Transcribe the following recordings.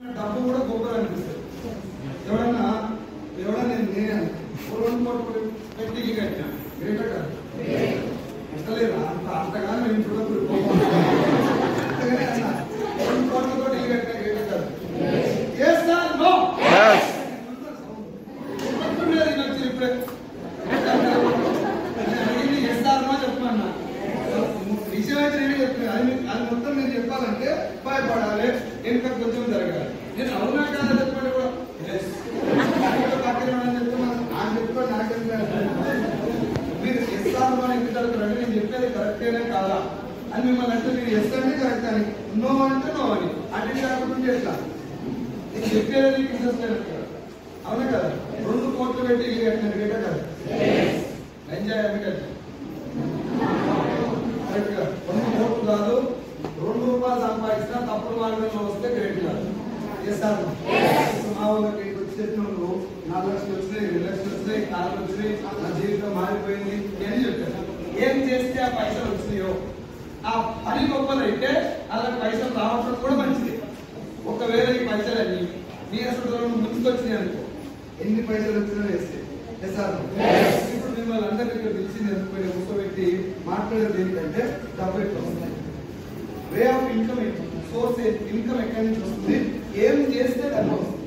డబ్బు కూడా గొప్పది అనిపిస్తుంది. ఎవడన్నా నేను 2 కోట్లు పెట్టి ఇల్లు కట్టినా గ్రేటర్ కాదు ఎక్కలేదా అంతగా నేను చూడకూడదు. 2 కోట్లతో ఇల్లు కట్టినా గ్రేటర్ కాదు. ఇప్పుడే చెప్తున్నా విషయం అయితే నేనే చెప్తున్నాను. అది మొత్తం నేను చెప్పాలంటే భయపడాలి, వెనుక కొంచెం జరగాలి. నేను అవునా కాదా చెప్పండి కూడా మీరు ఎస్ఆర్ ఇంటి జరుగుతారంటే నేను చెప్పేది కరెక్టేనే కాదా అని మిమ్మల్ని అంటే మీరు ఎస్ అంటే కరెక్ట్ అని, నో అంటే నో అని అటు కాకుండా ఎట్లా నేను చెప్పేది ఇంట్రెస్ట్ లేదు కదా. అవునా కదా? 2 కోట్లు పెట్టి ఇల్లు కట్టినారు గేట కదా. ఎంజాయ్ అని కట్టారు కరెక్ట్ గా. 2 కోట్లు కాదు, 2 రూపాయలు సంపాదించినా తప్పుడు మార్గంలో వస్తే గ్రేట్ కాదు. చేస్తారు మా వాళ్ళకి వచ్చేటప్పుడు 4 లక్షలు వచ్చినాయి, 2 లక్షలు వచ్చినాయి, 4 వచ్చినాయి, నా జీవితం మారిపోయింది అని చెప్పారు. ఏం చేస్తే ఆ పైసలు వచ్చినాయో ఆ పని గొప్పదైతే అలా పైసలు రావడం కూడా మంచిది. ఒకవేళ ఈ పైసలన్నీ నీ అసలు ముందుకు వచ్చినాయి అనుకో, ఎన్ని పైసలు వచ్చినా వేస్తే ఇప్పుడు మిమ్మల్ని అందరికీ ఇక్కడ పిలిచింది ఎందుకు కూర్చోబెట్టి మాట్లాడేది ఏంటంటే డబ్బు ఎట్లా వస్తాయి, way of income source income ఎక్కడి నుంచి వస్తుంది, ఏం చేస్తే డబ్బు వస్తుంది.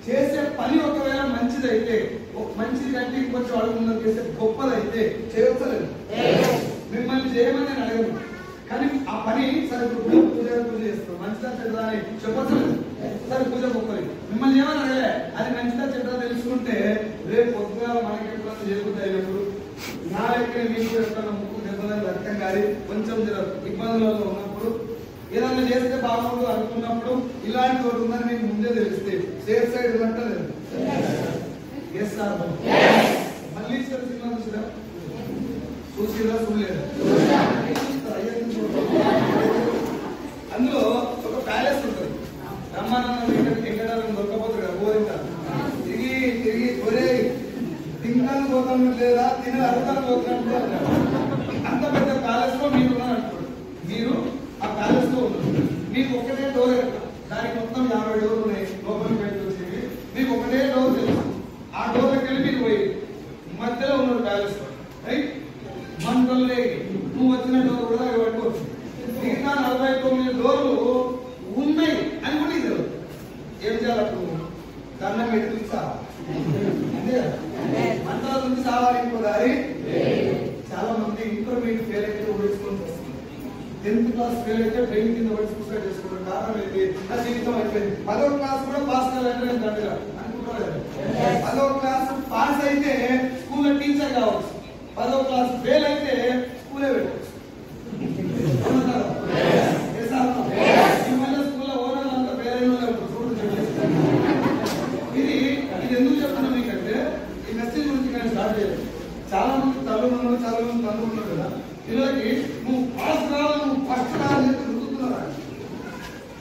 చేసే పని ఒకవేళ మంచిదైతే మంచిది కంటే ఇంకొంచెం అడుగుందని చేసే గొప్పదైతే చేయవచ్చలేదు. మిమ్మల్ని చేయమని నేను అడగను, కానీ ఆ పని సరే ఇప్పుడు పూజ చేస్తాం మంచిదా చెడ్డా అని చెప్పలేదు. సరే పూజ గొప్పది, మిమ్మల్ని ఏమని అడగలే. అది మంచిదా చెడ్డా తెలుసుకుంటే రేపు పొద్దుగా మనకి ఎప్పుడైనా చేయకుండా అయినప్పుడు నా దగ్గర మీకు ఎప్పుడైనా ముక్కు దెబ్బలని రక్తం కాదు కొంచెం ఇబ్బందులలో ఉన్నప్పుడు ఏదన్నా చేస్తే బాగుండు అనుకున్నప్పుడు ఇలాంటి ఒకటి ఉందని మీకు ముందే తెలిస్తే సేఫ్ సైడ్ ఉన్నట్టు చేస్తారు. మళ్ళీ సినిమా చూసిరా చూడలేదు. అందులో ఒక ప్యాలెస్ ఉంటుంది, బ్రహ్మానందం ఎక్కడానికి దొరకపోతుంది కదా. గోరింట తిరిగి ఒరే తింటాను పోతాను లేదా తిన అడుగుతాను పోతున్నట్టు అంటారు. అంత పెద్ద ప్యాలెస్ లో మీరు ఉన్నారు అనుకోండి, మీరు ఆ ప్యాలెస్ లో ఉన్నారు, మీకు ఒకటే డోర్, దానికి మొత్తం 50 డోర్లు ఉన్నాయి, లోపలికి బయటకు వచ్చేవి. మీకు ఒకటే డోర్ తెలుసు, ఆ డోర్లోకి వెళ్ళి మీరు పోయి మధ్యలో ఉన్నాడు ప్యాలెస్ లో రైట్. మంటలే నువ్వు వచ్చిన డోర్ కూడా పట్టుకోవచ్చు. మిగతా 49 డోర్లు ఉన్నాయి అని కూడా ఇది ఏం చేయాలప్పుడు దండం పెట్టి అంతే కదా. మంటల నుంచి సావాలి ఇంకో దారి. చాలా మంది ఇంటర్మీడియట్ ఫెయిల్ అయితే ఓడించుకొని వస్తుంది, 10th క్లాస్ ఫెయిల్ అయితే ట్రైన్ కింద పడి సూసైడ్ చేసుకుంటారు. కారణం ఏంటి? నా జీవితం అయిపోయింది. 10వ క్లాస్ కూడా పాస్ కావాలంటే నేను దండగా అనుకుంటాను. 10వ క్లాస్ పాస్ అయితే స్కూల్లో టీచర్ కావచ్చు, 10వ క్లాస్ ఫెయిల్ అయితే స్కూలే పెట్టవచ్చు. స్కూల్లో ఓనర్ అంతా పేరెంట్ ఇది ఎందుకు చెప్తున్నా మీకంటే ఈ మెసేజ్ గురించి నేను స్టార్ట్ చేయాలి. చాలా మంది తల్లులు చాలా మంది తండ్రులు ఉన్నారు కదా, పిల్లలకి నువ్వు పాస్ కావాలి, నువ్వు ఫస్ట్ కావాలని చెప్పి రుద్దుతున్నారు.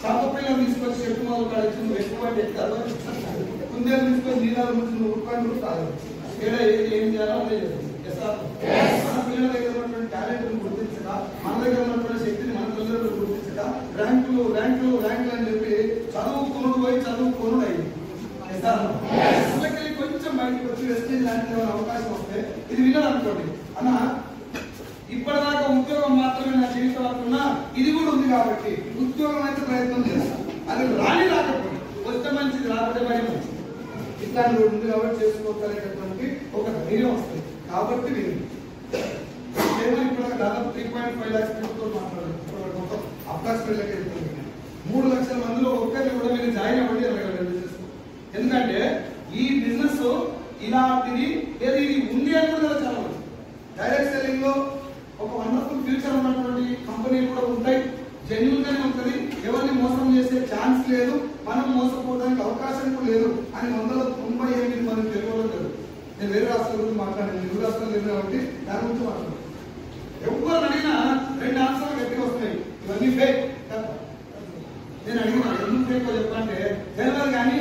చేప పిల్లలు తీసుకొచ్చి చెట్టు మొదలు కాడిచ్చి నువ్వు ఎక్కువ ఎక్కుతారు, కుందేలు తీసుకొని నీళ్ళలో ముందు నువ్వు ఉరుకొని రుతారు. ఏం చేయాలో అదే చేస్తుంది. మన పిల్లల దగ్గర ఉన్నటువంటి టాలెంట్ గుర్తించక, మన దగ్గర ఉన్నటువంటి శక్తిని మన పిల్లలు గుర్తించక ర్యాంకులు అని చెప్పి చదువుకోనుడు అయింది. పిల్లలకి కొంచెం బయటకు వచ్చి వెస్టేజ్ లాంటి అవకాశం వస్తే ఇది వినరు అనుకోండి, అన్న ఇప్పటిదాకా ఉద్యోగం మాత్రమే నా జీవితం అనుకున్నా ఇది కూడా ఉంది కాబట్టి ఉద్యోగం అయితే ప్రయత్నం చేస్తాను. అది రాకపోతే వస్తే మంచిది, రాకపోతే మరి మంచిది. ఇట్లాంటి రోడ్డు ఉంది కాబట్టి చేసుకోగలిగేటువంటి ఒక ధైర్యం వస్తుంది. కాబట్టి మీరు ఇప్పుడు దాదాపు 3.5 lakhs పీపుల్తో మాట్లాడారు. మొత్తం అప్రాక్సిమేట్లకి 3 లక్షల మందిలో ఒక్కరిని కూడా మీరు జాయిన్ అవ్వండి అడగలేదు. ఎందుకంటే ఈ బిజినెస్ ఇలాంటిది ఏది ఉంది అని కూడా చాలా మంది డైరెక్ట్ సెల్లింగ్ లో ఒక వండర్ఫుల్ ఫ్యూచర్ ఉన్నటువంటి కంపెనీలు కూడా ఉంటాయి. జెన్యూన్ గానే ఉంటుంది, ఎవరిని మోసం చేసే ఛాన్స్ లేదు, మనం మోసపోవడానికి అవకాశం కూడా లేదు అని 198 మంది తెలుగులో లేదు. నేను వేరే రాష్ట్రాల గురించి మాట్లాడాను, తెలుగు రాష్ట్రాలు లేదు కాబట్టి దాని గురించి మాట్లాడాను. ఎవరు అడిగినా 2 ఆన్సర్లు గట్టిగా వస్తున్నాయి, ఇవన్నీ ఫేక్. నేను అడిగినా ఎందుకు ఫేక్ చెప్పంటే తెలియదు కానీ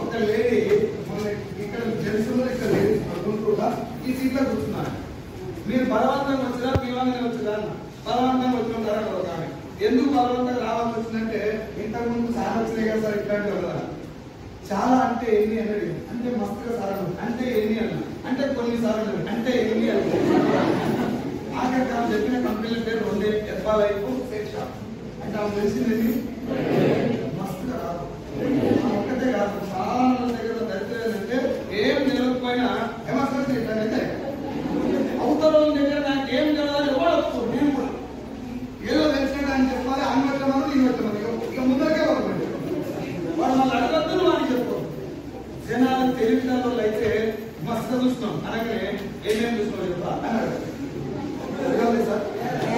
ఒక లేడీ ఇక్కడ జెంట్స్ ఇక్కడ లేడీస్ గుంటూరుగా ఈ సీట్లో కూర్చున్నారు. మీరు బలవంతంగా వచ్చినా పిల్లలంగా వచ్చినా బలవంతంగా వచ్చిన ఎందుకు బలవంతంగా కావాల్సి వచ్చిందంటే ఇంతకు ముందు చాలా వచ్చినాయి కదా సార్ ఇట్లాంటివి కదా. చాలా అంటే ఎన్ని అనేది అంటే మస్తుగా సార్ అంటే ఎన్ని అన్న అంటే కొన్నిసార్లు అంటే ఎన్ని అని ఆఖరి కాలం చెప్పిన కంపెనీల పేరు రెండే ఎఫా లైఫ్ సేట్ షాప్ అంటే ఆమె తెలిసింది మస్తుగా రాదు. ఒక్కటే కాదు చాలా మంది దగ్గర దరిద్రంటే ఏం నిలవకపోయినా ఏమవుతుంది ఇట్లయితే అవతల దగ్గర నాకు ఏం చదవాలి ఎవరు వస్తుంది నేను కూడా ఏదో తెలిసినా అని చెప్పాలి. ఆయన పెట్టమని నేను పెట్టమని ఇక ముందరకే వస్తుంది వాడు మళ్ళీ అడగద్దు అని చెప్పుకోరు. జనాలు తెలివిదారులు అయితే మస్తు చూస్తున్నాం అనగానే ఏమేమి చూస్తున్నాం చెప్పా అన్నాడు సార్.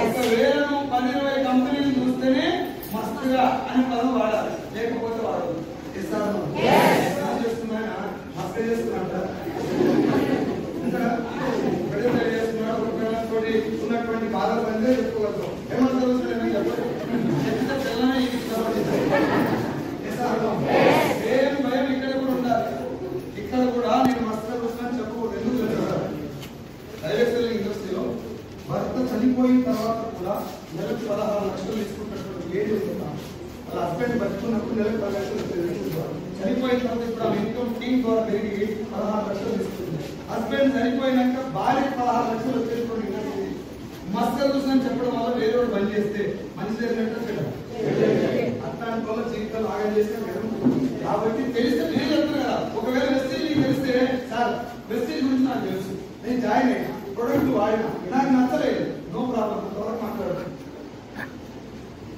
ఒకవేళ 10-20 కంపెనీలు చూస్తేనే మస్తుగా అని పదం వాడాలి, లేకపోతే వాడదు. చేస్తున్నా మస్తు చేస్తున్నా ఉన్నటువంటి బాధలు పనిదే చెప్పుకోవచ్చు. ఏమంటారు ఏం భయం ఇక్కడ కూడా ఉండాలి. ఇక్కడ కూడా నేను మస్తుగా చూస్తున్నాను చెప్పకూడదు. ఎందుకు డైరెక్ట్ సెల్లింగ్ ఇండస్ట్రీలో భర్త చనిపోయిన తర్వాత కూడా నెలకు 16 లక్షలు తీసుకుంటున్నటువంటి లేడీ ఉంటున్నాను. వాళ్ళ హస్బెండ్ బతుకున్నప్పుడు నెలకు 10 లక్షలు తీసుకుంటారు. చనిపోయిన తర్వాత ఇప్పుడు ఆ ఇన్కమ్ టీమ్ ద్వారా పెరిగి 16 లక్షలు తీసుకుంటుంది. హస్బెండ్ చనిపోయినాక భార్యకి 16 లక్షలు వచ్చేటువంటి మస్తుగా చూసినని చెప్పడం వల్ల వేరే వాడు బంద్ చేస్తే మంచి జరిగినట్టు అట్లాంటి వల్ల జీవితాలు ఆగం చేస్తే కాబట్టి తెలిస్తే నేను చెప్తాను కదా. ఒకవేళ వెస్టేజ్ నీకు తెలిస్తే సార్ వెస్టేజ్ గురించి నాకు తెలుసు, నేను జాయిన్ అయినా, ప్రొడక్ట్ వాడినా, నాకు నచ్చలేదు, నో ప్రాబ్లం, అంతవరకు మాట్లాడతాను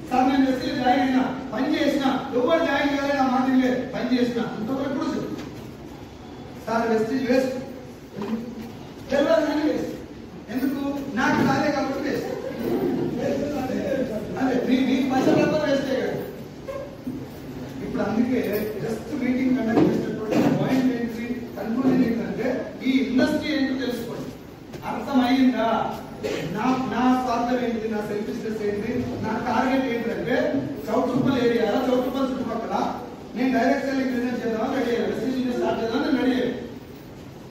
సార్. నేను వెస్టేజ్ జాయిన్ అయినా, పని చేసిన, ఎవరు జాయిన్ కాలేదు నా మాట లేదు, పని చేసిన అంతవరకు కూడా చెప్పు సార్. వెస్టేజ్ వేస్ట్ తెలియదు వేస్ట్, ఎందుకు నాకు కాలే కాబట్టి వేస్ట్. అదే మీకు పైసలు తప్ప వేస్టే కదా. ఇప్పుడు అందుకే జస్ట్ మీటింగ్ కండక్ట్ చేసినటువంటి పాయింట్ ఏంటి, కన్క్లూజన్ ఏంటంటే ఈ ఇండస్ట్రీ ఏంటో తెలుసుకోండి. అర్థమైందా? నా స్వార్థం ఏంటి, నా సెల్ఫిష్నెస్ ఏంటి, నా టార్గెట్ ఏంటంటే చౌటుప్పల్ ఏరియాలో చౌటుప్పల్ చుట్టుపక్కల నేను డైరెక్ట్ సెల్లింగ్ బిజినెస్ చేద్దామని రెడీ అయ్యాను. బిజినెస్ స్టార్ట్ చేద్దామని నేను రెడీ అయ్యాను.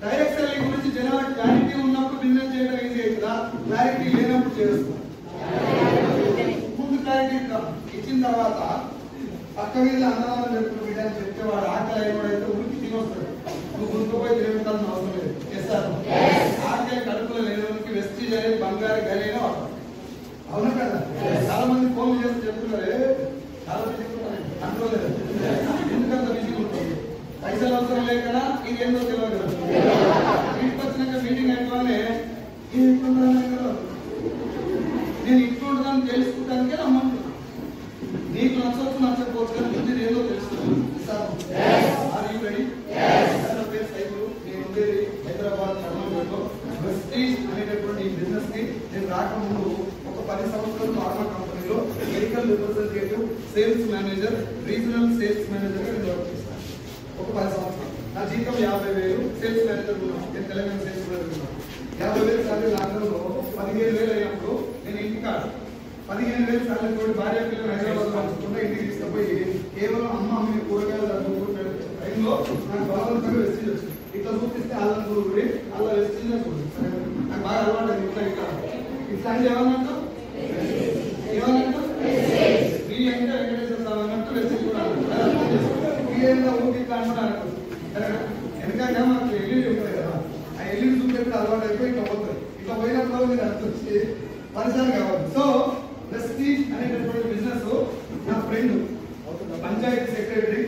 డైరెక్ట్ సెల్లింగ్ గురించి జనాలకు క్లారిటీ ఉన్నప్పుడు బిజినెస్ చేయడం ఈజీ అవుతుందా, క్లారిటీ లేనప్పుడు చేస్తాం. ముందు క్లారిటీ ఇచ్చిన తర్వాత పక్క మీద అన్నదానం చెప్తున్న బిడ్డ అని చెప్తే వాడు ఆకలి అయినవాడైతే ఉరికి తినొస్తాడు. నువ్వు గుంటుపోయి తిరగటాల్సిన అవసరం లేదు. చేస్తారు ఆకలి కడుపులో లేనికి వెస్టీజ్ అనేది బంగారు గలైనా వాడతారు. అవునా కదా? చాలా మంది ఫోన్లు చేసి చెప్తున్నారే, చాలా మంది కంట్రోల్ లేదు. ఎందుకంత బిజీగా ఉంటుంది, పైసలు అవసరం లేక ఇది ఏందో తెలియదు కదా. ఇంటికి వచ్చినాక మీటింగ్ అయిపోగానే ఇది ఇట్లుంటుందని కదా, నేను ఇట్లుంటుందని తెలుసుకుంటానికే రమ్మంటున్నాను. నీకు నచ్చవచ్చు నచ్చకపోవచ్చు కానీ ముందు ఏదో తెలుస్తుంది. నేను ఉండేది హైదరాబాద్ కర్నూలులో. వెస్టీజ్ అనేటటువంటి ఈ బిజినెస్ కి నేను రాకముందు ఒక 10 సంవత్సరాలు ఫార్మా కంపెనీలో medical representative, sales manager, regional sales manager గా నేను వర్క్ చేస్తాను. ఒక 10 సంవత్సరాలు నా జీతం 50,000. సేల్స్ మేనేజర్ ఉన్నాను, నేను తెలంగాణ సేల్స్ మేనేజర్ ఉన్నాను. 50,000 సార్లు లాక్డౌన్లో 15,000 అయినప్పుడు నేను ఇంటికాడ 15,000 సార్లు కూడా భార్య పిల్లలు హైదరాబాద్ పంచుకుంటే ఇంటికి తీసుకుపోయి కేవలం అమ్మ కూరగాయలు చదువుకుంటే టైంలో నాకు బలవంతంగా వెస్టీజ్ వచ్చింది. ఇట్లా చూపిస్తే అల్లం కూడి అలా వెస్టీజ్ చూడండి. నాకు బాగా అలవాటు ఇట్లా ఇట్లా ఇట్లాంటి ఏమన్నట్టు మీ అంటే వెంకటేశ్వర స్వామి అన్నట్టు వెస్టీజ్ కూడా ఊరికి ఇట్లా అంటున్నారు. ఎందుకంటే మనకు ఎల్ఈడి ఉంటుంది కదా, ఆ ఎల్ఈడి చూపెట్టి అలవాటు అయిపోయి ఇట్లా పోతుంది. ఇట్లా పోయినప్పుడు మీరు అర్థం వచ్చి పరిసరం కావాలి. సో వెస్టీజ్ అనేటటువంటి బిజినెస్ నా ఫ్రెండ్ పంచాయతీ సెక్రటరీ,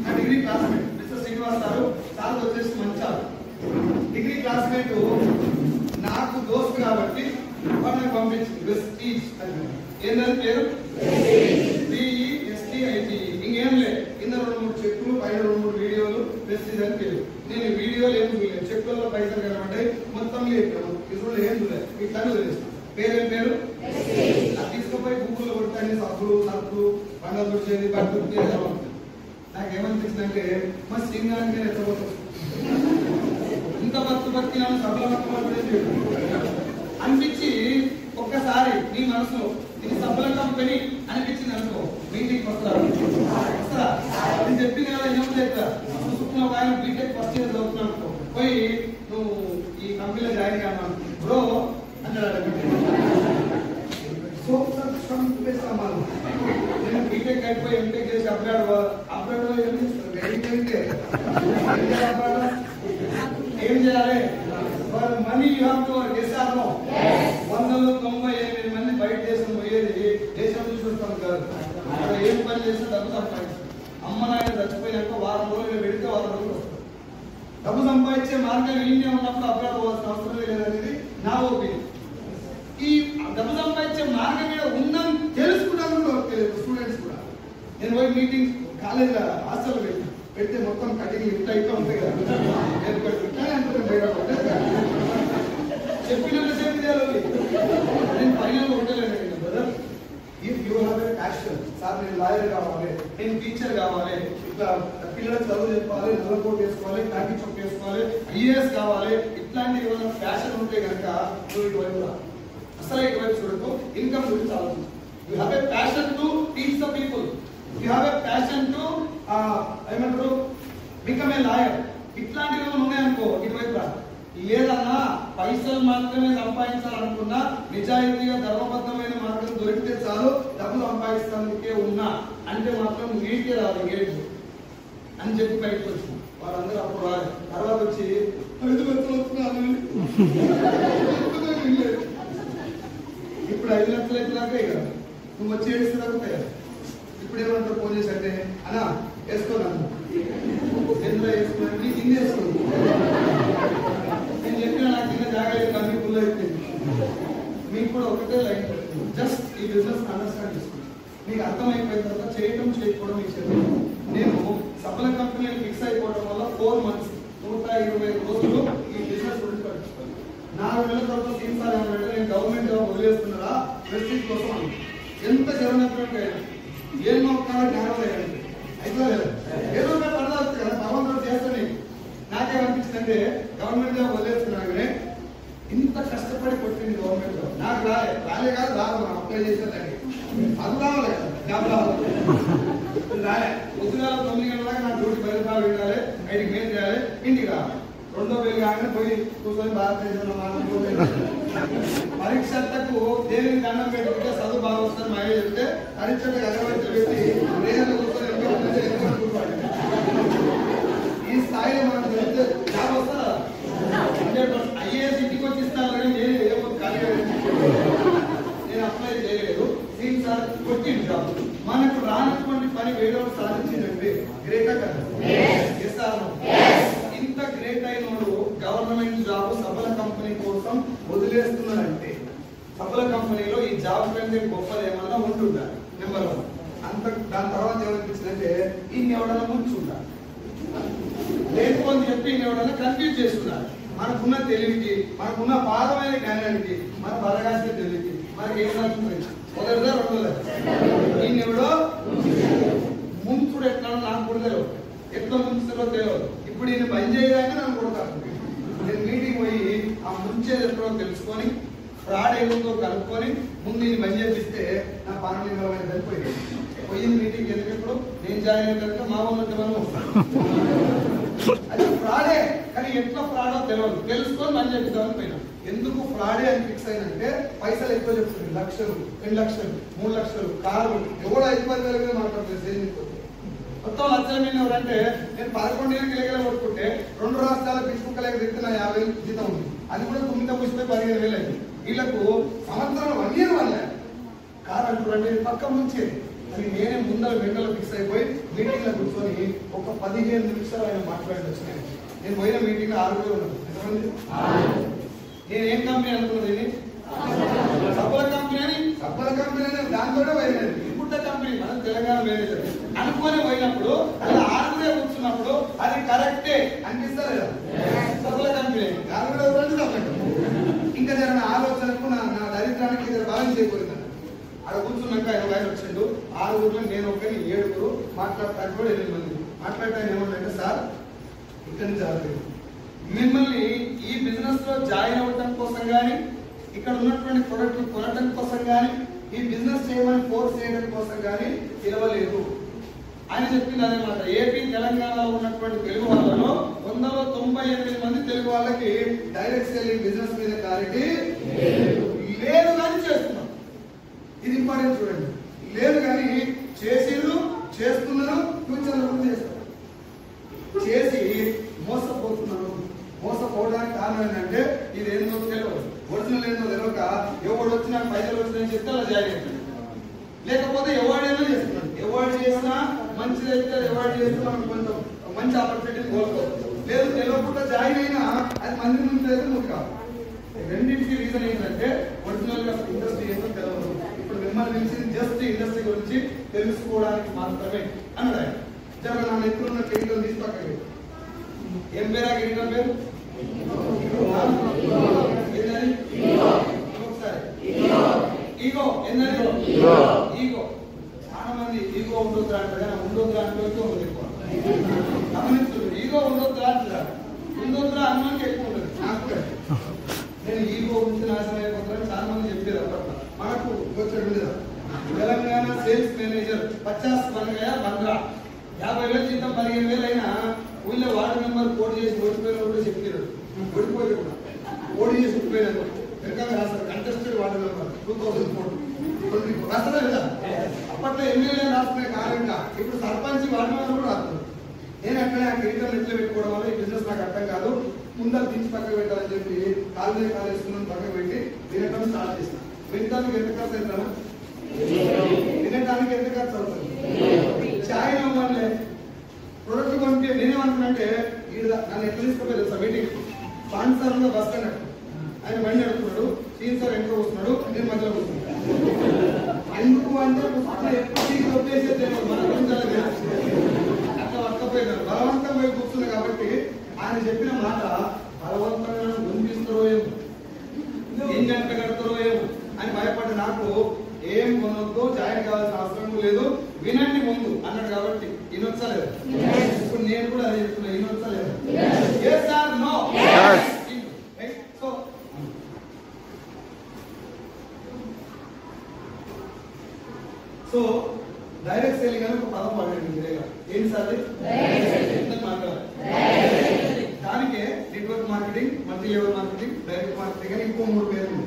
నా డిగ్రీ క్లాస్మేట్ మిస్టర్ శ్రీనివాస్ గారు, సార్ వచ్చేసి మంచాలు డిగ్రీ క్లాస్మేట్, నాకు దోస్తు కాబట్టి వాడు నాకు పంపించింది వెస్టీజ్ అని. ఏంటంటే పేరు DESTIGE, ఇంకేం లేదు. కింద 2-3 చెక్కులు, పైన 2-3 వీడియోలు, వెస్టీజ్ అని పేరు. నేను వీడియోలు ఏం చూడలేదు, చెక్కుల్లో పైసలు కనబడ్డాయి, మొత్తం లేదు ఇసులు ఏం చూడలేదు, ఇట్లా తెలుస్తాను. పేరేం పేరు అది తీసుకుపోయి గూగుల్లో కొట్టాన్ని సబ్బులు, సబ్బులు, పండుగ వచ్చేది, బట్టలు. నాకేమనిపించిందంటే మా శ్రీంగానికి నేను ఎత్తపోతాను, ఇంత భక్తి నన్ను సభలో అనిపించి ఒక్కసారి నీ మనసులో ఇది సబ్బుల కంపెనీ అనిపించింది అనుకో, మీటింగ్ వస్తారా? నేను చెప్పింది కదా, ఏమో చెప్తా చూసుకున్న ఆయన బీటెక్ ఫస్ట్ ఇయర్ చదువుతున్నాను అనుకో, పోయి నువ్వు ఈ కంపెనీలో జాయిన్ కాను బ్రో అంటాడు. సో అయిపోయి ఎంటెక్ చేసి అప్గ్రేడ్ ఏం చేయాలి? Money you have to work. చేశాను 198 మంది బయట దేశం పోయేది దేశం చూస్తాం కాదు. అక్కడ ఏం పని చేస్తే డబ్బు సంపాదిస్తాం. అమ్మ నాయన చచ్చిపోయినాక వారం రోజులు పెడితే వారం రోజులు వస్తారు. డబ్బు సంపాదించే మార్గం ఇండియా ఉన్నప్పుడు అప్గ్రేడ్ పోవాల్సిన అవసరం లేదనేది నా ఒపీనియన్. ఈ డబ్బు సంపాదించే మార్గం మీద ఉందని తెలుసుకున్నాను తెలియదు స్టూడెంట్స్ కూడా. నేను పోయి మీటింగ్ కాలేజ్ హాస్టల్ పెడితే మొత్తం కటింగ్ ఇంత అయితే ఉంటాయి కదా, చెప్పినట్టు చెప్పి నేను ఫైనల్ ఉండలేను brother. If you have a passion, sir నేను లాయర్ కావాలి, నేను టీచర్ కావాలి, ఇట్లా పిల్లలకు చదువు చెప్పాలి, నల్లకోట్ వేసుకోవాలి, కాకి చొక్క వేసుకోవాలి, ఐఏఎస్ కావాలి, ఇట్లాంటి ఏమైనా ప్యాషన్ ఉంటే కనుక నువ్వు ఇటువైపు రా. అసలు ఇటువైపు చూడకు, ఇన్కమ్ గురించి ఆలోచించు. You have a passion to teach the people, you have a passion to ఏమంటారు బికమ్ ఏ లాయర్, ఇట్లాంటివి ఏమైనా ఉన్నాయనుకో ఇటువైపు రా. లేదన్నా పైసలు మాత్రమే సంపాదించాలనుకున్నా, నిజాయితీగా ధర్మబద్ధమైన మార్గం దొరికితే చాలు డబ్బు సంపాదిస్తానికే ఉన్నా అంటే మాత్రం నీటికే రాదు గేట్లు అని చెప్పి బయటకు వచ్చింది. వాళ్ళందరూ అప్పుడు రాదు. తర్వాత వచ్చి 5 లక్షలు వస్తున్నాను, ఇప్పుడు 5 లక్షలు అయితే దాకా ఇక నువ్వు వచ్చి ఏడిస్తే తగ్గుతాయి. ఇప్పుడు ఏమంటారు ఫోన్ చేసి అంటే అన్నా వేసుకోను ఎందులో వేసుకున్నాను నీకు ఇన్ని వేసుకోను, నేను చెప్పిన నాకు కింద జాగ్రత్త కమ్మి ఫుల్ అయిపోయింది. మీకు కూడా ఒకటే లైన్ పెడుతుంది, జస్ట్ ఈ బిజినెస్ అండర్స్టాండ్ చేసుకోండి. మీకు అర్థమైపోయిన తర్వాత చేయడం చేయకపోవడం మీకు చెప్పాను. నేను సఫల కంపెనీలు ఫిక్స్ అయిపోవడం వల్ల 4 months 120 రోజులు ఈ బిజినెస్ గురించి పట్టించుకోవాలి. 4 నెలల తర్వాత సీన్సార్ ఏమంటే నేను గవర్నమెంట్ జాబ్ వదిలేస్తున్నారా ప్రెస్టీజ్ కోసం అని ఎంత జరగనప్పుడు ఏం మొక్కగా జ్ఞానం లేదండి అయితే ఏదో ఒకటి పడదా వస్తుంది కదా, భగవంతుడు చేస్తాను. నాకేమనిపించింది అంటే గవర్నమెంట్ జాబ్ వదిలేస్తున్నాగానే ఇంత కష్టపడి కొట్టింది గవర్నమెంట్ జాబ్ నాకు రాలే కాదు రాదు, మనం అప్లై చేసేదాన్ని అది రావాలి కదా, జాబ్ రావాలి రాలే. పొద్దుగాల 9 గంటల దాకా నా డ్యూటీ బయలుపాలు వినాలి, 5కి మెయిన్ చేయాలి, ఇంటికి రావాలి. 2వ వేలు కాగానే పోయి కూర్చొని భారతదేశంలో పరీక్షకు దేవుని దండం పెట్టుకుంటే చదువు బాగా వస్తుంది మా చెప్తే పరీక్షకు అగరబత్తి పెట్టి కూర్చొని ఈ స్థాయిలో మనం చెప్తే జాబ్ వస్తుందా? ఐఏఎస్ ఇంటికి వచ్చి ఇస్తాను కానీ నేను ఏమో ఖాళీగా నేను అప్లై చేయలేదు. దీని సార్ కొట్టింది జాబ్. మనకు రానటువంటి పని వేరే సాధించిందంటే గ్రేటా కదా? ఇంత గ్రేట్ అయినోడు గవర్నమెంట్ జాబ్ సఫల కంపెనీ కోసం వదిలేస్తున్నారంటే సఫల కంపెనీలో ఈ జాబ్ కంటే గొప్పది ఏమన్నా ఉంటుందా? నెంబర్ 1. అంత దాని తర్వాత ఏమనిపించిందంటే ఈయన ఎవడన్నా ముంచుందా లేకపోతే చెప్పి ఈయన ఎవడన్నా కన్ఫ్యూజ్ చేస్తున్నారు. మనకున్న తెలివికి, మనకున్న పాదమైన జ్ఞానానికి, మన బలగాసిన తెలివికి మనకి ఏం నచ్చుతుంది? మొదటిదా 2వ ఈయన ఎవడో ముంచుడు ఎట్లా నాకు కూడా తెలియదు, ఎట్లా ముంచుతారో తెలియదు. ఇప్పుడు ఈయన పని చేయగానే నన్ను కొడతాను. నేను మీటింగ్ పోయి ఆ ముంచేది ఎప్పుడో తెలుసుకొని ఫ్రాడ్ ఏముందో కనుక్కొని ముందు నేను పని చేపిస్తే నా పానమైన సరిపోయింది. పోయింది మీటింగ్ ఎందుకు నేను జాయిన్ అయిన మా వాళ్ళు అది ఫ్రాడే, కానీ ఎట్లా ఫ్రాడో తెలియదు, తెలుసుకొని పని చేపిద్దామని పోయినా. ఎందుకు ఫ్రాడే అని ఫిక్స్ అయినంటే పైసలు ఎక్కువ చెప్తుంది, 1 లక్షలు 2 లక్షలు 3 లక్షలు కార్లు ఎవడో 5-10 వేల మాట్లాడుతుంది. మొత్తం లక్షల మీద ఎవరంటే నేను 11 ఏళ్ళకి కొట్టుకుంటే 2 రాష్ట్రాల పిచ్చుకుక్కలేక తిరిగితే నా 50,000 జీతం ఉంది. అది కూడా 9 పుష్పై 15,000 అయింది. వీళ్ళకు సంవత్సరం 1 year వల్ల కారు అంటున్నారంటే పక్క ముంచేది. అది నేనే ముందర వెంటలో ఫిక్స్ అయిపోయి మీటింగ్ లో కూర్చొని ఒక 15 నిమిషాలు ఆయన మాట్లాడి వచ్చినాయి. నేను పోయిన మీటింగ్ లో 6 ఉన్నాను. ఎంతమంది? నేను ఏం కంపెనీ అనుకున్నది? సఫల కంపెనీ అని. సఫల కంపెనీ అని దాంతో పోయినది. ఇప్పుడు కంపెనీ మనం తెలంగాణ మేనేజర్ అనుకుని పోయినప్పుడు అలా 6 కూర్చున్నప్పుడు అది కరెక్టే అనిపిస్తారు కదా సఫల కంపెనీ. ఇంకా జరిగిన ఆలోచనకు నా దరిద్రానికి బ్యాలెన్స్ అయిపోయింది. అక్కడ కూర్చున్నాక 5 వచ్చిండు. 6 నేను ఒకరిని 7 మాట్లాడటానికి కూడా 8 మంది మాట్లాడటానికి ఏమంటే సార్ ఇక్కడి నుంచి జరగలేదు, మిమ్మల్ని ఈ బిజినెస్ లో జాయిన్ అవ్వటం కోసం కానీ, ఇక్కడ ఉన్నటువంటి ప్రొడక్ట్ కొనడం కోసం కానీ, ఈ బిజినెస్ చేయమని ఫోర్స్ చేయడం కోసం కానీ పిలవలేదు అని చెప్పింది. అదేమాట ఏపీ తెలంగాణలో ఉన్నటువంటి తెలుగు వాళ్ళలో 198 మంది తెలుగు వాళ్ళకి డైరెక్ట్ సెల్లింగ్ బిజినెస్ మీద క్లారిటీ లేదు కానీ చేస్తున్నాం. ఇది ఇంపార్టెంట్ చూడండి. లేదు కానీ చేసిర్రు కారణం ఏంటంటే ఇది ఏందో తెలియదు, ఒరిజినల్ ఏందో తెలియక ఎవడు వచ్చినా పైసలు వచ్చినాయని చెప్తే అలా జాయిన్ అవుతుంది. లేకపోతే అవార్డైనా చేస్తున్నాడు, అవార్డు చేసినా మంచిదైతే అవార్డు చేస్తే మనం కొంచెం మంచి ఆపర్చునిటీ కోల్పోతుంది. లేదు తెలియకుండా జాయిన్ అయినా అది మంది నుంచి అయితే ముందు కాదు. రెండింటికి రీజన్ ఏంటంటే ఒరిజినల్ గా ఇండస్ట్రీ ఏంటో తెలియదు. ఇప్పుడు మిమ్మల్ని పిలిచింది జస్ట్ ఇండస్ట్రీ గురించి తెలుసుకోవడానికి మాత్రమే అన్నాడు ఆయన. జర నా ఎప్పుడు ఉన్న కిరీటం తీసి పక్కకి ఏం పేరా కిరీటం పేరు ఒకసారి ఈగో ఏంటంటే ఈగో. చాలా మంది ఈగో ఉండొద్దు అంటారు కానీ ఉండొద్దు అంటే ఉండదు ఎక్కువ గమనించు. ఈగో ఉండొద్దు అంటారు, ఉండొద్దు అన్నానికి ఎక్కువ ఉండదు. నాకు నేను ఈగో గురించి నాశనం అయిపోతానని చాలా మంది చెప్పారు. అప్పట్లో మనకు వచ్చాడు Telangana sales manager 50 bun Gaya 50,000 జీతం 15,000 అయినా ఊళ్ళో వార్డు మెంబర్ పోటీ చేసి ఓడిపోయిన కూడా చెప్పారు. ఓడిపోయి కూడా పోటీ చేసి ఓడిపోయినారు వెనకాల రాస్తారు కంటెస్టెడ్ వార్డు మెంబర్ 2004 రాస్తారా కదా. అప్పట్లో ఎమ్మెల్యే రాస్తున్నాయి కారణంగా ఇప్పుడు సర్పంచ్ వార్డు మెంబర్ కూడా రాస్తారు. నేను అక్కడ ఆ కిరీటం నెట్లో పెట్టుకోవడం వల్ల ఈ బిజినెస్ నాకు అర్థం కాదు, ముందర తీసి పక్కకు పెట్టాలని చెప్పి కాలేజీ కాలేసుకున్నాను పక్కకు పెట్టి వినటం స్టార్ట్ చేసిన. వినటానికి ఎంత ఖర్చు అవుతాను, వినటానికి ఎంత ఖర్చు అవుతుంది. ఛాయ్ నమ్మలే ప్రొడక్ట్ కొంటే నేనేమంటున్నాంటే నన్ను ఎట్లా తీసుకోలేదు సార్ మీటింగ్ స్పాన్సర్ లో బస్ స్టాండ్ ఆయన బండి నడుపుతున్నాడు, సీన్ సార్ ఎంటర్ వస్తున్నాడు, నేను మధ్యలో కూర్చున్నాను. ఎందుకు అంటే ఎప్పుడు వచ్చేసేది మన గురించి అట్లా వర్కపోయినారు. బలవంతం పోయి కూర్చున్నా కాబట్టి ఆయన చెప్పిన మాట బలవంతంగా వినిపిస్తారో ఏమో, ఏం గంట కడతారో ఏమో అని భయపడి నాకు ఏం కొనొద్దు, జాయిన్ కావాల్సిన అవసరం లేదు, వినండి ముందు అన్నాడు. కాబట్టి ఇనొచ్చలేదు. ఇప్పుడు నేను కూడా అదే చెప్తున్నా, ఇనొచ్చలేదు. సో డైరెక్ట్ సెల్లింగ్ అని ఒక పదం వాడండి. ఏంటి సార్ మాట్లాడాలి దానికే network marketing, multi level marketing, direct marketing అని ఇంకో 3 పేర్లు.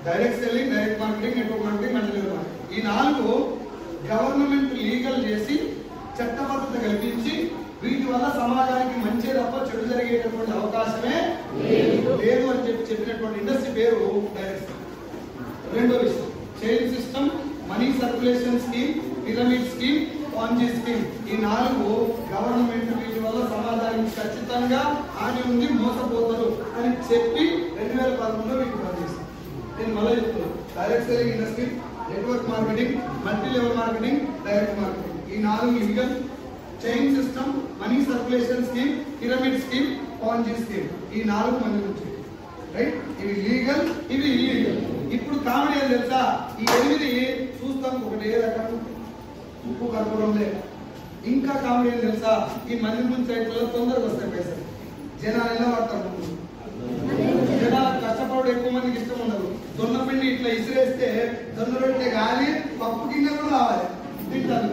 Direct selling, direct marketing, network marketing, multi level marketing. ఈ 4 గవర్నమెంట్ లీగల్ చేసి చట్టబద్ధత కల్పించి వీటి వల్ల సమాజానికి మంచి తప్ప చెడు జరిగేటటువంటి అవకాశమే లేదు అని చెప్పినటువంటి ఇండస్ట్రీ పేరు డైరెక్ట్. రెండో విషయం chain system, money circulation scheme, pyramid scheme, Ponzi scheme. ఈ 4 గవర్నమెంట్ వీటి వల్ల సమాజానికి ఖచ్చితంగా హాని ఉంది, మోసపోతారు అని చెప్పి 2011లో వీటిని పనిచేస్తాం. నేను మళ్ళీ చెప్తున్నాను, direct selling industry, network marketing, multi level marketing, direct marketing. ఈ 4 legal, chain system, money circulation scheme, pyramid scheme, Ponzi scheme. ఈ 4 మంది నుంచి రైట్. ఇవి లీగల్, ఇవి ఇల్లీగల్. ఇప్పుడు కామెడీ ఏం తెలుసా, ఈ 8 చూస్తాం ఒకటే రకం ఉప్పు కర్పూరం లేదు. ఇంకా కామెడీ ఏం తెలుసా, ఈ మంది ముందు సైట్లలో తొందరగా వస్తాయి పైసలు. జనాలు ఎలా వాడతారు, జనాలు కష్టపడు ఎక్కువ మందికి ఇష్టం ఉండదు. జొన్న పిండి ఇట్లా ఇసిరేస్తే జొన్న రొట్టె గాలి పప్పు గిన్నె కూడా రావాలి తింటారు.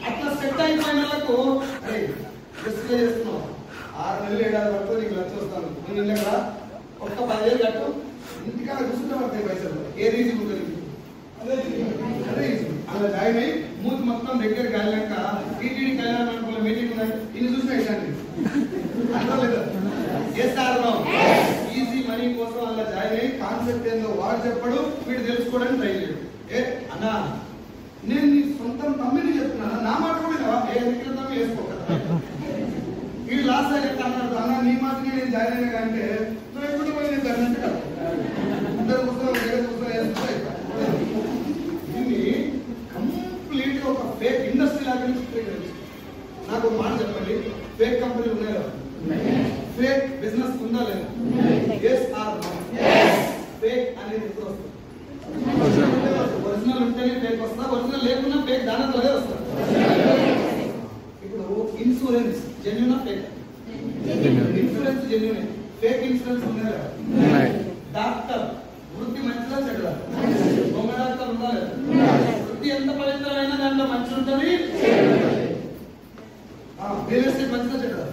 అట్లా సెట్ అయిపోయిన వాళ్ళకు అరే డిస్ప్లే చేస్తున్నావు 6 నెలలు 7 నెలల వరకు నీకు లక్ష వస్తాను, నువ్వు నిన్న కదా ఒక్క 10,000 కట్టు ఇంటికాడ కూర్చుంటే పడతాయి పైసలు. ఏ రీజీ ఉంటుంది అదే అలా జాయిన్ అయ్యి మూతి మొత్తం దగ్గర కాలినాక టీటీడీ కళ్యాణ మండపంలో మీటింగ్ ఉన్నాయి, ఇన్ని చూసినా ఇట్లాంటి అంటలేదు. ఈజీ మనీ కోసం అలా జాయిన్ అయ్యి కాన్సెప్ట్ ఏందో వాడు చెప్పడు, వీడు తెలుసుకోవడానికి ట్రై చేయడు. అన్నా నేను నీ సొంతం తమ్మిని చెప్తున్నాను, నా మాట కూడా తమ్మి వేసుకోక వీడు లాస్ట్ అయితే అన్నాడు, అన్న నీ మాటని నేను జాయిన్ అయినా అంటే నువ్వు ఎప్పుడు పోయి నేను అన్నట్టు కదా అందరు పుస్తకం వేరే పుస్తకం వేసుకుంటే దీన్ని కంప్లీట్ గా ఒక ఫేక్ ఇండస్ట్రీ లాగా నాకు మాట చెప్పండి, ఫేక్ కంపెనీలు ఉన్నాయా, ఫేక్ బిజినెస్ ఉందా లేదా, ఫేక్ అనేది ఎప్పుడు వస్తుంది, ఒరిజినల్ ఉంటేనే ఫేక్ వస్తా, ఒరిజినల్ లేకున్నా ఫేక్ దానితోనే వస్తుంది. ఇప్పుడు ఇన్సూరెన్స్ జెన్యూనా ఫేక్, ఇన్సూరెన్స్ జెన్యూనే, ఫేక్ ఇన్సూరెన్స్ ఉందా లేదా, డాక్టర్ వృత్తి మంచిదా చెడ్డా, దొంగ డాక్టర్ ఉందా లేదా, వృత్తి ఎంత పవిత్రమైన దాంట్లో మంచి ఉంటుంది, రియల్ ఎస్టేట్ మంచిదా చెడ్డా,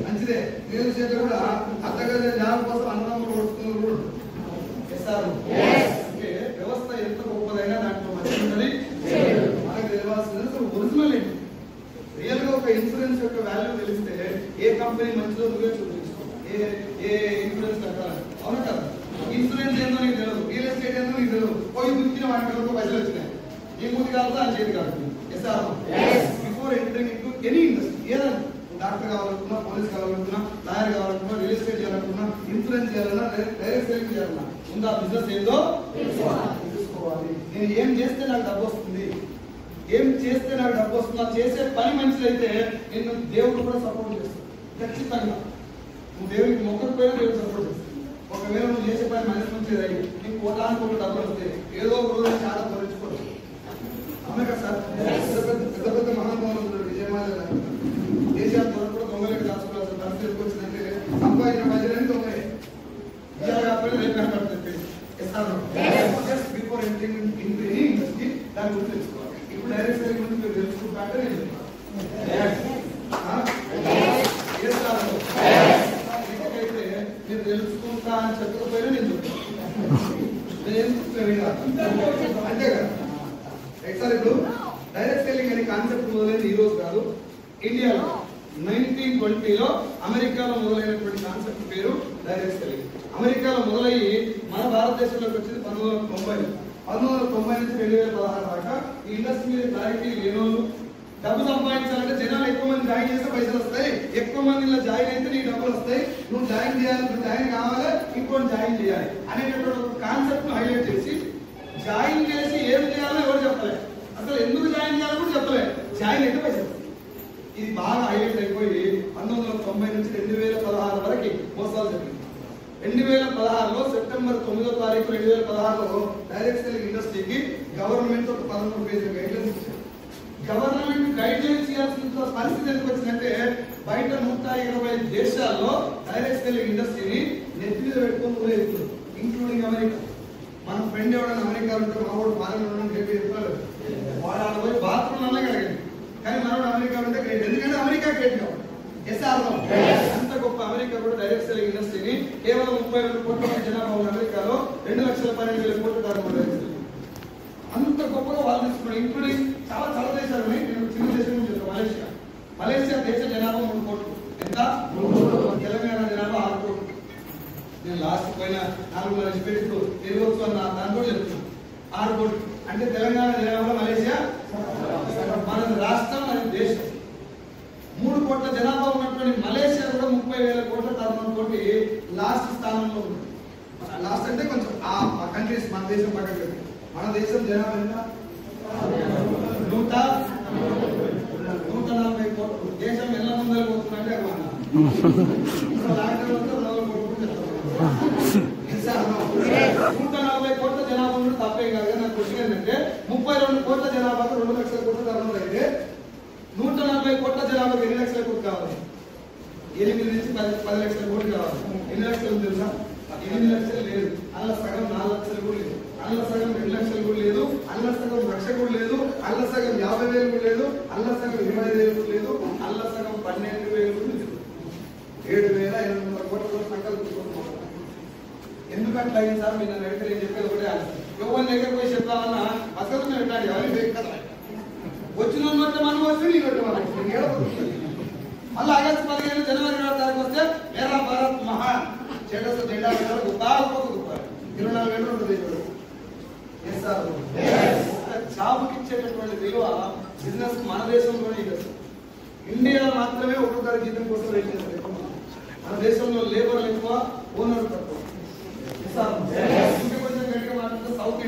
మంచిదే. రియల్ ఎస్టేట్ కూడా అత్తగదే జాబ్ కోసం అన్నదమ్ములు కొడుతున్నారు కూడా చేస్తారు. అంటే వ్యవస్థ ఎంత గొప్పదైనా దాంట్లో మంచి ఉంటుంది. మనకు తెలియాల్సింది ఒరిజినల్ ఏంటి, రియల్ గా ఒక ఇన్సూరెన్స్ యొక్క వాల్యూ తెలిస్తే ఏ కంపెనీ మంచిదో నువ్వే చూపించుకో, ఏ ఏ ఇన్సూరెన్స్ కట్టాలి, అవునా కదా? ఇన్సూరెన్స్ ఏందో నీకు తెలియదు, రియల్ ఎస్టేట్ ఏందో నీకు తెలియదు, పోయి దుక్కిన వాడికి పైసలు వచ్చినాయి, నీ మూతి కాదు అని చేతి కాదు. Before entering into any industry, ఏదైనా డాక్టర్ కావాలనుకున్నా, పోలీస్ కావాలనుకున్నా, లాయర్ కావాలనుకున్నా, రియల్ ఎస్టేట్ చేయాలనుకున్నా, ఇన్సూరెన్స్ చేయాలన్నా, డైరెక్ట్ సెల్లింగ్ చేయాలన్నా ముందు ఆ బిజినెస్ ఏందో తెలుసుకోవాలి. నేను ఏం చేస్తే నాకు డబ్బు వస్తుంది, ఏం చేస్తే నాకు డబ్బు వస్తుంది, చేసే పని మంచిదైతే నేను దేవుడు కూడా సపోర్ట్ చేస్తాను ఖచ్చితంగా. నువ్వు దేవుడికి మొక్కకపోయినా దేవుడు సపోర్ట్ చేస్తాను. ఒకవేళ నువ్వు చేసే పని మంచి మంచిది నీకు కోటానికి ఒక డబ్బులు వస్తే ఏదో ఒక రోజు చాలా భరించుకోవచ్చు. అవునా కదా సార్? పెద్ద పెద్ద మహానుభావులు విజయమాల దేశాల కూడా దొంగలకి దాచుకోవాల్సిన పరిస్థితికి వచ్చిందంటే సంపాదించిన మధ్యలో దొంగలే కాకపోతే రేపు కనపడుతుంది. Before entering in any industry దాని గురించి తెలుసుకోవాలి. ఇప్పుడు డైరెక్ట్ సెల్లింగ్ గురించి మీరు తెలుసుకుంటా అంటే నేను మీరు తెలుసుకుంటా అని చెప్పకపోయినా నేను చెప్తాను అంతే కదా. సార్ ఇప్పుడు డైరెక్ట్ సెల్లింగ్ అనే కాన్సెప్ట్ మొదలైంది ఈ రోజు కాదు, ఇండియాలో 1920లో అమెరికాలో మొదలైనటువంటి కాన్సెప్ట్ పేరు డైరెక్ట్ సెల్లింగ్. అమెరికాలో మొదలయ్యి మన భారతదేశంలోకి వచ్చింది 1990. 1990 నుంచి 2016 దాకా ఈ ఇండస్ట్రీ మీద క్లారిటీ లేనోళ్ళు, డబ్బు సంపాదించాలంటే జనాలు ఎక్కువ మంది జాయిన్ చేస్తే పైసలు వస్తాయి, ఎక్కువ మంది ఇలా జాయిన్ అయితే నీకు డబ్బులు వస్తాయి, నువ్వు జాయిన్ చేయాలి, నువ్వు జాయిన్ కావాలి, ఇంకోటి జాయిన్ చేయాలి అనేటటువంటి ఒక కాన్సెప్ట్ ను హైలైట్ చేసి జాయిన్ చేసి ఏం చేయాలో ఎవరు చెప్పలేదు, అసలు ఎందుకు జాయిన్ చేయాలో కూడా చెప్పలేదు, జాయిన్ అయితే పైసలు. ఇది బాగా హైలైట్ అయిపోయి 1990 నుంచి 2016 వరకు మోసాలు జరిగింది. 2016లో సెప్టెంబర్ 9వ తారీఖు 2016లో డైరెక్ట్ సెల్లింగ్ ఇండస్ట్రీకి గవర్నమెంట్ ఒక 13 పేజీల గైడ్లైన్స్ ఇచ్చారు. గవర్నమెంట్ గైడ్లైన్స్ ఇవ్వాల్సిన పరిస్థితి ఎందుకు వచ్చిందంటే బయట 120 దేశాల్లో డైరెక్ట్ సెల్లింగ్ ఇండస్ట్రీని నెత్తి మీద పెట్టుకొని ఊరేగుతుంది, ఇంక్లూడింగ్ అమెరికా. మన ఫ్రెండ్ ఎవరైనా అమెరికా ఉంటే మా వాడు పాలన చెప్పారు, వాడు ఆడ పోయి బాత్రూమ్ అన్నా కలిగింది, కానీ మనోడు అమెరికా ఉంటే గ్రేట్, ఎందుకంటే అమెరికా గ్రేట్ కావాలి. అంత గొప్ప అమెరికా కూడా డైరెక్ట్ సెల్లింగ్ ఇండస్ట్రీని కేవలం 32 కోట్ల మంది జనాభా ఉన్న అమెరికాలో 2,12,000 కోట్ల డైరెక్ట్ సెల్లింగ్ అంత గొప్పగా వాళ్ళు తీసుకున్నారు. ఇంక్లూడింగ్ చాలా చాలా దేశాలు ఉన్నాయి. నేను చిన్న దేశం నుంచి చెప్తాను, మలేషియా దేశ జనాభా 3 కోట్లు, ఎంత? తెలంగాణ జనాభా 6 కోట్లు. నేను లాస్ట్ పోయిన 4 నెలల పెట్టి తిరగొచ్చు అన్న దాని కూడా చెప్తున్నాను. 6 కోట్లు అంటే తెలంగాణ జనాభా మలేషియా మన రాష్ట్రం, మన దేశం. 3 కోట్ల జనాభా ఉన్నటువంటి మలేషియా కూడా 30,000 కోట్ల టర్నోవర్ తోటి లాస్ట్ స్థానంలో ఉంది. లాస్ట్ అంటే కొంచెం ఆ కంట్రీస్ మన దేశం పక్కన పెట్టి, మన దేశం జనాభా ఎంత? 140 కోట్లు. దేశం ఎలా ముందరకు పోతుందంటే 140 కోట్ల జనాభా ఉంటే తప్పేం కాదు. నాకు క్వశ్చన్ ఏంటంటే 32 కోట్ల జనాభాకు 2 లక్షల కోట్ల టర్నోవర్ అయితే 140 కోట్ల జనాభాకు ఎన్ని లక్షల కోట్లు కావాలి? 8 నుంచి 10 లక్షల కోట్లు కావాలి. ఎన్ని లక్షలు తెలుసా? 8 లక్షలు లేదు, అల్ల సగం 4 లక్షలు కూడా లేదు, అల్ల సగం 2 లక్షలు కూడా లేదు, అల్ల సగం 1 లక్ష కూడా లేదు, అల్ల సగం 50,000 కూడా లేదు, అల్ల సగం 25,000 కూడా లేదు, అల్ల సగం 12,000 కూడా లేదు. 7,800 కోట్ల సంకల్పించుకుంటున్నాం. ఎందుకంటే అయింది సార్? మీరు నన్ను అడిగితే నేను చెప్పేది ఒకటే ఆలోచన, ఎవరి దగ్గర పోయి చెప్తామన్నా అసలు మేము ఎట్లాంటి ఎవరి కదా వచ్చిన మనం వస్తే నేను మళ్ళీ ఆగస్టు 15 జనవరి 20 తారీఖు వస్తే మేరా భారత్ మహాన్ చెడ్డ జెండా బాగా 24 గంటలు ఉంటుంది. జాబ్కి ఇచ్చేటటువంటి విలువ బిజినెస్ మన దేశంలోనే ఇవ్వచ్చు. ఇండియాలో మాత్రమే ఒక్కొక్కరి జీతం కోసం వెయిట్ చేస్తారు. మన దేశంలో లేబర్ ఎక్కువ, ఓనర్ తక్కువ. ఇంకా కొంచెం గట్టిగా మాట్లాడితే సౌత్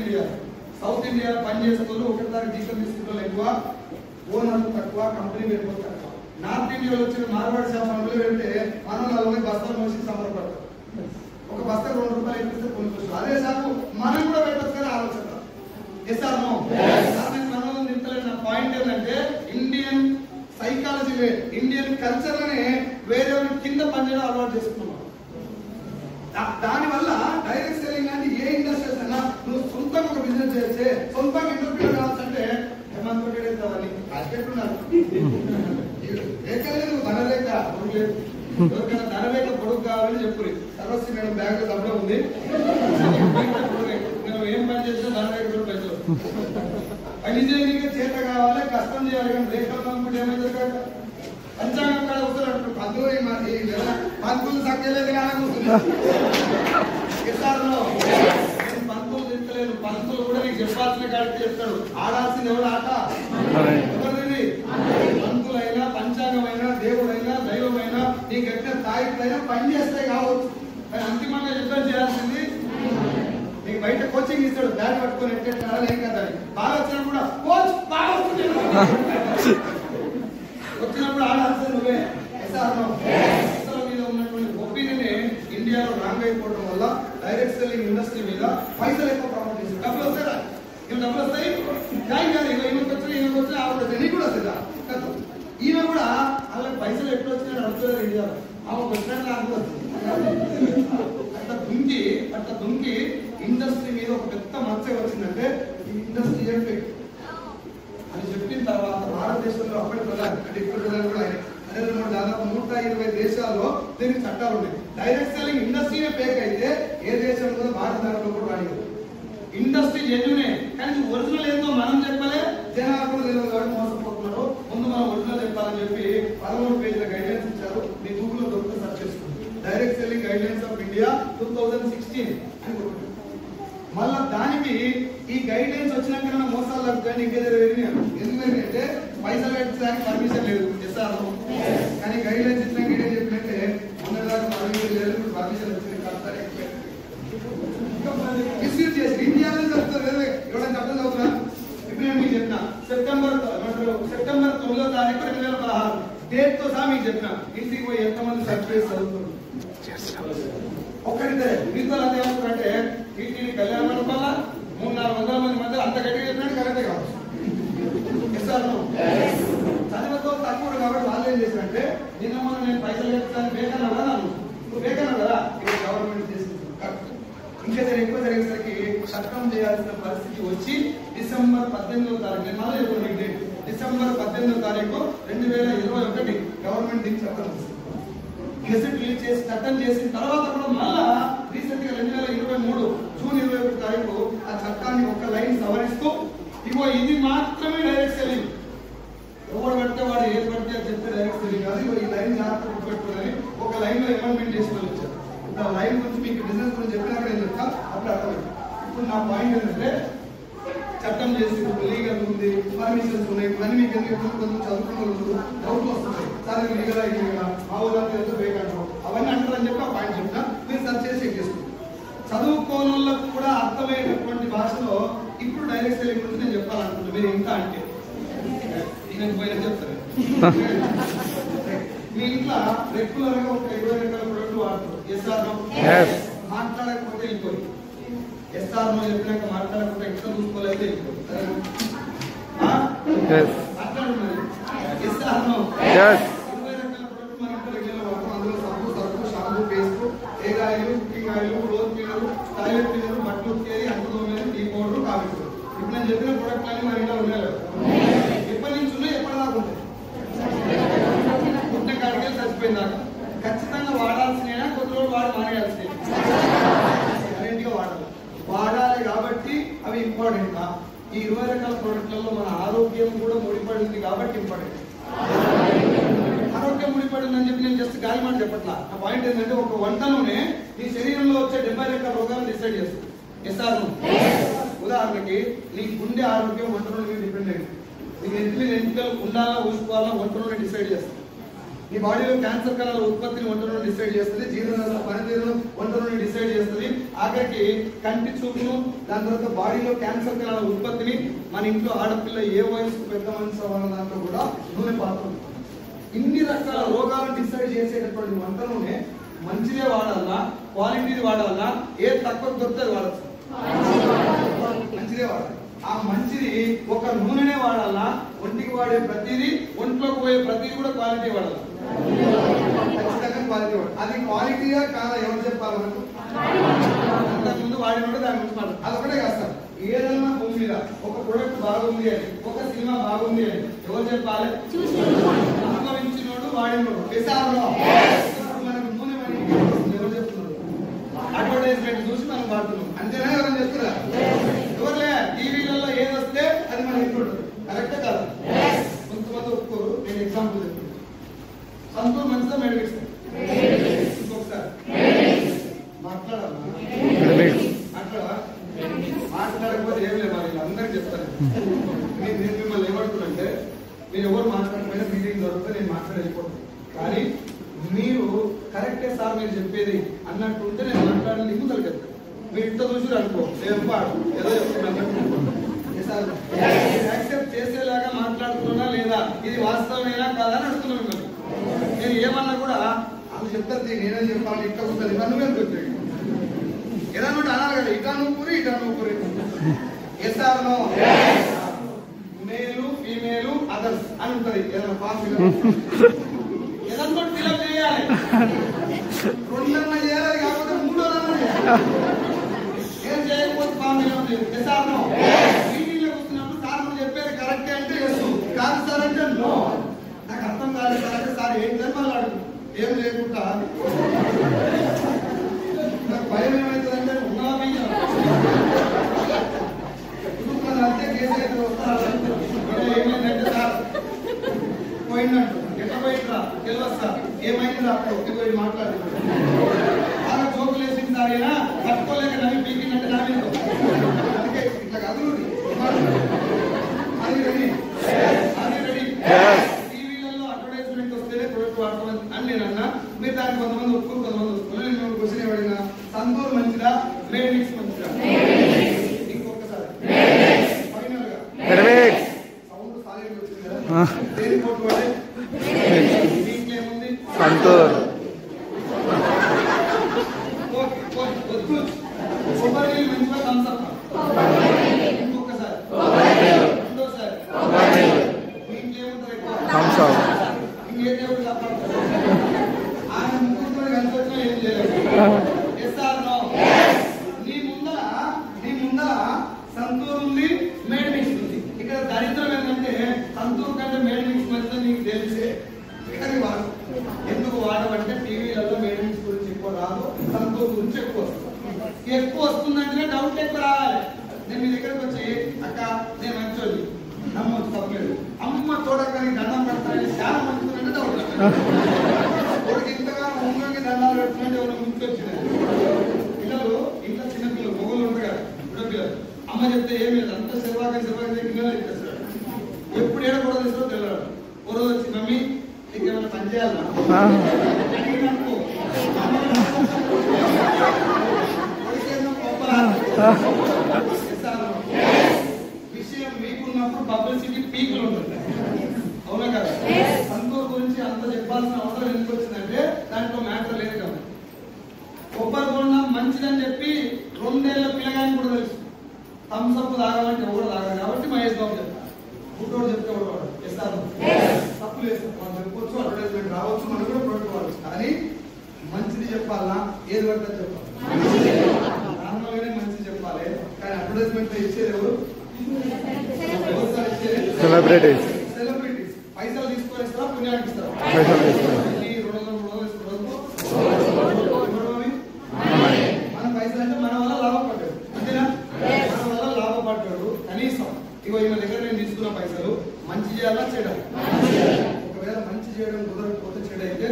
ఇండియా పనిచేసేవాళ్ళు ఒకసారి జీతం తీసుకుంటే ఎక్కువ, ఓనర్ తక్కువ, కంపెనీ ఎక్కువ తక్కువ. నార్త్ ఇండియాలో వచ్చిన మార్వాడి షాపులు వెళ్తే మనం 40 బస్తాలు మోసి సమర్పడతారు. ఒక బస్తా 2 రూపాయలు ఎక్కిస్తే కొనుక్కోవచ్చు. అదే షాపు మనం కూడా పెట్టచ్చు కానీ ఆలోచన. మనం నింపలేని పాయింట్ ఏంటంటే ఇండియన్ సైకాలజీ వేరు, ఇండియన్ కల్చర్ అనే వేరే కింద పనిచేయడం అలవాటు చేసుకున్నాం. దానివల్ల డైరెక్ట్ సెల్లింగ్ అంటే ఏ ఇండస్ట్రీస్ అయినా నువ్వు సొంతంగా ఒక బిజినెస్ చేస్తే సొంతంగా ఇంటర్వ్యూ కావాల్సింటే హేమంత్ కావాలి, రాజకీయ రేఖలేదు, ధనరేఖ పొడుగు లేదు. ఎవరికైనా ధనరేఖ పొడుగు కావాలని చెప్పురి. సర్వశ్రీ మేడం బ్యాగ్ లో డబ్బులు ఉంది, నేను ఏం పని చేసినా ధనరేఖ కూడా పైసలు. నిజంగా చేత కావాలి, కష్టం చేయాలి, కానీ రేఖలు అనుకుంటే ఏమైంది? పంచాంగం కాడ వస్తారు అంటారు. పంతులు సక్కలేదు పంతులు తింటలేదు. పంతులు కూడా నీకు చెప్పాల్సిన కాడికి చెప్తాడు. ఆడాల్సింది ఎవరు ఆట? ఎవరిది? పంతులైనా, పంచాంగమైనా, దేవుడైనా, దైవమైనా నీకు ఎక్కడ తాయిట్లైనా పని చేస్తాయి కావచ్చు. కానీ అంతిమంగా యుద్ధం చేయాల్సింది నీకు. బయట కోచింగ్ ఇస్తాడు, బ్యాట్ పట్టుకొని ఎట్టేస్తారా ఏం కదా. బాగా వచ్చినా కూడా కోచ్ బాగా వస్తుంది వచ్చినప్పుడు ఆడాల్సింది నువ్వే. మీద ఉన్నటువంటి ఒపీనియన్ ఇండియాలో రాంగ్ అయిపోవడం వల్ల డైరెక్ట్ సెల్లింగ్ ఇండస్ట్రీ మీద పైసలు ఎక్కువ ప్రమోట్ చేస్తారు. డబ్బులు వస్తారా? ఏం డబ్బులు వస్తాయి? ఈమెకి వచ్చినా ఆవిడ వచ్చాయి, నీకు కూడా వస్తుందా? ఈమె కూడా వాళ్ళకి పైసలు ఎప్పుడు వచ్చినా అడుగుతారు ఇండియాలో. ఆమె వచ్చినట్టు నాకు అట్లా దుంకి ఇండస్ట్రీ మీద ఒక పెద్ద మచ్చ వచ్చిందంటే ఈ ఇండస్ట్రీ ఎఫెక్ట్ అని చెప్పిన తర్వాత భారతదేశంలో అప్పటి ప్రధాని అంటే ఇప్పుడు ప్రధాని కూడా దాదాపు 120 దేశాల్లో దీనికి చట్టాలు ఉన్నాయి. డైరెక్ట్ సెల్లింగ్ ఇండస్ట్రీనే ఫేక్ అయితే ఏ దేశంలో భారతదేశంలో కూడా రాలేదు. ఇండస్ట్రీ జెన్యునే, కానీ ఒరిజినల్ ఏందో మనం చెప్పలే, జనాలు కూడా తెలియదు కాబట్టి మోసపోతున్నారు. ముందు మనం ఒరిజినల్ చెప్పాలని చెప్పి 13 పేజీల గైడ్లైన్స్ ఇచ్చారు. మీ గూగుల్లో దొరికితే సర్చ్ చేసుకోండి. Direct selling guidelines of India 2016 అని కొట్టుకుంటారు. మళ్ళా దానికి ఈ గైడ్లైన్స్ వచ్చినాక మోసాలు తగ్గుతాయని ఇంకేదో ఎందుకంటే పైసలు కట్టడానికి పర్మిషన్ లేదు ఎస్ఆర్. కానీ గైడ్లైన్స్ ఇచ్చినాక ఏం చెప్పినట్టే మొన్నదాకా పర్మిషన్ లేదు, ఇప్పుడు పర్మిషన్ వచ్చింది కడతారు. మిస్యూజ్ చేసి ఇండియాలో జరుగుతుంది. ఎవరైనా చెప్పడం చదువుతున్నా? ఇప్పుడు నేను మీకు చెప్పిన సెప్టెంబర్ 9వ తారీఖు 2016 డేట్ తో సహా మీకు చెప్పిన. ఇంటికి పోయి ఎంతమంది సర్టిఫికేట్ చదువుతున్నారు? ఒక్కడితే మీతో ఏమంటారంటే టీటీడీ కళ్యాణ మండపాల 300-400 మంది మధ్య అంత గట్టిగా చెప్పినట్టు కరెక్టే కావచ్చు. చదివతో తక్కువ కాబట్టి వాళ్ళు ఏం చేశారంటే నిన్న మనం నేను పైసలు చెప్తాను బేకన్నా కదా, నువ్వు బేకన్నా కదా, ఇప్పుడు గవర్నమెంట్ చేసింది. ఇంకా ఎక్కువ జరిగేసరికి చట్టం చేయాల్సిన పరిస్థితి వచ్చి డిసెంబర్ 18వ తారీఖు మళ్ళీ డేట్ డిసెంబర్ 18వ తారీఖు 2021 గవర్నమెంట్ దీనికి చట్టం గెజెట్ రిలీజ్ చేసి చట్టం చేసిన తర్వాత కూడా మళ్ళా రీసెంట్ గా 2023 జూన్ 21 తారీఖు ఆ చట్టాన్ని ఒక లైన్ సవరిస్తూ ఇగో ఇది మాత్రమే డైరెక్ట్ సెల్లింగ్, ఎవరు పడితే వాడు ఏది పడితే అని చెప్తే డైరెక్ట్ సెల్లింగ్ కాదు, ఇగో ఈ లైన్ జాగ్రత్త పెట్టుకోవాలని ఒక లైన్ లో అమెండ్మెంట్ చేసుకొని వచ్చారు. ఇప్పుడు ఆ లైన్ గురించి మీకు బిజినెస్ గురించి చెప్పినాక నేను చెప్తా, అప్పుడు అర్థమైంది. ఇప్పుడు నా పాయింట్ ఏంటంటే చట్టం చేసి లీగల్ ఉంది, పర్మిషన్స్ ఉన్నాయి, ఇవన్నీ మీకు ఎందుకు కొంచెం చదువుకున్న వాళ్ళు డౌట్లు వస్తున్నాయి. సరే లీగల్ అయింది కదా, మా ఊళ్ళంతా ఎంతో వేగంటారు అవన్నీ అంటారని చెప్పి ఆ పాయింట్ చెప్తా, మీరు సర్చ్ చేసి చెక్ చేసుకోండి. చదువుకోనులకు కూడా అర్థమయ్యేటటువంటి భాషలో ఇప్పుడు డైరెక్ట్ సెల్లింగ్ గురించి నేను చెప్పాలనుకుంటున్నాను. మీరు ఇంకా అంటే నేను పోయినా చెప్తాను. మీ ఇంట్లో రెగ్యులర్ గా ఒక 20 రకాల ప్రొడక్ట్లు వాడతారు. ఎస్ఆర్ మాట్లాడకపోతే వెళ్ళిపోయి, ఎస్ఆర్ చెప్పినాక మాట్లాడకుండా ఎట్లా చూసుకోలేదు వెళ్ళిపోయి మాట్లాడుతున్నారు. ఎస్ఆర్ 20 రకాల ప్రొడక్ట్ మన ఇంట్లో రెగ్యులర్ వాడతాం. అందులో సబ్బు, Surf, shampoo, paste, hair oil, cooking oil, cloth cleaner, toilet cleaner, బట్టలు ఉతికేది, అంటు తోమేది, టీ పౌడర్, కాఫీ పౌడర్. ఇప్పుడు నేను చెప్పిన ప్రొడక్ట్లు అన్ని మన ఇంట్లో ఉన్నాయి. ఎప్పటి నుంచి ఉన్నాయి, ఎప్పటిదాకా ఉంటాయి? పుట్టిన కాడికి చచ్చిపోయిన దాకా ఖచ్చితంగా వాడాల్సిన కొద్ది రోజులు వాడి మానేయాల్సింది. కరెంట్గా వాడాలి కాబట్టి అవి ఇంపార్టెంట్. ఈ 20 రకాల ప్రోడక్ట్లలో మన ఆరోగ్యం కూడా ముడిపడింది కాబట్టి ఇంపార్టెంట్. ఆరోగ్యం ముడిపడిందని చెప్పి నేను జస్ట్ గాలి మాట చెప్పట్లా. నా పాయింట్ ఏంటంటే ఒక వంటలోనే నీ శరీరంలో వచ్చే 70 రకాల రోగాలను డిసైడ్ చేస్తుంది. ఎస్ఆర్ ఉదాహరణకి నీ గుండె ఆరోగ్యం వంటలో మీద డిపెండ్ అయింది. నీకు ఎంపికలు ఉండాలా ఊసుకోవాలా వంటలోనే డిసైడ్ చేస్తుంది. నీ బాడీలో క్యాన్సర్ కణాల ఉత్పత్తిని వంటలోనే డిసైడ్ చేస్తుంది. జీర్ణరసాల పనితీరును వంటలోనే డిసైడ్ చేస్తుంది. ఆఖరికి కంటి చూపును, దాని తర్వాత బాడీలో క్యాన్సర్ కణాల ఉత్పత్తిని మన ఇంట్లో ఆడపిల్ల ఏ వయసు పెద్ద మనిషి అవ్వాలన్న దాంట్లో కూడా నూనె పాత్ర ఉంది. ఇన్ని రకాల రోగాలను డిసైడ్ చేసేటటువంటి వంటలోనే మంచిదే వాడాలా, క్వాలిటీది వాడాలా, ఏ తక్కువ దొరుకుతుంది వాడచ్చు, మంచిదే వాడాలి. ఆ మంచిది ఒక నూనెనే వాడాలా, ఒంటికి వాడే ప్రతిదీ, ఒంట్లోకి పోయే ప్రతిదీ కూడా క్వాలిటీ వాడాలి, ఖచ్చితంగా క్వాలిటీ వాడాలి. అది క్వాలిటీగా కాదా ఎవరు చెప్పాలి మనకు? అంతకుముందు వాడినోడు దాని గురించి మాట్లాడు. అదొకటే కాదు సార్, ఏదన్నా భూమి మీద ఒక ప్రొడక్ట్ బాగుంది అని, ఒక సినిమా బాగుంది అని ఎవరు చెప్పాలి? అనుభవించినోడు, వాడినోడు. మనకు నూనె ఎవరు చెప్తున్నారు? అడ్వర్టైజ్మెంట్ చూసి మనం వాడుతున్నాం, అంతేనా? ఎవరైనా చెప్తున్నా? ఎవరులే, టీవీలలో ఏది వస్తే అది మన ఇంట్లో కరెక్టే కాదు. కొంతమంది ఒప్పుకోరు. నేను ఎగ్జాంపుల్ చెప్తున్నాను. సంతూర్ మంచిదా, మెడిక్స్ మీరు ఎవరు మాట్లాడకపోయినా మీటింగ్ దొరికితే నేను మాట్లాడలేకపోతాను. కానీ మీరు కరెక్టే సార్ మీరు చెప్పేది అన్నట్టు ఉంటే నేను మాట్లాడాలి ముందరు చెప్తాను. మీరు ఇంత చూసి అనుకో ఏదో యాక్సెప్ట్ చేసేలాగా మాట్లాడుతున్నా లేదా, ఇది వాస్తవమేనా కాదా అని అడుగుతున్నాను మిమ్మల్ని. నేను ఏమన్నా కూడా వాళ్ళు చెప్తారు నేనేం చెప్పాలి ఇట్లా ఉంటుంది ఇవన్నీ మేము చెప్పాడు ఏదన్నా అన్నారు కదా ఇటా నూపురి ఎస్ఆర్నో మేలు ఫీమేలు అదర్స్ అని ఉంటుంది. ఏదైనా ఫామ్ ఏదన్నా ఫిలప్ చేయాలి, రెండన్నా చేయాలి కాకపోతే మూడోదన్నా చేయాలి. ఏం చేయకపోతే ఫామ్ ఎస్ఆర్నో మీటింగ్ లో కూర్చున్నప్పుడు సార్ నువ్వు చెప్పేది కరెక్టే అంటే ఎస్, కాదు సార్ అంటే నో. నాకు అర్థం కాలేదు సార్ అంటే సార్ ఏం చేయాలి మళ్ళీ అడుగు ఏం లేకుండా నాకు భయం ఏమవుతుందంటే ఉన్నా అంతే కేసు అయితే వస్తారు ఏమైందంటే సార్ పోయిందంటు ఎట్లా పోయిందా తెలియదు సార్ ఏమైంది అక్కడ ఒక్కిపోయి మాట్లాడుతున్నాడు బాగా జోకులు వేసింది సార్ అయినా పట్టుకోలేక నవ్వి పీకిందంటే నా మీద అందుకే ఇట్లా కదులు అది రెడీ టీవీలలో అడ్వర్టైజ్మెంట్ వస్తేనే ప్రొడక్ట్ వాడతామని అని నేను అన్నా. మీరు దానికి కొంతమంది ఒప్పుకుని కొంతమంది ఒప్పుకుని నేను క్వశ్చన్ ఏమడినా సంతూర్ మంచిదా మేడ్ మిక్స్ మంచిదా? ఇంకొకసారి ఫైనల్ గా సౌండ్ సాలిడ్ వచ్చింది కదా దేని పోటీ పడే దీంట్లో ఏముంది సంతూర్. వద్దు కొబ్బరి నీళ్ళు మంచిగా థమ్సప్. ఇంకొకసారి రెండోసారి దీంట్లో ఏముంటుంది ఎక్కువ ఇంకేం దేవుడు ఆయన ముగ్గురితో కలిసి వచ్చినా ఏం చేయలేదు. ఎస్ఆర్ నో నీ ముందర సంతూర్ ఉంది మేడ్ మిక్స్ ఉంది. ఇక్కడ దరిద్రం ఏంటంటే సంతూర్ కంటే మేడ్ మిక్స్ మధ్య నీకు తెలిసే కానీ వాడు ఎందుకు వాడమంటే టీవీలలో మేడ్ మిక్స్ గురించి ఎక్కువ రాదు, సంతూర్ గురించి ఎక్కువ వస్తుందంటే డౌట్ ఎక్కువ రావాలి. నేను మీ దగ్గరకు వచ్చి అక్క నేను మంచోది నమ్మొచ్చు తప్పలేదు అమ్మ తోడక్కని దండం పెడతానని చాలా మంచిదంటే డౌట్ వాడికి ఇంతగా ముందుకి దండాలు పెడుతుంటే ఎవరు ముందుకు వచ్చినారు పిల్లలు ఇంట్లో చిన్నపిల్లలు మొగలు ఉంటారు కదా ఇప్పుడు పిల్లలు అమ్మ చెప్తే ఏమి లేదు అంత సెలవాగా పిల్లలు చెప్పేస్తారు. ఎప్పుడు ఏడ కూడా తీసుకో తెలియదు. ఓ రోజు వచ్చి మమ్మీ ఇంకేమైనా పని చేయాలన్నా అడిగిననుకో విషయం మీకున్నప్పుడు పబ్లిసిటీ పీకులు ఉంటుంది. అవునా కదా? సంతూర్ గురించి అంత చెప్పాల్సిన అవసరం ఎందుకు వచ్చిందంటే దాంట్లో మ్యాటర్ లేదు కదా. కొబ్బరి బొండం మంచిదని చెప్పి 2 ఏళ్ల పిల్లగాని కూడా తెలుసు థమ్స్అప్ తాగమంటే ఎవరు తాగదు కాబట్టి మహేష్ బాబు చెప్తారు. గుడ్డోడు చెప్తే ఎవరు వాడు ఇస్తారు తప్పు లేదు. మనం చెప్పుకోవచ్చు అడ్వర్టైజ్మెంట్ రావచ్చు మనం కూడా ప్రొడక్ట్ వాడచ్చు. కానీ మంచిది చెప్పాలా ఏది పడితే చెప్పాలి నార్మల్గానే మంచిది చెప్పాలి. కానీ అడ్వర్టైజ్మెంట్ ఇచ్చేది ఎవరు? సెలబ్రిటీస్. పైసలు తీసుకొస్తారా పుణ్యానికి ఇస్తారా? మన పైసలు అంటే మన వల్ల లాభపడ్డాడు అంతేనా? మన వల్ల లాభపడ్డాడు. కనీసం ఇగో ఈమె దగ్గర నేను తీసుకున్న పైసలు మంచి చేయాలా చెడ? ఒకవేళ మంచి చేయడం కుదరకపోతే చెడు అయితే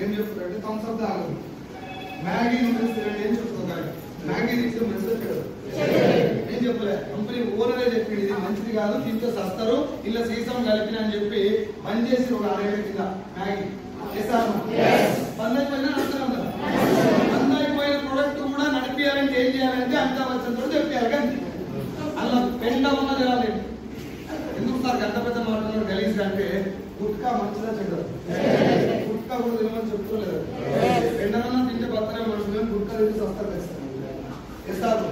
ఏం చెప్తాడంటే థమ్స్అప్ తాగదు, మ్యాగీ నూడిల్స్ తినండి ఏం చెప్తాం కానీ మ్యాగీ తీసుకుని మంచిగా చెడు ఏం చెప్పలే. కంపెనీ ఓనరే చెప్పింది ఇది మంచిది కాదు దీంతో సస్తారు ఇలా సీసం కలిపిన అని చెప్పి బంద్ చేసి ఒక 6 ఏళ్ళ కింద మ్యాగీ చేస్తాను. బంద్ అయిపోయినా నడుస్తున్నాం కదా. బంద్ అయిపోయిన ప్రొడక్ట్ కూడా నడిపించాలంటే ఏం చేయాలంటే అమితాబ్ బచ్చన్ తో చెప్పారు కానీ అలా పెండ ఉన్నది రాలేదు. ఎందుకు సార్ గంట పెద్ద మాట్లాడుతున్నారు గలీజ్ అంటే గుట్కా మంచిదా చెడ్డ? గుట్కా కూడా తినమని చెప్తలేదు. పెండమన్నా తింటే బతనే మనుషులు గుట్కా తింటే సస్తారు తెస్తారు.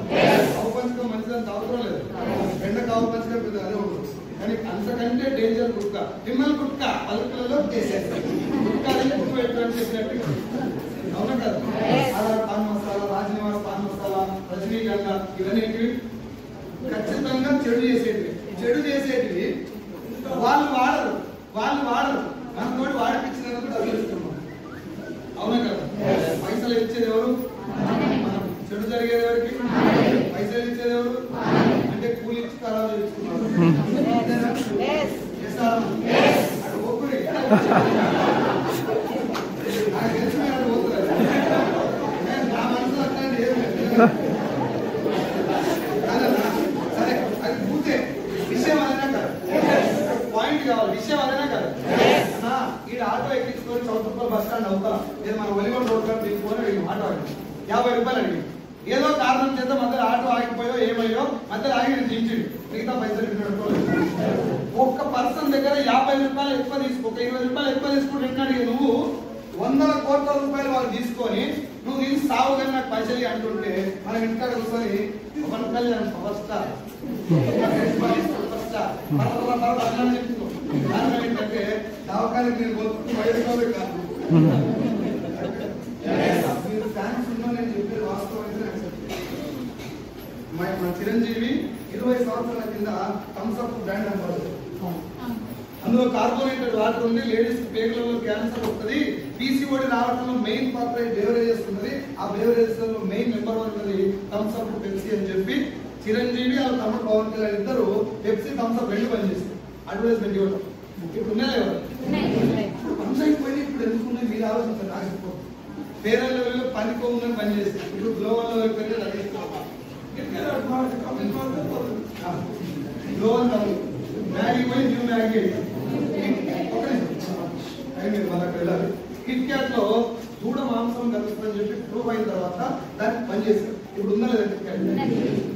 కావు పంచకం మంచిదని తాగుతూ లేదు. పెండ కావు పంచకం పెద్ద అదే ఉంటుంది. కానీ అంతకంటే డేంజర్ గుట్కా. మిమ్మల్ని గుట్కా పలుకులలో చేసేస్తారు. గుట్కా గుట్టు పెట్టాలని చెప్పినట్టు అవునా కదా? అలా పాన్ మసాలా, రాజనివాస్ పాన్ మసాలా, రజనీగంధ ఇవన్నీ ఖచ్చితంగా చెడు చేసేటివి వాళ్ళు వాడరు. మనతో వాడిపించినందుకు డబ్బులు ఇస్తున్నాం. అవునా కదా? పైసలు ఇచ్చేది ఎవరు? మనం. చెడు జరిగేది ఎవరికి? పైసలు ఇచ్చేది ఎవరు? అంటే కూలి ఇచ్చి ఖరాబ్ చేస్తున్నారు. అటు ఓకురి నాకు తెలిసి అటు పోతున్నారు. నా మనసులో అట్లాంటి ఏం లేదు. సరే అది పూర్తే విషయం అన్నాక పాయింట్ పాయింట్ కావాలి, విషయం అదేనా కదా. ఈ ఆటో ఎక్కించుకొని చౌటుప్పల్ బస్ స్టాండ్ అవుతా నేను మన ఒలిగొండ రోడ్ గారు తీసుకొని వెళ్ళి ఆటో అడిగి 50 రూపాయలు అడిగి ఏదో కారణం చేత మధ్యలో ఆటో ఆగిపోయో ఏమయ్యో మధ్యలో ఆగి నేను దించిండు, మిగతా పైసలు ఒక్క పర్సన్ దగ్గర 50 రూపాయలు ఎక్కువ తీసుకో, 20 రూపాయలు ఎక్కువ తీసుకుంటే అడిగి నువ్వు 100 కోట్ల రూపాయలు వాళ్ళు తీసుకొని నువ్వు నేను సావు కానీ నాకు పైసలు అంటుంటే మనం ఇంటికాడ కూర్చొని పవన్ కళ్యాణ్ పవర్ స్టార్ ఏంటంటే దవాఖానికి నేను పోతుంటే వయసుకోవే కాదు మీరు ఫ్యాన్స్ ఉన్నా నేను చెప్పేది వాస్తవం మన చిరంజీవి 20 సంవత్సరాల కింద థమ్స్అప్ బ్రాండ్ అంబాసిడర్. అందులో కార్బోనేటెడ్ వాటర్ ఉంది, లేడీస్ పేగులలో క్యాన్సర్ వస్తుంది, పీసీఓడి రావడంలో మెయిన్ పాత్ర బేవరేజెస్ ఉన్నది, ఆ బేవరేజెస్ లో మెయిన్ నెంబర్ 1 ఉన్నది థమ్స్అప్ పెప్సీ అని చెప్పి చిరంజీవి వాళ్ళ తమ్ముడు పవన్ కళ్యాణ్ ఇద్దరు పెప్సీ థమ్స్అప్ 2 పనిచేస్తారు. అడ్వర్టైజ్మెంట్ ఇవ్వడం ఇప్పుడు ఉన్నాయా పంచాయిపోయి ఇప్పుడు ఎందుకున్నాయి మీరు ఆలోచించారు. నాకు చెప్పు పేరెంట్ లెవెల్లో పనికోమని పనిచేస్తారు, ఇప్పుడు గ్లోబల్ లెవెల్ పెట్టి గ్లోబల్ మ్యాగీ పోయి న్యూ మ్యాగీ వెళ్ళాలి. కిట్ క్యాట్ లో దూడ మాంసం కలుస్తుందని చెప్పి ప్రూవ్ అయిన తర్వాత దానికి పనిచేస్తారు. ఇప్పుడు ఉందా లేదా కిట్ క్యాట్?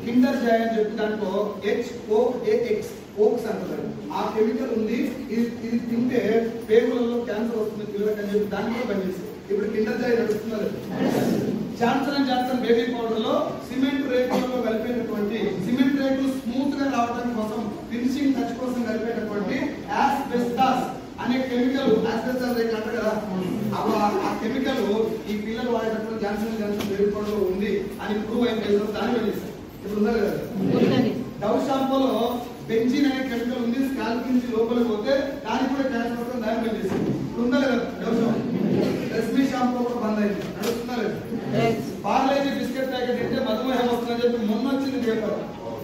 కిండర్ జాయ్ అని చెప్పి దాంట్లో HOAX ఓక్స్ అంటారు, ఆ కెమికల్ ఉంది, ఇది తింటే పేగులలో క్యాన్సర్ వస్తుంది పిల్లలకి అని చెప్పి దానికి కూడా పనిచేస్తారు. ఇప్పుడు కిండర్ జాయ్ నడుస్తున్నారు. Johnson and Johnson baby powder లో సిమెంట్ రేకులలో కలిపేటటువంటి సిమెంట్ రేకులు స్మూత్ గా రావడం కోసం ఫినిషింగ్ టచ్ కోసం కలిపేటటువంటి యాస్బెస్టాస్ అనే కెమికల్, యాస్బెస్టాస్ రేకులు అంటారు కదా, ఆ కెమికల్ ఈ పిల్లలు వాడేటప్పుడు Johnson and Johnson baby powder లో ఉంది అని ప్రూవ్ అయిన దాని పనిచేస్తారు. ఇప్పుడు ఉన్నారు కదా డవ్ షాంపూలో బెంజిన్ అనే కెమికల్ ఉంది, స్కాల్ప్ నుంచి లోపలికి పోతే దానికి కూడా క్యాన్సర్ వస్తుంది, దాని పనిచేస్తుంది. ఇప్పుడు ఉందా లేదా డవ్ షాంపూ? రెస్మీ షాంపూ కూడా బంద్ అయింది, నడుస్తుందా లేదు? పార్లేజీ బిస్కెట్ ప్యాకెట్ అయితే మధుమేహం వస్తుందని చెప్పి మొన్న వచ్చింది పేపర్.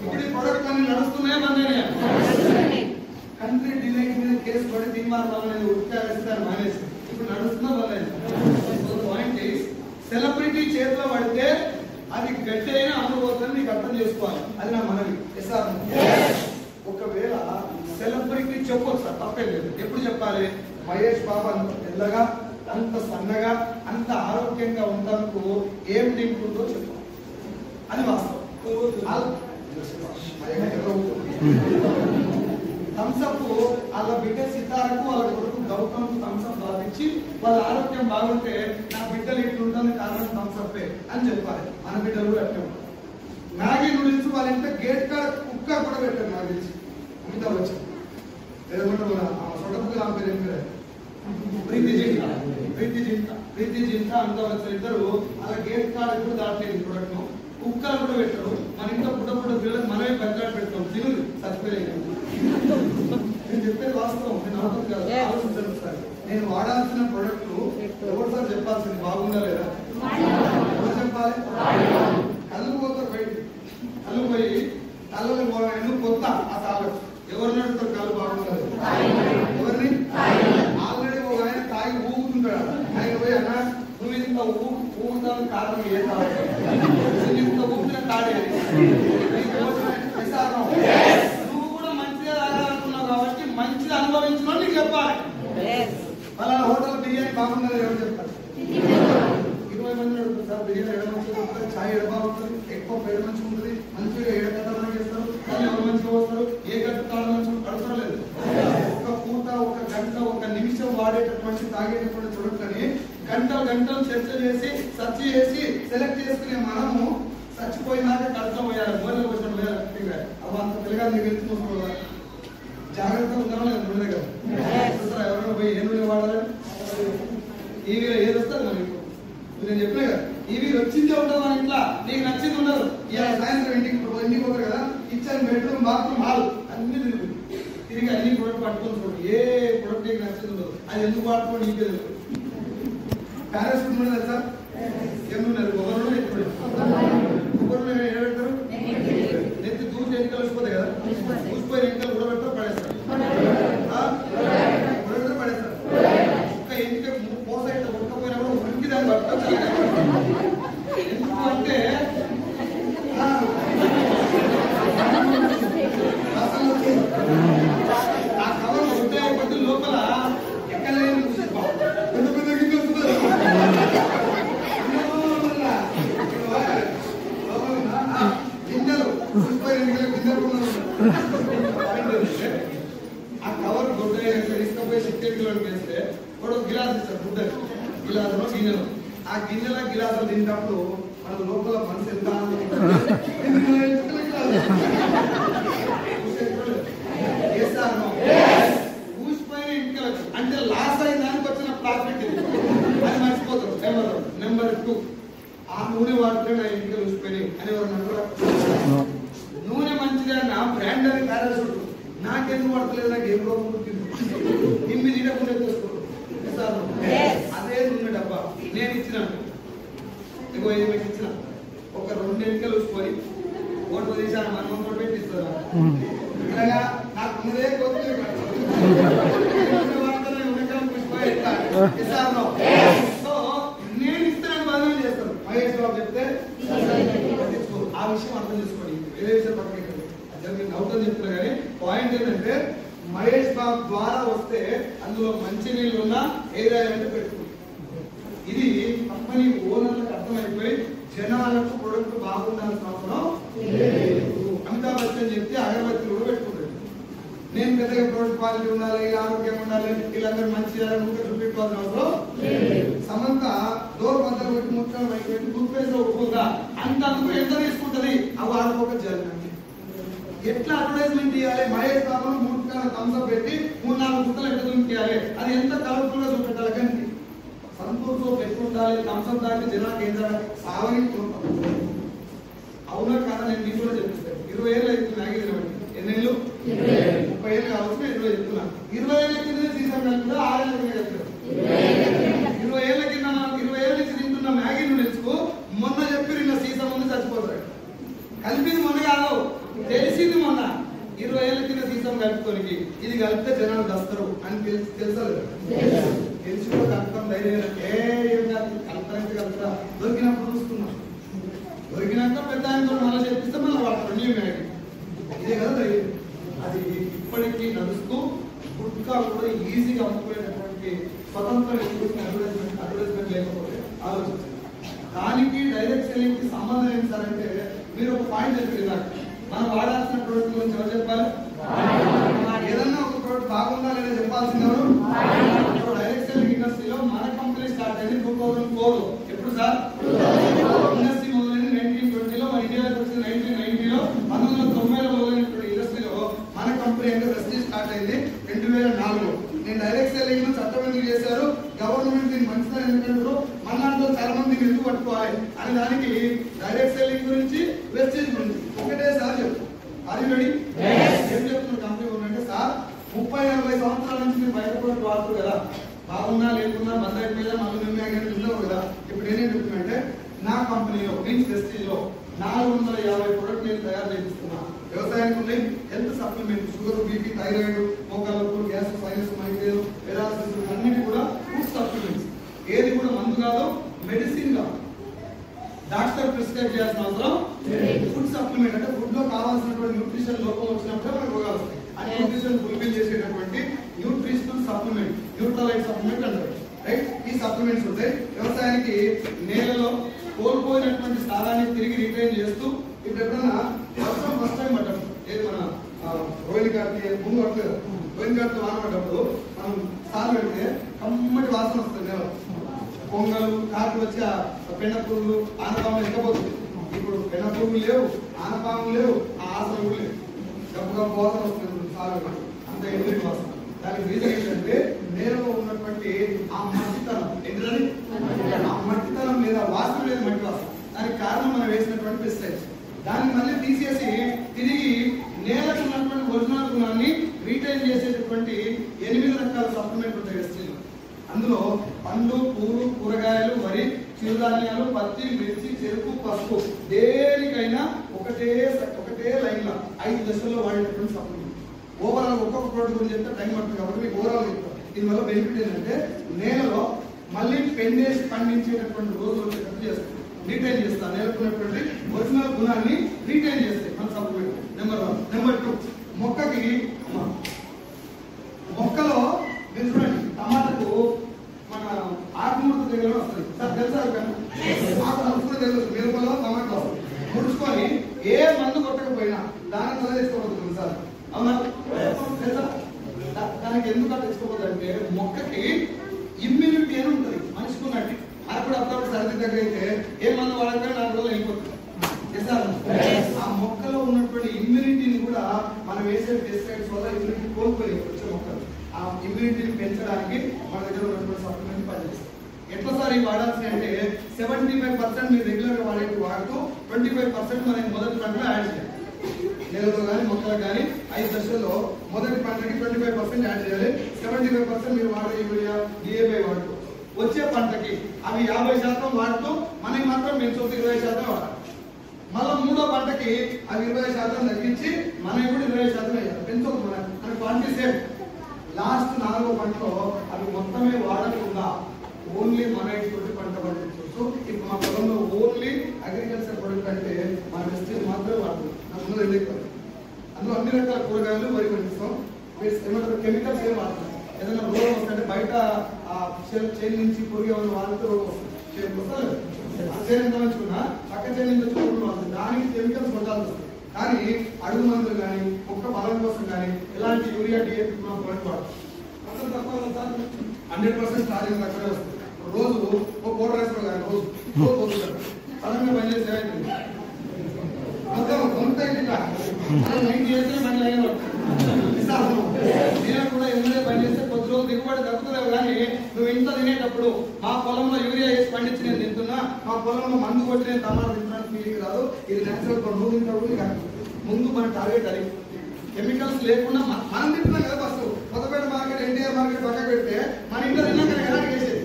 ఇప్పుడు ఈ ప్రొడక్ట్ అన్ని నడుస్తున్నాయా బంద్ అయినాయా? కంట్రీ డిలైట్ మీద కేసు పడి తీర్మానం అనేది ఉత్కారిస్తారు మానేసి ఇప్పుడు నడుస్తుందా బంద్ అయింది. పాయింట్ సెలబ్రిటీ చేతిలో పడితే అది గట్టి అయినా అమ్ముకోవద్దని నీకు అర్థం చేసుకోవాలి, అది నా మనవి. ఒకవేళ సెలబ్రిటీ చెప్పొచ్చు సార్, తప్పేం లేదు. ఎప్పుడు చెప్పాలి? మహేష్ బాబు అంత తెల్లగా, అంత సన్నగా, అంత ఆరోగ్యంగా ఉండడానికి ఏం తింటుందో చెప్పాలి, అది వాస్తవం. థమ్స్అప్ వాళ్ళ బిడ్డ సితారకు వాళ్ళ కొడుకు గౌతమ్ థమ్స్అప్ బాధించి వాళ్ళ ఆరోగ్యం బాగుంటే నా బిడ్డలు ఇట్లుంటుంది కారణం థమ్స్అప్పే అని చెప్పాలి. మన బిడ్డలు కూడా అట్లా మ్యాగీ నూడిల్స్ వాళ్ళ ఇంట్లో గేట్ కాడ కుక్క కూడా పెట్టారు. నాకు తెలిసి అమితాబ్ బచ్చన్ ప్రీతి జింట అమితాబ్ బచ్చన్ ఇద్దరు అలా గేట్ కాడ కూడా దాటలేదు ప్రొడక్ట్. కుక్కలు కూడా పెట్టరు. మన ఇంట్లో పుట్ట పిల్లలకు మనమే బెంగాడు పెడతాం, తినులు చచ్చిపోయలేదు. నేను చెప్పేది వాస్తవం, నేను అవుతాను కదా, ఆలోచించండి సార్. నేను వాడాల్సిన ప్రొడక్ట్లు ఎవరు సార్ చెప్పాల్సింది, బాగుందా లేదా? ఎవరు చెప్పాలి? కళ్ళు పోతారు బయటికి, కళ్ళు పోయి కళ్ళు పోయిన కొత్త ఆ తాగదు. ఎవరిని అడుగుతారు కళ్ళు బాగుందా? ఎవరిని? ఆల్రెడీ ఒక ఆయన తాగి ఊగుతుంటాడు. ఆయన పోయి అన్నా నువ్వు ఇంత ఊగుతానికి కారణం ఏ తాగు, ఇంత ఊపిన తాడేది నువ్వు కూడా మంచిగా తాగాలనుకున్నావు కాబట్టి మంచిగా అనుభవించిన నీకు చెప్పాలి. అలా హోటల్ బిర్యానీ బాగుందని ఎవరు చెప్తారు? 20 మంది అడుగుతారు సార్ బిర్యానీ ఎడ మంచిగా ఉంటుంది, ఛాయ్ ఎడ బాగుంటుంది, ఎక్కువ పేడ మంచిగా ఉంటుంది, మంచిగా ఏడ కథ చేస్తారు, కానీ ఎవరు మంచిగా వస్తారు, ఏ గంట తాడు మంచిగా అడుగుతలేదు. ఒక పూట, ఒక గంట, ఒక నిమిషం వాడేటటువంటి తాగేటటువంటి ప్రొడక్ట్ని గంటలు చర్చ చేసి సర్చ్ చేసి సెలెక్ట్ చేసుకునే మనము చచ్చిపోయినాక కడుపులో పోయాలి, మూలలో వచ్చిన పోయాలి. అవి అంత పిల్లగా నీకు ఎత్తి చూసుకోవాలి, జాగ్రత్తగా ఉండాలి. నూనె కదా ఎవరైనా పోయి ఏ నూనె వాడాలి? ఈవీలో ఏది వస్తుంది మనకి? నేను చెప్పినా కదా, ఈవీలు వచ్చిందే ఉండదు మన ఇంట్లో, నీకు నచ్చింది ఉండదు. ఇలా సాయంత్రం ఇంటికి పోతారు కదా, కిచెన్, బెడ్రూమ్, బాత్రూమ్, హాల్ అన్ని తిరిగి అన్ని ప్రొడక్ట్ పట్టుకొని చూడండి, ఏ ప్రొడక్ట్ నీకు నచ్చింది ఉండదు. అది ఎందుకు వాడుకోండి నీకే తెలుసు. పారాషూట్ నూనె తెలుసా? ఏం నూనె? కొబ్బరి ఎప్పుడు కొబ్బరి నూనె ఏడబెడతారు? నెత్తి దూసి ఎన్నికలు వచ్చిపోతాయి కదా, చూసిపోయిన ఎన్నికలు ఉడబెడతారు, పడేస్తారు, ఉడబెడతారు, పడేస్తారు. ఒక్క ఎన్నిక మోసైతే ఉడకపోయినా కూడా ఉరికి దాన్ని పట్టుకోవచ్చు. ఎందుకు అంటే ఆ కవర్లో ఉంటే చికెన్ కిలోకి వేస్తే వాడు గిలాస్ ఇస్తాడు, గుడ్డ గిలాసులో గిన్నెలు. ఆ గిన్నెల గిలాసులు తింటప్పుడు మన లోపల మనసు ఎంత ఊసిపోయిన ఇంటికి అంటే లాస్ అయిన దానికి వచ్చిన ప్రాఫిట్ ఇది, అది మర్చిపోతారు. నెంబర్ 2 ఆ నూనె వాడితే నా ఇంటికి ఊసిపోయినాయి అని ఎవరు నూనె మంచిగా నా బ్రాండ్ అని పారాషూట్ నాకెందుకు పడతలేదు, నాకు ఏం రోగం పుట్టింది, ఇమ్మీడియట్గా తీసుకోరు. అదే నూనె డబ్బా నేను ఇచ్చినాను, ఇంకో ఏమి ఇచ్చిన ఒక 2 ఎన్నికలు ఊసిపోయి ఓటు తీసాను, మనం కూడా పెట్టిస్తారు. ఇలాగా నాకు ముందే సో నేను ఇస్తానని బదనం చేస్తాను. మహేష్ బాబు చెప్తే పట్టించుకోరు. ఆ విషయం అర్థం చేసుకోండి. వేరే విషయం పక్కన అవుతుంది చెప్తున్నా కానీ పాయింట్ ఏంటంటే మహేష్ బాబు ద్వారా వస్తే అందులో మంచి నీళ్ళు ఉన్నా ఏదైనా పెట్టుకుంది. ఇది కంపెనీ ఓనర్లకు అర్థమైపోయి జనాలకు ప్రొడక్ట్ బాగుండాల్సిన అవసరం లేదు. అమితాబ్ బచ్చన్ చెప్తే అగరబత్తులు కూడా పెట్టుకుంటాడు. నేను పెద్దగా ప్రొడక్ట్ క్వాలిటీ ఉండాలి, ఇలా ఆరోగ్యం ఉండాలి, వీళ్ళందరూ మంచి చూపెట్టుకోవాల్సిన అవసరం లేదు. సమంత డోర్ మధ్యలో పెట్టి ముక్కలు బయట పెట్టి టూత్పేస్ట్ లో ఒప్పుకుందా అంతకు ఎంత తీసుకుంటది ఆ వాళ్ళకొక జరుగుతుంది. ఎట్లా అడ్వర్టైజ్మెంట్ ఇవ్వాలి, మహేష్ బాబును 3 కాల థమ్స్అప్ పెట్టి 3-4 గుట్టలు ఎట్లా చూపించాలి, అది ఎంత కలర్ఫుల్ గా చూపెట్టాలి. కానీ సంతూర్తో పెట్టుకుంటాలి, థమ్స్అప్ దాటి జనానికి ఏం జరగాలి సావని అవునా కాదా నేను మీకు కూడా చెప్పిస్తాను. 20 ఏళ్ళు అయితే మ్యాగీ తినబట్టి ఎన్నేళ్ళు 30 ఏళ్ళు కావచ్చు, 20 చెప్తున్నా. 20 ఏళ్ళ కింద సీజన్ కలిపి 6 ఏళ్ళ కింద చెప్తారు. 20 ఏళ్ళ కింద 20 ఏళ్ళ నుంచి తింటున్న మ్యాగీ నూడిల్స్కు మొన్న చెప్పి నిన్న సీజన్ ముందు చచ్చిపోతాడు. కలిపింది మొన్న కాదు, తెలిసింది మొన్న. 20 ఏళ్ళ కింద సీజన్ కలుపుకోనికి ఇది కలిపితే జనాలు దస్తారు అని తెలుసా? తెలిసి కూడా కలుపుతాం ధైర్యం. కలుపుతారంటే కలుపుతా దొరికినప్పుడు చూసుకున్నాం, దొరికినాక పెద్ద ఆయనతో మళ్ళీ చెప్పిస్తే మళ్ళీ వాడతారు న్యూ మ్యాగీ. ఇదే కదా ధైర్యం. అది ఇప్పటికీ నడుస్తూ గుట్కా కూడా ఈజీగా అమ్ముకునేటటువంటి స్వతంత్ర అడ్వర్టైజ్మెంట్ లేకపోతే ఆలోచించారు. దానికి డైరెక్ట్ సెల్లింగ్ కి సంబంధం ఏంటి సార్ అంటే మీరు ఒక పాయింట్ చెప్పారు. మనం వాడాల్సిన ప్రోడక్ట్ గురించి ఎవరు చెప్పాలి? ఏదన్నా ఒక ప్రోడక్ట్ బాగుందా లేదా చెప్పాల్సింది ఎవరు? డైరెక్ట్ సెల్లింగ్ ఇండస్ట్రీలో మన కంపెనీ స్టార్ట్ అయింది 2004. ఎప్పుడు సార్? ఇండస్ట్రీ మొదలైంది 1920లో, మన ఇండియాకి వచ్చింది 1990లో. 1990లో మొదలైనటువంటి ఇండస్ట్రీలో మన కంపెనీ అంటే వెస్టీజ్ స్టార్ట్ అయింది 2004లో. నేను డైరెక్ట్ సెల్లింగ్ చట్టం ఎందుకు చేశారు, గవర్నమెంట్ దీన్ని మంచిగా ఎందుకంటారు, మన దాంట్లో చాలా మంది దీన్ని ఎందుకు పట్టుకోవాలి అనే దానికి డైరెక్ట్ సెల్లింగ్ గురించి వెస్టీజ్ గురించి ఒకటే సార్ చెప్తాను. అది రెడీ ఏం చెప్తున్న కంపెనీ ఉందంటే సార్ 30-40 సంవత్సరాల నుంచి మీరు బయట ప్రోడక్ట్ వాడుతారు కదా, బాగున్నా లేకున్నా బంద్ అయిపోయినా మళ్ళీ మేము ఉండవు కదా. ఇప్పుడు నేనేం చెప్తున్నా నా కంపెనీలో మీన్స్ వెస్టీజ్ లో 450 ప్రొడక్ట్ నేను తయారు చేపిస్తున్నా. వ్యవసాయానికి ఉన్నాయి health supplement, sugar, BP, thyroid, మోకాళ్ళకు, గ్యాస్, సైనస్, మైగ్రేన్, పెరాలసిస్ అన్నిటి కూడా ఫుడ్ సప్లిమెంట్స్. ఏది కూడా మందు కాదు, మెడిసిన్ కాదు, డాక్టర్ ప్రిస్క్రైబ్ చేయాల్సిన అవసరం. ఫుడ్ సప్లిమెంట్ అంటే ఫుడ్ లో కావాల్సినటువంటి న్యూట్రిషన్ లోపం వచ్చినప్పుడే మనకు రోగాలు వస్తాయి. ఆ న్యూట్రిషన్ ఫుల్ఫిల్ చేసేటటువంటి న్యూట్రిషనల్ సప్లిమెంట్, న్యూట్రలైట్ సప్లిమెంట్ అంటారు. రైట్, ఈ సప్లిమెంట్స్ ఉంటాయి. వ్యవసాయానికి నేలలో కోల్పోయినటువంటి స్థానాన్ని తిరిగి రిటైన్ చేస్తూ ఇప్పుడు ఎప్పుడన్నా వర్షం ఫస్ట్ టైం పడ్డప్పుడు ఏది మన రోహిణి గారికి భూమి పట్టలేదు, రోహిణి గారితో వాన పడ్డప్పుడు మనం సార్ పెడితే కమ్మటి వాసన వస్తుంది నేల. పొంగలు కాకి వచ్చి ఆ పెండ పురుగులు ఆనపాములు ఎక్కపోతుంది. ఇప్పుడు పెండ పురుగులు లేవు, ఆనపాములు లేవు, ఆ ఆసన కూడా లేవు. గబ్బుగా వాసన వస్తుంది సార్ అంత ఎదురు వాసన. దానికి రీజన్ ఏంటంటే నేలలో ఉన్నటువంటి ఆ మట్టితనం ఏంటది, ఆ మట్టితనం లేదా వాసన లేదు, మట్టి వాసన. దానికి కారణం మనం వేసినటువంటి పెస్టిసైడ్స్. దాన్ని మళ్ళీ తీసేసి తిరిగి నేలకు ఉన్నటువంటి ఒరిజినల్ గుణాన్ని రీటైన్ చేసేటటువంటి 8 రకాల సప్లిమెంట్ ఉంటాయి వెస్టీజ్లో. అందులో పండ్లు, పూలు, కూరగాయలు, వరి, చిరుధాన్యాలు, పత్తి, మిర్చి, చెరుకు, పసుపు దేనికైనా ఒకటే లైన్ లో 5 దశల్లో వాడేటటువంటి సప్లిమెంట్. ఓవరాల్ ఒక్కొక్క ప్రోడక్ట్ గురించి చెప్తే టైం పడుతుంది కాబట్టి మీకు ఓవరాల్ చెప్తాను. దీనివల్ల బెనిఫిట్ ఏంటంటే నేలలో మళ్ళీ పెండేసి పండించేటటువంటి రోజులు వచ్చేటట్టు చేస్తాం, రీటైన్ చేస్తాను. నేర్చుకున్నటువంటి ఒరిజినల్ గుణాన్ని రీటైన్ చేస్తాయి మన సప్లిమెంట్. నెంబర్ 1. నెంబర్ 2, మొక్కకి మొక్కలో మీరు చూడండి టమాటాకు మన ఆకుముడత తెగలు వస్తుంది సార్, తెలుసా? ఆకు ముడుచుకుని తెలుసు, మిరపలో టమాటా వస్తుంది. ముడుచుకొని ఏ మందు కొట్టకపోయినా దాని తల తీసుకోబడుతుంది సార్, అవునా? తెలుసా? దానికి ఎందుకు ఎందుకు తెచ్చుకోవద్దంటే మొక్కకి ఇమ్యూనిటీ అని ఉంటుంది మనిషికి ఉన్నట్టు. మనకు కూడా అప్పుడప్పుడు సర్ది దగ్గర అయితే ఏ మందు వాడకపోయినా 4 రోజులు వెళ్ళిపోతుంది. ఆ మొక్కలో ఉన్నటువంటి ఇమ్యూనిటీని కూడా మనం వేసే పెస్టిసైడ్స్ వల్ల ఇమ్యూనిటీ కోల్పోయి వచ్చే మొక్కలు ఆ ఇమ్యూనిటీని పెంచడానికి మన దగ్గర ఉన్నటువంటి సప్లిమెంట్ పనిచేస్తాయి. ఎట్లా సార్ ఇవి వాడాల్సి అంటే 75% మీరు రెగ్యులర్ గా వాడేది వాడుతూ 25% మనం మొదటి పంటలో యాడ్ చేయాలి. నేలలో కానీ మొక్కలకు కానీ 5 దశల్లో మొదటి పంటకి 25% యాడ్ చేయాలి. 75% మీరు వాడే యూరియా డిఏపి వాడుతూ వచ్చే పంటకి అవి 50% వాడుతూ మనకి మాత్రం పెంచొద్దు 20% వాడాలి. మళ్ళీ మూడో పంటకి అవి 20% తగ్గించి మనకి కూడా 20% వేయాలి. పెంచొద్దు మన క్వాంటిటీ సేమ్. లాస్ట్ 4వ పంటలో అవి మొత్తమే వాడకుండా ఓన్లీ మన తోటి పంట పండించవచ్చు. ఇప్పుడు మా పొలంలో ఓన్లీ అగ్రికల్చర్ ప్రొడక్ట్ అంటే మన వెస్టేజ్ మాత్రమే వాడుతుంది. నాకు ముందు 2 ఎకరాలు అందులో అన్ని రకాల కూరగాయలు వరి పండిస్తాం. ఏమంటారు కెమికల్స్ ఏం వాడతాం. ఏదైనా రోగం వస్తుంటే బయట చైన్ నుంచి పురుగు వాడితే రోగం వస్తుంది. ఆ చైన్ ఎంత మంచుకున్నా పక్క చైన్ నుంచి చూడడం వస్తుంది. దానికి కెమికల్స్ కొట్టాల్సి వస్తుంది. కానీ అడుగు మందులు కానీ మొక్క బలం కోసం కానీ ఎలాంటి యూరియా డిఏపి ప్రొడక్ట్ వాడతాం. అసలు తక్కువ 100% ఛార్జింగ్ తక్కువే వస్తుంది. రోజు ఒక కోట రైస్ కానీ రోజు పోతుంటారు పదంగా పనిచేసే మొత్తం కొంత నేను కూడా ఎందుకంటే పనిచేస్తే కొద్ది రోజులు దిగుబడి దక్కుతున్నావు. కానీ నువ్వు ఇంత తినేటప్పుడు మా పొలంలో యూరియా వేసి పండించి నేను తింటున్నా, మా పొలంలో మందు కొట్టి నేను టమాటా తింటున్నాను ఫీలింగ్ రాదు. ఇది నేచురల్ నువ్వు తింటావు కాదు. ముందు మన టార్గెట్ అది కెమికల్స్ లేకుండా మనం తింటున్నాం కదా. First Kothapeta market NTR market పక్కన పెడితే మన ఇంట్లో తిన్నాక ఎలాంటి వేసేది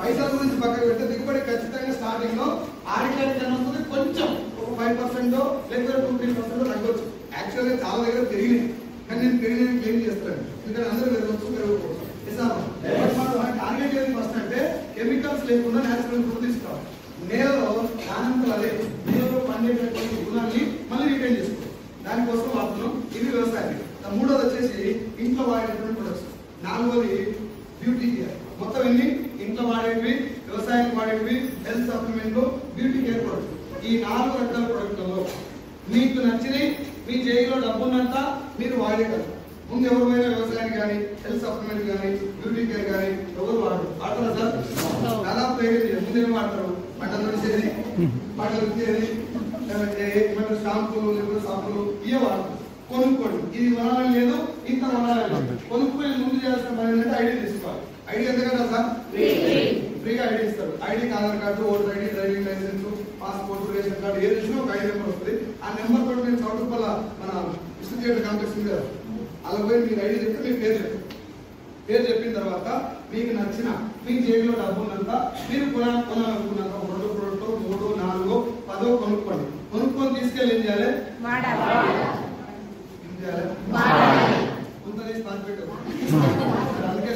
పైసల గురించి పక్కన పెడితే దిగుబడి ఖచ్చితంగా స్టార్టింగ్ లో 6 వస్తుంది. కొంచెం ఒక 5% లేకపోతే 2-3% తగ్గొచ్చు. యాక్చువల్గా చాలా దగ్గర పెరిగినాయి కానీ నేను పెరిగిన క్లెయిమ్ చేస్తాను. ఎందుకంటే అందరూ పెరగవచ్చు పెరగకపోవచ్చు. మన టార్గెట్ ఏది ఫస్ట్ అంటే కెమికల్స్ లేకుండా నేచురల్ ఫుడ్ తీసుకోవాలి. నేలలో దానంతలు అదే నేలలో పండేటటువంటి గుణాన్ని మళ్ళీ రిటైన్ చేసుకోవాలి. దానికోసం వాడుతున్నాం. ఇది వ్యవసాయం. 3వది వచ్చేసి ఇంట్లో వాడేటువంటి ప్రొడక్ట్స్. 4వది beauty care. మొత్తం ఎన్ని ఇంట్లో వాడేవి, వ్యవసాయానికి వాడేవి, health supplement, beauty care products. ఈ 4 రకాల ప్రొడక్ట్లలో మీకు నచ్చినవి మీ జైల్లో డబ్బున్నంత మీరు వాడేయగలరు. ముందు ఎవరైనా వ్యవసాయానికి కానీ హెల్త్ సప్లిమెంట్ కానీ బ్యూటీ కేర్ కానీ ఎవరు వాడతారా సార్? దాదాపు ముందేం వాడతారు? బట్టలు వచ్చేది, బట్టలు వచ్చేది, షాంపూలు లేకపోతే సాంపులు ఇవే వాడతారు. కొనుక్కోండి. ఇది కొనాలని లేదు, ఇంత కొనాలని లేదు. కొనుక్కొని ముందు చేయాల్సిన పని ఏంటంటే ఐడి తీసుకోవాలి. ఐడి ఎంత కదా సార్? ఫ్రీగా ఐడి ఇస్తారు. ఐడికి Aadhaar card, voter ID, driving licence, passport, ration card ఏది ఇచ్చినా ఒక ఐడి నెంబర్ వస్తుంది. ఆ నెంబర్ తోటి నేను చౌటుపల్ల మన విశ్వవిద్యాలయ కాంప్లెక్స్ ఉంది కదా, అలా పోయి మీరు ఐడి చెప్తే మీ పేరు చెప్తారు. పేరు చెప్పిన తర్వాత మీకు నచ్చిన మీ జేబులో డబ్బు ఉన్నంత మీరు కొనాలనుకున్నంత 2 ప్రోడక్ట్ 3, 4, 10 కొనుక్కోండి. కొనుక్కొని తీసుకెళ్ళి ఏం చేయాలి? అందుకే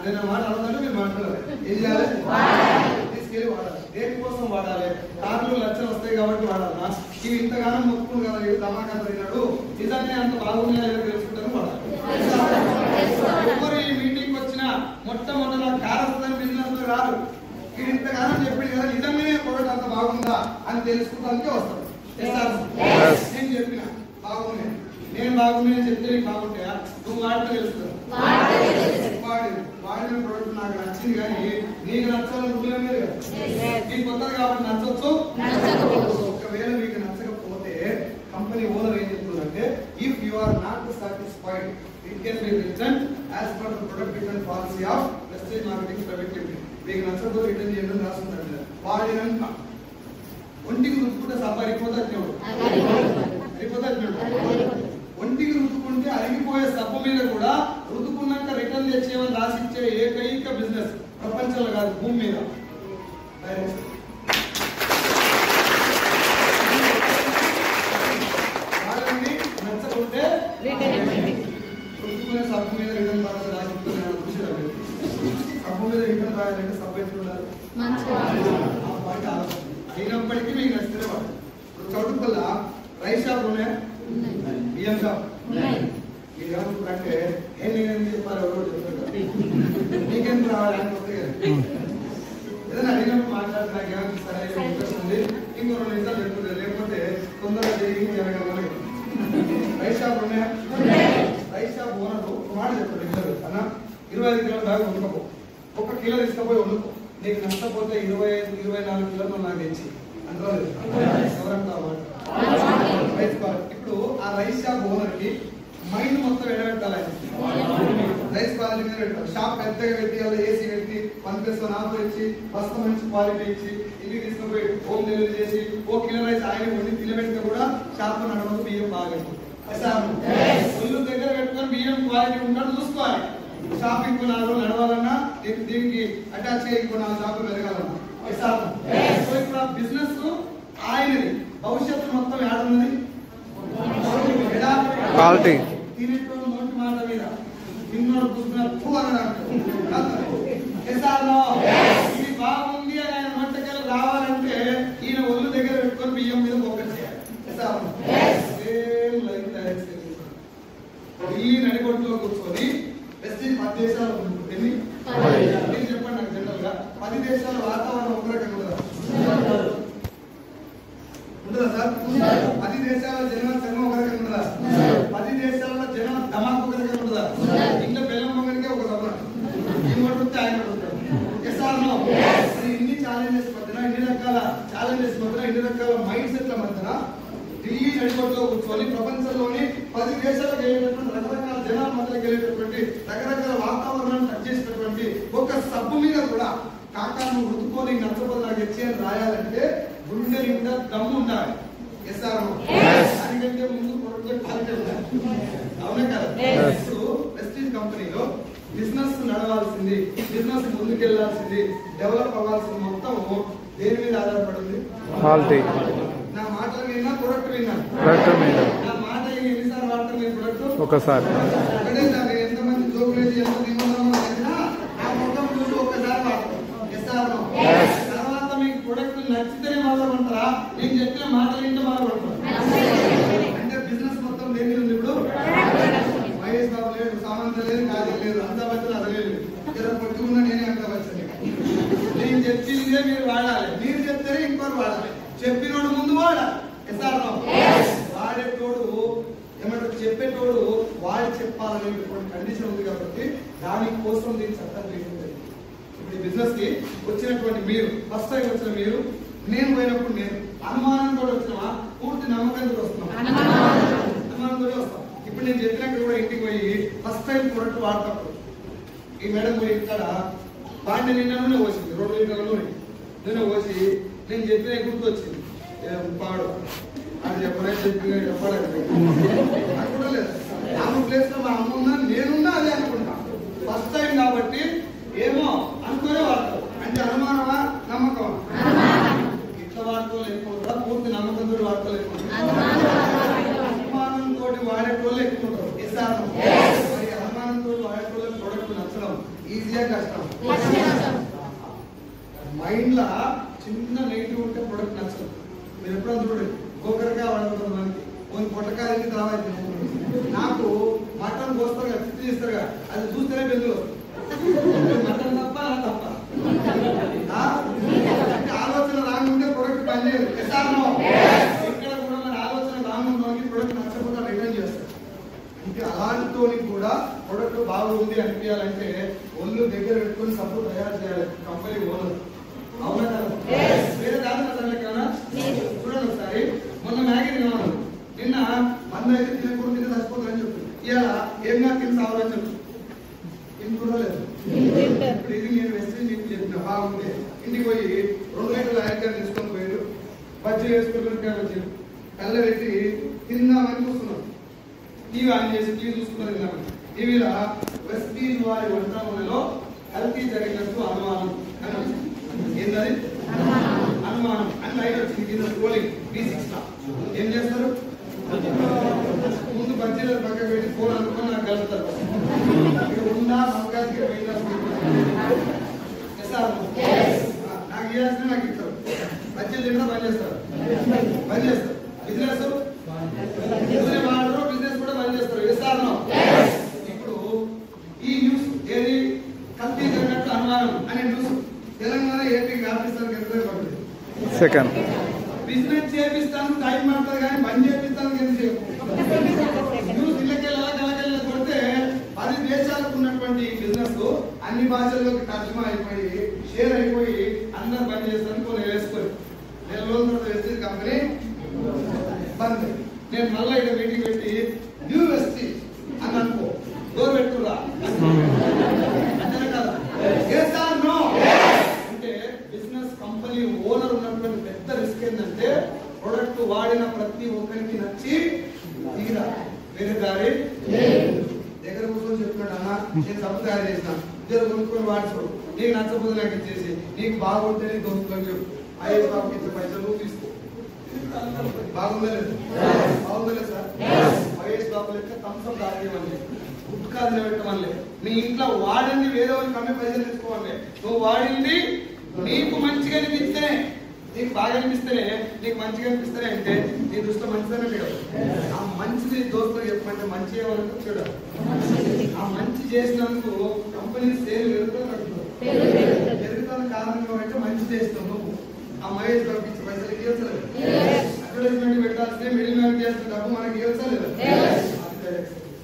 నేను మాట అడగదంటే మీరు మాట్లాడాలి. ఏం చేయాలి? తీసుకెళ్ళి వాడాలి. దేనికోసం వాడాలి? కార్లు లక్షలు వస్తాయి కాబట్టి వాడాలా? ఇవి ఇంతగానో మొక్కులు కదా, ఇది ధమాకా తిన్నాడు నిజంగా అంత బాగున్నాయో తెలుసుకుంటాను వాడాలి. ఎవరు ఈ మీటింగ్ వచ్చినా మొట్టమొదటి కారస్తుందని బిజినెస్ రాదు. ఇది ఇంతగానో చెప్పింది కదా, నిజంగానే ప్రోడక్ట్ అంత బాగుందా అని తెలుసుకోవడానికి వస్తాడు. నేను చెప్పిన బాగున్నాయి, నేను బాగున్నాయని చెప్తే నీకు బాగుంటాయా? నువ్వు వాడితే తెలుస్తుంది. వాడిన ప్రోడక్ట్ నాకు నచ్చింది కానీ నీకు నచ్చాలని రూలే లేదు కదా. నీకు కొత్తది కాబట్టి నచ్చొచ్చు. ఒకవేళ మీకు నచ్చకపోతే కంపెనీ ఓనర్ ఏం చెప్తుందంటే if you are not satisfied it can be return as per the product return policy of Vestige Marketing Private Limited. మీకు నచ్చకపోతే రిటర్న్ చేయడం రాస్తుందండి. వాడినాక ఒంటికి రుచుకుంటే సబ్బరిపోతే ఒంటికి రుద్దుకుంటే అరిగిపోయే సబ్బు మీద కూడా రుద్దుకున్నాక రిటర్న్ తెచ్చేవని రాసిచ్చే ఏకైక బిజినెస్ ప్రపంచంలో కాదు భూమి మీద. వాళ్ళని నచ్చకుంటే రుద్దుకునే సబ్బు మీద రిటర్న్ రాసి సబ్బు మీద రిటర్న్ రాయాలంటే సబ్బు ఎట్లుండాలి? అయినప్పటికీ మీకు నచ్చితే వాడు. ఇప్పుడు చౌటుపల్ల రైస్ షాప్ ఉన్నాయా? బియ్యం షాప్ అంటే ఏం చెప్పాలి? ఎవరో చెప్తారు. నీకెంత రావాలి అని వస్తే కదా ఏదైనా అడిగినప్పుడు మాట్లాడి నాకు ఏమనిపిస్తారా ఇంట్రెస్ట్ ఉంది, ఇంకో 2 నిమిషాలు చెప్తుంది. లేకపోతే తొందరగా జరిగి జరగాలి. రైస్ షాప్ ఉన్నాయా? రైస్ షాప్ ఓనరు మాట చెప్పండి ఇద్దరు అన్న 25 కిలోల బ్యాగ్ వండుకోపో, 1 కిలో తీసుకుపోయి వండుకో, నీకు నష్టపోతే 25-24 కిలోలు నాకు తెచ్చి అంటారు. ఎవరంటే ఇప్పుడు ఆ రైస్ షాప్ ఓనర్కి మైండ్ మొత్తం ఎడబెట్టాలి. రైస్ క్వాలిటీ మీద పెట్టాలి. షాప్ పెద్దగా పెట్టి అలా ఏసీ పెట్టి 1+1 ఆఫర్ ఇచ్చి బస్త మంచి క్వాలిటీ ఇచ్చి ఇంటికి తీసుకుపోయి హోమ్ డెలివరీ చేసి 1 కిలో రైస్ ఆయన వండి తినబెడితే కూడా షాప్ నడవదు. బియ్యం బాగా ఇల్లు దగ్గర పెట్టుకొని బియ్యం క్వాలిటీ ఉంటాడు చూసుకోవాలి. షాపింగ్ 4 రోజులు నడవాలన్నా దీనికి అటాచ్ అయ్యి 4 షాపులు పెరగాలన్నా ఇప్పుడు ఆ బిజినెస్ ఆయనది. భవిష్యత్తు మొత్తం ఏడున్నది క్వాలిటీ. తినేటోళ్ళు నోటి మాట మీద తిన్నోడు కూర్చున్న ఇది బాగుంది అని ఆయన వంటకాలు రావాలంటే ఈయన ఒళ్ళు దగ్గర పెట్టుకొని బియ్యం మీద ఫోకస్ చేయాలి. ఢిల్లీ నడిగొట్టులో కూర్చొని వెస్టీజ్ 10 దేశాలు ఎన్ని చెప్పండి నాకు జనరల్ గా 10 దేశాల వాతావరణం ఒక రకంగా ఉంటుందా సార్? 10 దేశాల జనం చర్మం ఒక రకంగా ఉంటుందా? 10 దేశాల జనం ధమాకు ఒక రకంగా ఉంటుందా? ఇంట్లో బెల్లం పొంగడికే ఒక సభ ఇంకోటి ఆయన ఇన్ని ఛాలెంజెస్ మధ్యన ఇన్ని రకాల ఛాలెంజెస్ మధ్యన ఇన్ని రకాల మైండ్ సెట్ల మధ్యన ఢిల్లీ నడిగొట్టులో కూర్చొని ప్రపంచంలోని 10 దేశాలకు వెళ్ళేటటువంటి రకరకాల జనాల మధ్యలోకి వెళ్ళేటటువంటి రకరకాల వాతావరణాన్ని టచ్ చేసినటువంటి ఒక సబ్బు మీద కూడా కాకాను ఉడుకుకొని నచ్చబోదు నాకు తెచ్చి అని రాయాలంటే గుండె నిండా దమ్ము ఉండాలి. దానికంటే ముందు క్వాలిటీ ఉండాలి. అవునా కదా? ఇప్పుడు వెస్టీజ్ కంపెనీలో బిజినెస్ నడవాల్సింది, బిజినెస్ ముందుకెళ్లాల్సింది, డెవలప్ అవ్వాల్సింది మొత్తం దేని మీద ఆధారపడింది? క్వాలిటీ. నా మాటలు విన్నా ప్రొడక్ట్ విన్నాను. నా మాట ఎన్నిసార్లు వాడతాను నేను ప్రొడక్ట్? ఒకసారి. ఒకటే సార్ ఎంతమంది జోకులేసి ఎంత నిబంధనలు అయినా ఆ మొత్తం చూసి ఒక్కసారి వాడతాం. తర్వాత మీకు ప్రొడక్ట్ నచ్చితేనే మొదలుకుంటారా? నేను చెప్పిన మాటలు ఇంటే మొదలుకుంటారు. అంటే బిజినెస్ మొత్తం దేని ఉంది? ఇప్పుడు మహేష్ బాబు లేదు, సామంత లేదు, కాజల్ లేదు, అమితాబ్ బచ్చన్ అది లేదు, ఇద్దరు పట్టుకున్నా నేనే అమితాబ్ బచ్చన్. నేను చెప్పిందే మీరు వాడాలి, మీరు చెప్తేనే ఇంకోరు వాడాలి. చెప్పినోడు ముందు వాడాలి. వాడేటోడు ఏమంటారు, చెప్పేటోడు వాడి చెప్పాలనేటువంటి కండిషన్ ఉంది కాబట్టి దానికోసం దీన్ని చట్టం చేసింది. ఇప్పుడు బిజినెస్ కి వచ్చినటువంటి మీరు, ఫస్ట్ టైం వచ్చిన మీరు, నేను పోయినప్పుడు నేను అనుమానంతో వచ్చినామా పూర్తి నమ్మకంతో వస్తున్నాం? అనుమానంతో వస్తాం. ఇప్పుడు నేను చెప్పినప్పుడు కూడా ఇంటికి పోయి ఫస్ట్ టైం ప్రొడక్ట్ వాడతాడు ఈ మేడం పోయి ఇక్కడ బాండి నిన్న నూనె పోసింది, 2 లీటర్ల నూనె పోసి నేను చెప్పిన గుర్తు వచ్చింది పాడు అని చెప్పనే చెప్పి అనుకుంటలేదు. ఆమె ప్లేస్ లో మా అమ్మ ఉన్నా నేనున్నా అదే అనుకుంటా. ఫస్ట్ టైం కాబట్టి ఏమో అనుకునే వాడతారు. అంటే అనుమానమా నమ్మకమా? ఇట్లా వాడుకోలేకుండా పూర్తి నమ్మకంతో వాడుకోలేకుండా అనుమానంతో వాడేటోళ్ళు ఎక్కువ ఉంటారు. మరి అనుమానంతో వాడేటోళ్ళ ప్రొడక్ట్ నచ్చడం ఈజీగా కష్టం. మైండ్ లా చిన్న నెగిటివ్ ఉంటే ప్రొడక్ట్ నచ్చదు. మీరు ఎప్పుడైనా చూడండి, గోకరకాయ వాడుకుంటారు మనకి కొన్ని పొట్టకాయలకి తర్వాత నాకు మటన్ కోస్తారు కదా, చిత్తి చేస్తారు కదా, అది చూస్తేనే బెందులు మటన్ తప్ప తప్ప అంటే ఆలోచన రాంగ్ ఉంటే ప్రొడక్ట్ పనిచేయదు. ఇక్కడ కూడా మన ఆలోచన రాంగ్ ఉన్నవానికి ప్రొడక్ట్ నచ్చకుండా రిటర్న్ చేస్తారు. అంటే అలాంటి కూడా ప్రొడక్ట్ బాగుంది అనిపించాలంటే ఒళ్ళు దగ్గర పెట్టుకొని సబ్బు తయారు చేయాలి కంపెనీ ఓనర్. అవునా కదా? వేరే దాని కదా చూడండి ఒకసారి. మొన్న మ్యాగీ తిన్నాను, నిన్న మంద అయితే తినకూడదు, తిని చచ్చిపోతుందని చెప్తుంది. ఇలా ఏం కాదు తిని సావాలని చెప్తుంది. తినకూడలేదు. ఇప్పుడు ఇది నేను వెస్టీజ్ నీకు చెప్పిన బాగుంది. ఇంటికి పోయి 2 లీటర్ల ఆయిల్ తీసుకొని పోయాడు, బజ్జీ వేసుకుని వచ్చాడు, కళ్ళ పెట్టి తిందామని చూస్తున్నాం. టీవీ ఆన్ చేసి టీవీ చూసుకుని తిన్నాము. టీవీలో వెస్టీజ్ వారి వంటలలో కల్తీ జరిగినట్టు అనుమానం అని వచ్చింది. ఏంటది? అనుమానం అని లైట్ వచ్చింది కింద స్క్రోలింగ్ B6 లా. ఏం చేస్తారు? ముందు బజ్జీల పక్క పెట్టి ఫోన్ అనుకుని నాకు కలుపుతారు. ఉందా అవకాశం పోయిందా నాకు ఇవ్వాల్సిన నాకు ఇస్తారు. బజ్జీలు తిన్నా బంద్ చేస్తారు. బిజినెస్ వాడరు, బిజినెస్ కూడా బంద్ చేస్తారు. ఇప్పుడు ఈ న్యూస్ ఏది కల్తీ జరిగినట్టు అనుమానం అనే news Telangana AP officer second business చేపిస్తాను టైం పడుతుంది కానీ బంద్ చేపిస్తాను న్యూస్ ఇళ్ళకెళ్ళి కొడితే అది దేశాలకు ఉన్నటువంటి బిజినెస్ అన్ని భాషల్లోకి తర్జుమా అయిపోయి షేర్ అయిపోయి అందరు బంద్ చేస్తాను కొన్ని వేసుకొని నెల రోజుల తర్వాత వేస్తే కంపెనీ బంద్. నేను మళ్ళీ ఇక్కడ మీటింగ్ పెట్టి న్యూ వెస్టీ అని అనుకో డోర్ పెట్టురా అంతేనా కదా? అంటే బిజినెస్ కంపెనీ ఓనర్ ఉన్నటువంటి పెద్ద రిస్క్ ఏంటంటే ప్రొడక్ట్ వాడిన ప్రతి ఒక్కరికి నచ్చి తీరా వేరే దారి దగ్గర కూర్చొని చెప్తున్నాడు అన్న నేను సబ్బు తయారు చేసిన ఇద్దరు కొనుక్కొని వాడుకోడు నీకు నచ్చకపోతే నాకు ఇచ్చేసి నీకు బాగుంటే నీ దోస్తులని చెప్పు ఐదు బాబుకి ఇచ్చే పైసలు నువ్వు తీసుకో. బాగుందా లేదు? బాగుందా లేదు సార్? వైఎస్ బాబు లెక్క థమ్స్అప్ తాగేవాళ్ళే గుట్కా నిలబెట్టమనిలే నీ ఇంట్లో వాడింది వేరే వాళ్ళకి కమ్మే పైసలు తెచ్చుకోవాలి. నువ్వు వాడింది నీకు మంచిగా అనిపిస్తేనే నీకు బాగా అనిపిస్తేనే నీకు మంచిగా అనిపిస్తేనే అంటే నీ దృష్టిలో మంచిదనే చూడవు. ఆ మంచిది దోస్తులు చెప్పమంటే మంచి ఏమనుకో చూడవు. ఆ మంచి చేసినందుకు కంపెనీ సేల్ పెరుగుతున్న కారణం ఏమంటే మంచి చేస్తావు నువ్వు. ఆ మహేష్ బాబుకి ఇచ్చే పైసలు ఇవ్వలేదు, అడ్వర్టైజ్మెంట్ పెట్టాల్సిన మిడిల్ మ్యాన్ చేసిన డబ్బు మనకి ఇవ్వలేదు.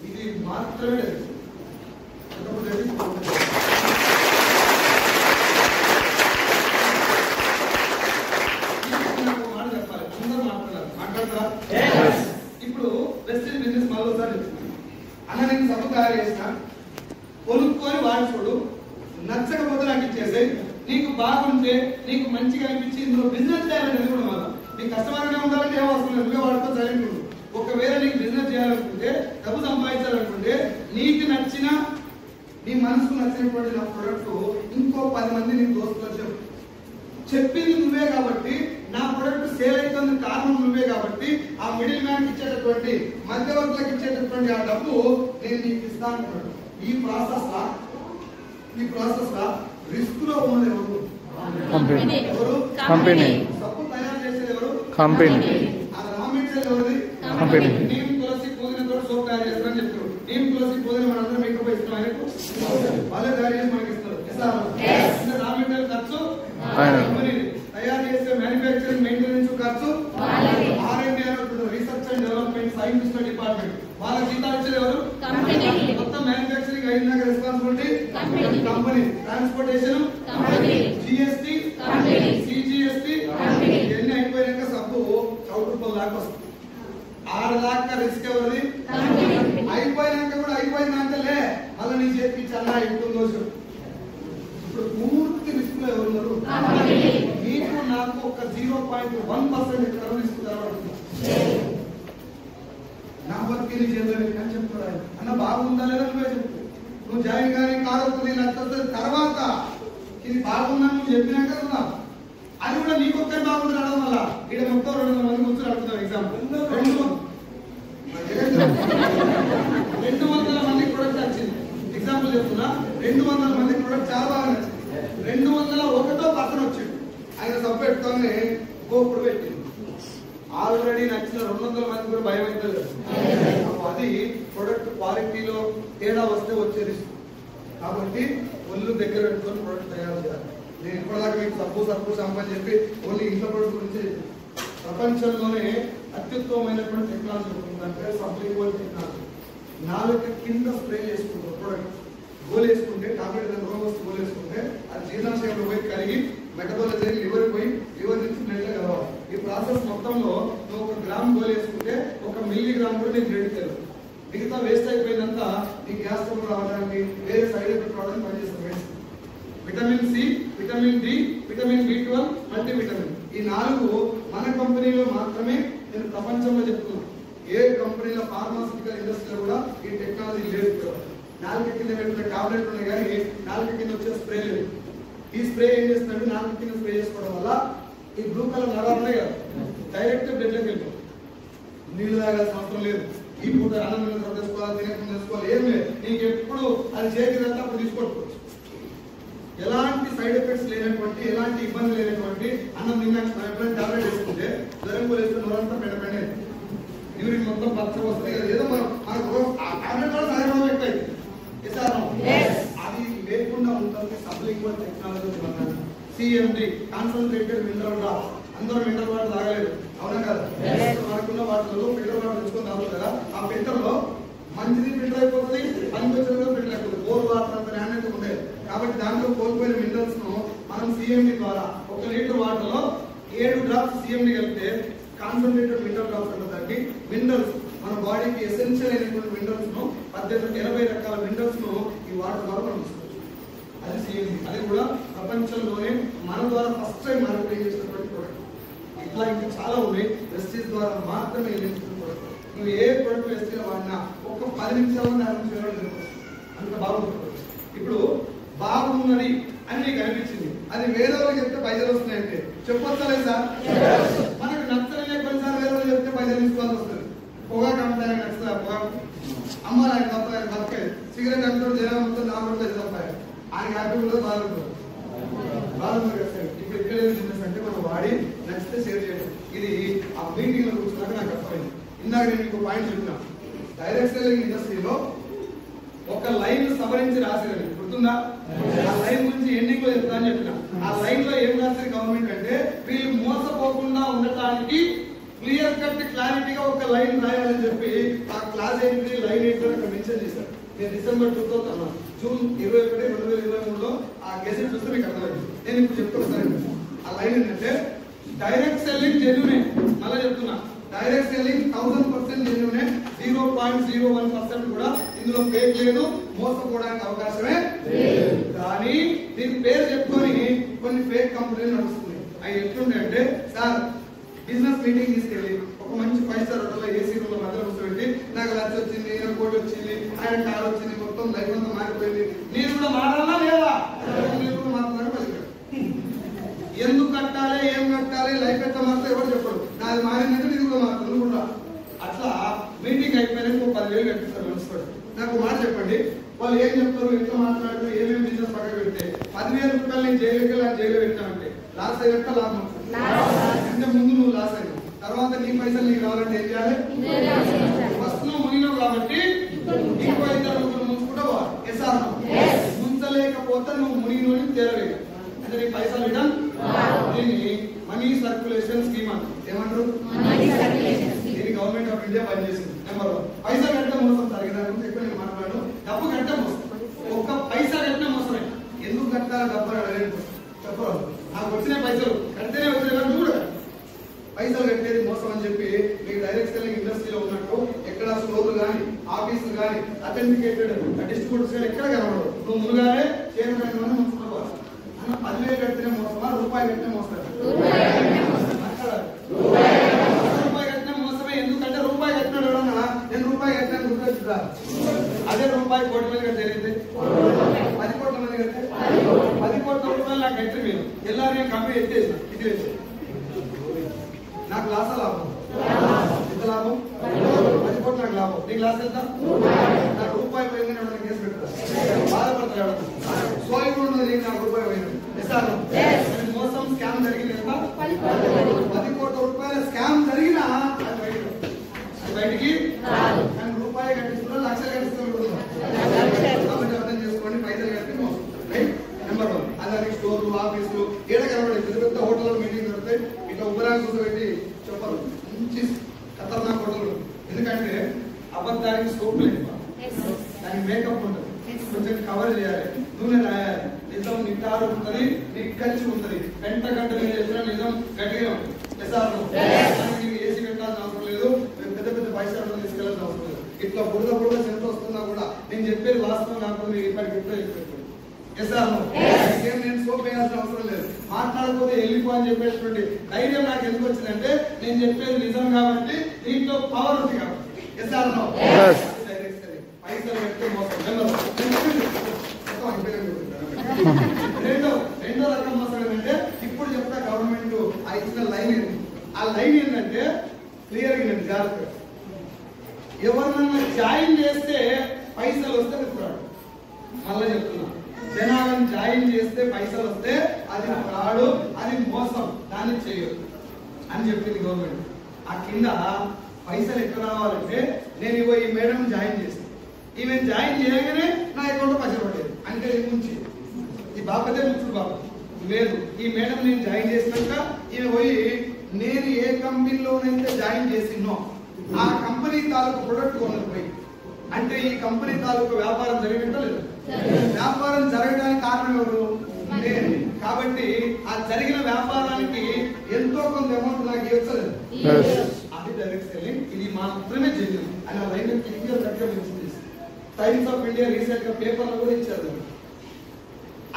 ఇది మాత్రమే ఇప్పుడు వెస్టర్న్ బిజినెస్ మరోసారి అన్న నేను సబ్బు తయారు చేసిన కొనుక్కొని వాడి చూడు నచ్చకపోతే నాకు ఇచ్చేసే నీకు బాగుంటే నీకు మంచిగా అనిపించి ఇందులో బిజినెస్ చేయాలని కూడా మళ్ళీ నీకు కస్టమర్గా ఉండాలంటే ఏం అవసరం లేదు, నువ్వే వాడుకో సైలెంట్ ఉండు. ఒకవేళ నీకు బిజినెస్ చేయాలనుకుంటే డబ్బు సంపాదించాలనుకుంటే నీకు నచ్చిన నీ మనసుకు నచ్చినటువంటి నా ప్రొడక్ట్ ఇంకో 10 మంది నీ దోస్తులు చెప్పింది నువ్వే కాబట్టి నా ప్రొడక్ట్ సేల్ అవుతుంది కారణం నువ్వే కాబట్టి ఆ మిడిల్ మ్యాన్ ఇచ్చేటటువంటి మధ్యవర్తులకు ఇచ్చేటటువంటి ఆ డబ్బు నేను నీకు ఇస్తాను. ఈ ప్రాసెస్ లా రిస్క్ లో ఉన్నది ఎవరు? కంపెనీ. సబ్బు తయారు చేసేది ఎవరు? కంపెనీ. ఆ రా మెటీరియల్ ఎవరిది? కంపెనీ. నీమ్ తులసి పుదీనాతో సోప్ తయారు చేస్తారని చెప్తారు. నీమ్ తులసి పుదీనా మనందరం మేకప్ ఇస్తాం ఆయనకు, వాళ్ళే తయారు చేసి మనకి ఇస్తారు. రా మెటీరియల్ ఖర్చు తయారు చేసే మ్యానుఫ్యాక్చరింగ్ మెయింటెనెన్స్ ఖర్చు R&D research and development scientist department వాళ్ళ జీతాలు వచ్చేది ఎవరు? మొత్తం మ్యానుఫ్యాక్చరింగ్ అయినాక responsibility company. Transportation GST CGST ఇవన్నీ అయిపోయాక సబ్బు ₹1,000 దాకా వస్తుంది. 6 దాకా రిస్క్ ఎవరిది? అయిపోయినాక కూడా అయిపోయిందంటే మళ్ళీ నీ చేతికి చాలా ఎక్కువ. ఇప్పుడు పూర్తి రిస్క్ లో ఎవరున్నారు? మీకు నాకు ఒక 0.1% ఎక్కడ రిస్క్ కలవడుతుంది. నా బతికి నీ చేతిలో అని చెప్తారు. అన్న బాగుందా లేదా నువ్వే చెప్పు. నువ్వు జాయిన్ కానీ కాదవుతుంది నచ్చుతుంది తర్వాత ఇది బాగుందని నువ్వు చెప్పినాక నువ్వు అది కూడా నీకొక్కరి బాగుంటుంది అనడం వల్ల ఇక్కడ మొత్తం 200 మంది కూర్చొని అడుగుతాం. ఎగ్జాంపుల్ 200 మంది ప్రొడక్ట్ వచ్చింది. ఎగ్జాంపుల్ చెప్తున్నా 200 మంది ప్రొడక్ట్ చాలా బాగా నచ్చింది. 201వ పర్సన్ వచ్చింది. ఆయన సబ్ పెట్టుకొని గోపుడు పెట్టింది. ఆల్రెడీ నచ్చిన 200 మంది కూడా భయం అవుతుంది. అది ప్రొడక్ట్ క్వాలిటీలో తేడా వస్తే వచ్చే రిస్క్. కాబట్టి ఒళ్ళు దగ్గర పెట్టుకొని ప్రొడక్ట్ తయారు చేయాలి. నేను ఇప్పటిదాకా మీకు సబ్బు షాంపూ చెప్పి ఓన్లీ ఇంట్లో ప్రొడక్ట్ గురించి ప్రపంచంలోనే అత్యుత్తమమైనటువంటి టెక్నాలజీ ఉంటుందంటే సబ్లింగ్వల్ టెక్నాలజీ. నాలుగు కింద స్ప్రే చేసుకుంటారు ప్రొడక్ట్. గోల్ వేసుకుంటే టాబ్లెట్ రోగొస్తు గోల్ వేసుకుంటే అది జీర్ణాశయంలో పోయి కరిగి మెటబాలిజం జరిగి లివర్ పోయి లివర్ నుంచి బ్లడ్ కలవాలి. ఈ ప్రాసెస్ మొత్తంలో నువ్వు 1 గ్రామ్ గోల్ వేసుకుంటే 1 మిల్లీగ్రామ్ కూడా నీకు బ్లడ్ కలదు. మిగతా వేస్ట్ అయిపోయిందంతా నీ గ్యాస్ ట్రబుల్ రావడానికి వేరే సైడ్ ఎఫెక్ట్ రావడానికి పనిచేస్తుంది. Vitamin C, vitamin D, vitamin B12, multivitamin ఈ 4 మన కంపెనీలో మాత్రమే. నేను ప్రపంచంలో చెప్తున్నాను ఏ కంపెనీలో ఫార్మాసిటికల్ ఇండస్ట్రీలో కూడా ఈ టెక్నాలజీ లేదు. 4 కింద పెట్టుకునే టాబ్లెట్ ఉన్నాయి కానీ 4 కింద వచ్చే స్ప్రే లేదు. ఈ స్ప్రే ఏం చేస్తున్నాడు? 4 కింద స్ప్రే చేసుకోవడం వల్ల ఈ బ్లూ కలర్ నరాలు ఉన్నాయి కదా డైరెక్ట్ బ్లడ్ లోకి వెళ్తాం. నీళ్లు తాగాల్సిన అవసరం లేదు. ఈ పూట అన్నం తీసుకోవాలి, తినకుండా తీసుకోవాలి, ఏం లేదు. నీకు ఎప్పుడు అది చేతిదంతా అప్పుడు తీసుకోవచ్చు. ఎలాంటి సైడ్ ఎఫెక్ట్స్ లేనటువంటి ఎలాంటి ఇబ్బంది లేనటువంటి అన్నం తిన్నాక ఎప్పుడైనా టాబ్లెట్ వేసుకుంటే జ్వరం కూడా వేసుకుని నోరంతా పెడపెండే యూరిన్ మొత్తం పచ్చ వస్తాయి కదా. ఏదో మనకు టాబ్లెట్ కూడా సరైన ఎక్కువ అది లేకుండా ఉంటుంది. Sublingual technology CMD concentrated mineral drop. అందరూ మినరల్ వాటర్ తాగలేదు, అవునా కదా? మనకున్న వాటిలో ఫిల్టర్ వాటర్ తెచ్చుకొని తాగుతారు కదా. ఆ ఫిల్టర్ లో మంచిది ఫిల్టర్ అయిపోతుంది, పనికి వచ్చిన ఫిల్టర్ అయిపోతుంది. బోర్ వాటర్ అంత నాణ్యత ఉండేది కాబట్టి దాంట్లో కోల్పోయిన మినరల్స్ ను మనం సిఎండి ద్వారా 1 లీటర్ వాటర్ లో 7 డ్రాప్స్ సిఎండి కలిపితే కాన్సన్ట్రేటెడ్ మినరల్ డ్రాప్స్ అంటే మినరల్స్ మన బాడీకి ఎసెన్షియల్ అయినటువంటి మినరల్స్ ను 80 రకాల మినరల్స్ ను ఈ వాటర్ ద్వారా మనం తీసుకోవచ్చు. అది సిఎండి. అది కూడా ప్రపంచంలోనే మన ద్వారా ఫస్ట్ టైం మార్కెటింగ్ చేసినటువంటి ప్రోడక్ట్. ఇట్లా ఇంకా చాలా ఉన్నాయి. వెస్టీజ్ ద్వారా మాత్రమే లభించిన ప్రోడక్ట్. నువ్వు ఏ ప్రోడక్ట్ వెస్టీజ్ వాడినా ఒక 10 నిమిషాల్లో అంత బాగుంటుంది. ఇప్పుడు బాగున్నది అని నీకు అనిపించింది, అది వేరే వాళ్ళకి చెప్తే పైసలు వస్తున్నాయంటే చెప్పొచ్చలేదు సార్. మనకు నచ్చలే కొన్నిసార్లు వేరే వాళ్ళు చెప్తే పైసలు తీసుకోవాల్సి వస్తుంది. పొగాకు అమ్ముతాయి నచ్చుతా, పొగాకు అమ్మాలి తప్పాయి, బతకాయి. సిగరెట్ అమ్ముతాడు జనం అమ్ముతుంది, 4 రూపాయలు తప్పాయి. ఆయన హ్యాపీ కూడా బాగుంటుంది. ఇప్పుడు ఇక్కడ ఏం బిజినెస్ అంటే మనం వాడి నచ్చితే షేర్ చేయడం. ఇది ఆ మీటింగ్ లో కూర్చున్నాక నాకు అర్థమైంది. ఇందాక నేను మీకు పాయింట్ చెప్పినా, డైరెక్ట్ సెల్లింగ్ ఇండస్ట్రీలో ఒక లైన్ సవరించి రాసిరని గుర్తుందా? ఆ లైన్ గురించి ఎండింగ్ లో చెప్తా అని చెప్పిన. ఆ లైన్ లో ఏం రాసింది గవర్నమెంట్ అంటే వీళ్ళు మోసపోకుండా ఉండటానికి క్లియర్ కట్ క్లారిటీగా ఒక లైన్ రాయాలని చెప్పి ఆ క్లాస్ ఏంటి లైన్ ఏంటి అక్కడ మెన్షన్ చేశారు. నేను డిసెంబర్ 2000 జూన్ 21, 2023లో ఆ గెజెట్ చూస్తే మీకు అర్థమైంది. నేను ఇప్పుడు చెప్తాను. ఆ లైన్ ఏంటంటే డైరెక్ట్ సెల్లింగ్ జెన్యూనే. మళ్ళీ చెప్తున్నా, డైరెక్ట్ సెల్లింగ్ 1000% జెన్యూనే. 0.01% కూడా ఇందులో ఫేక్ లేదు, మోసపోవడానికి అవకాశమే లేదు. కానీ దీని పేరు చెప్పుకొని కొన్ని ఫేక్ కంపెనీలు నడుస్తుంది. అవి ఎట్లుండే అంటే, సార్ బిజినెస్ మీటింగ్ తీసుకెళ్ళి ఒక మంచి 5 స్టార్ హోటల్లో ఏసీ రూమ్ లో మధ్యలో కూర్చోబెట్టి నాకు లక్ష వచ్చింది, నాకు కోటి వచ్చింది, ఆయన కారు వచ్చింది, మొత్తం లైఫ్ అంతా మారిపోయింది, నేను కూడా మారాలా లేదా? నేను కూడా మారుతున్నాను. ఎందుకు కట్టాలి, ఏం కట్టాలి, లైఫ్ ఎట్లా మారితే ఎవరు చెప్పడు. నాది మారిందంటే ఇది కూడా మారుతుంది కూడా. అట్లా మీటింగ్ అయిపోయినాక 10,000 కట్టిస్తారు మనసుపడి. నాకు మాట చెప్పండి, వాళ్ళు ఏం చెప్తారు, ఎట్లా మాట్లాడుతూ ఏమేమి బిజినెస్ పక్కన పెడితే 10,000 రూపాయలు నేను జైలు పెట్టామంటే లాస్ అయినట్ట లాభం అంటే ముందు నువ్వు లాస్ అయినావు, తర్వాత నీ పైసలు నీకు రావాలంటే ఏం చేయాలి? ఫస్ట్ నువ్వు మునిగినావు కాబట్టి ఇంకో 2 రూపాయలు ముంచుకుంటావా? ముంచలేకపోతే నువ్వు మునిగినోని తేలలేదు అంటే నీ పైసలు రిటర్న్. దీన్ని మనీ సర్క్యులేషన్ స్కీమ్ అంటారు. ఏమంటారు? దీన్ని గవర్నమెంట్ ఆఫ్ ఇండియా పనిచేసింది. నెంబర్ 1 పైసా కట్టే మోసం. సార్ దాని గురించి ఎక్కువ నేను మాట్లాడాను. డబ్బు కట్టే మోసం, ఒక్క పైసా కట్టిన మోసమే. ఎందుకు కట్టాలి డబ్బు అడగలేదు చెప్పరు. నాకు వచ్చిన పైసలు కడితేనే వచ్చిన కూడా పైసలు కట్టేది మోసం అని చెప్పి మీకు డైరెక్ట్ సెల్లింగ్ ఇండస్ట్రీలో ఉన్నట్టు ఎక్కడ స్టోర్లు కానీ ఆఫీసులు కానీ అథెంటికేటెడ్ డిస్ట్రిబ్యూటర్స్ కానీ ఎక్కడ కనబడదు. నువ్వు ముందుగానే షేర్ కట్టమని ముంచుకోవాలి. 10,000 కట్టిన మోసమా, రూపాయి కట్టిన మోసమా? రూపాయి కట్టిన మోసమే. ఎందుకంటే రూపాయి కట్టినాడు ఎవడన్నా నేను రూపాయి కట్టినాను గుర్తొచ్చుదా? అదే రూపాయి కోటి మంది కట్టి జరిగితే 10 కోట్ల మంది కడితే 10 కోట్ల రూపాయలు నాకు కట్టి మీరు ఎలా నేను కంపెనీ ఎత్తేసిన ఇది వేసి నాకు లాసా లాభం? ఎంత లాభం? 10 కోట్లు నాకు లాభం. నీకు లాస్ ఎంత? నాకు రూపాయి పోయిందని ఎవరైనా కేసు పెడతారు, బాధపడతాడు. సోయి కూడా ఉన్నది నాకు రూపాయి పోయింది. మోసం స్కామ్ జరిగింది కదా, 10 కోట్ల రూపాయల స్కామ్ జరిగినా అది బయటికి కానీ రూపాయి కట్టిస్తున్నా, లక్షలు కట్టిస్తున్నా. కాబట్టి అర్థం చేసుకోండి, పైసలు కట్టి మోసం. నెంబర్ 1 అలాగే స్టోర్లు ఆఫీసులు ఏడ కనబడి పెద్ద పెద్ద హోటల్లో మీటింగ్ దొరికితే ఇట్లా ఉబ్బరాన్ని కూర్చోబెట్టి చెప్పరు. మంచి ఖతర్నాక్ హోటల్. ఎందుకంటే అబద్ధానికి స్కోప్ లేదు, దానికి మేకప్ ఉంటుంది, కొంచెం కవర్ చేయాలి, నూనె రాయాలి, నిజం నిటారు ఉంటుంది, నిక్కచ్చి ఉంటుంది. గంట నేను చెప్పిన నిజం గట్టిగా ఉంటుంది. ఏసీ పెట్టాల్సిన అవసరం లేదు, పెద్ద పెద్ద పైసలు తీసుకెళ్లాల్సిన అవసరం లేదు. ఇట్లా బురద సెంటర్ వస్తున్నా కూడా నేను చెప్పేది వాస్తవం కాకుండా మీరు ఇప్పటికి ఎప్పుడో చెప్పేది. నేను సోప్ వేయాల్సిన అవసరం లేదు, మాట్లాడకపోతే వెళ్ళిపో అని చెప్పేటువంటి ధైర్యం నాకు ఎందుకు వచ్చిందంటే నేను చెప్పేది నిజం కాబట్టి, దీంట్లో పవర్ ఉంది కాబట్టి. పైసలు కట్టే మోసం. రెండో రకం మోసం ఏంటంటే ఇప్పుడు చెప్తా గవర్నమెంట్ ఆ ఇచ్చిన లైన్ ఏంటి, ఆ లైన్ ఏంటంటే క్లియర్ అయిందండి. జాగ్రత్తగా ఎవరినన్నా జాయిన్ చేస్తే పైసలు వస్తే ఫ్రాడ్. మళ్ళీ చెప్తున్నా, జనాలను జాయిన్ చేస్తే పైసలు వస్తే అది ఫ్రాడ్, అది మోసం, దాన్ని చేయొద్దు అని చెప్పింది గవర్నమెంట్. ఆ కింద పైసలు ఎక్కడ రావాలంటే నేను ఇవ్వ ఈ మేడం జాయిన్ చేస్తాను, ఈమె జాయిన్ చేయగానే నా అకౌంట్లో పైసలు పడేది అంటే ముంచి ఈ బాపతే ముచ్చుడు బాబు లేదు. ఈ మేడం నేను జాయిన్ చేసినాక ఈమె పోయి నేను ఏ కంపెనీలోనైతే జాయిన్ చేసినో ఆ కంపెనీ తాలూకు ప్రొడక్ట్ కొనరు పోయి అంటే ఈ కంపెనీ తాలూకు వ్యాపారం జరిగిందో లేదు? వ్యాపారం జరగడానికి కారణం ఎవరు? నేను. కాబట్టి ఆ జరిగిన వ్యాపారానికి ఎంతో కొంత అమౌంట్ నాకు ఇవ్వలేదు. అది డైరెక్ట్ సెల్లింగ్. ఇది మాత్రమే జెన్యూన్ అని ఆ లైన్ క్లియర్ కట్గా మెన్షన్ చేసి టైమ్స్ ఆఫ్ ఇండియా రీసెంట్ గా పేపర్లో కూడా ఇచ్చారు.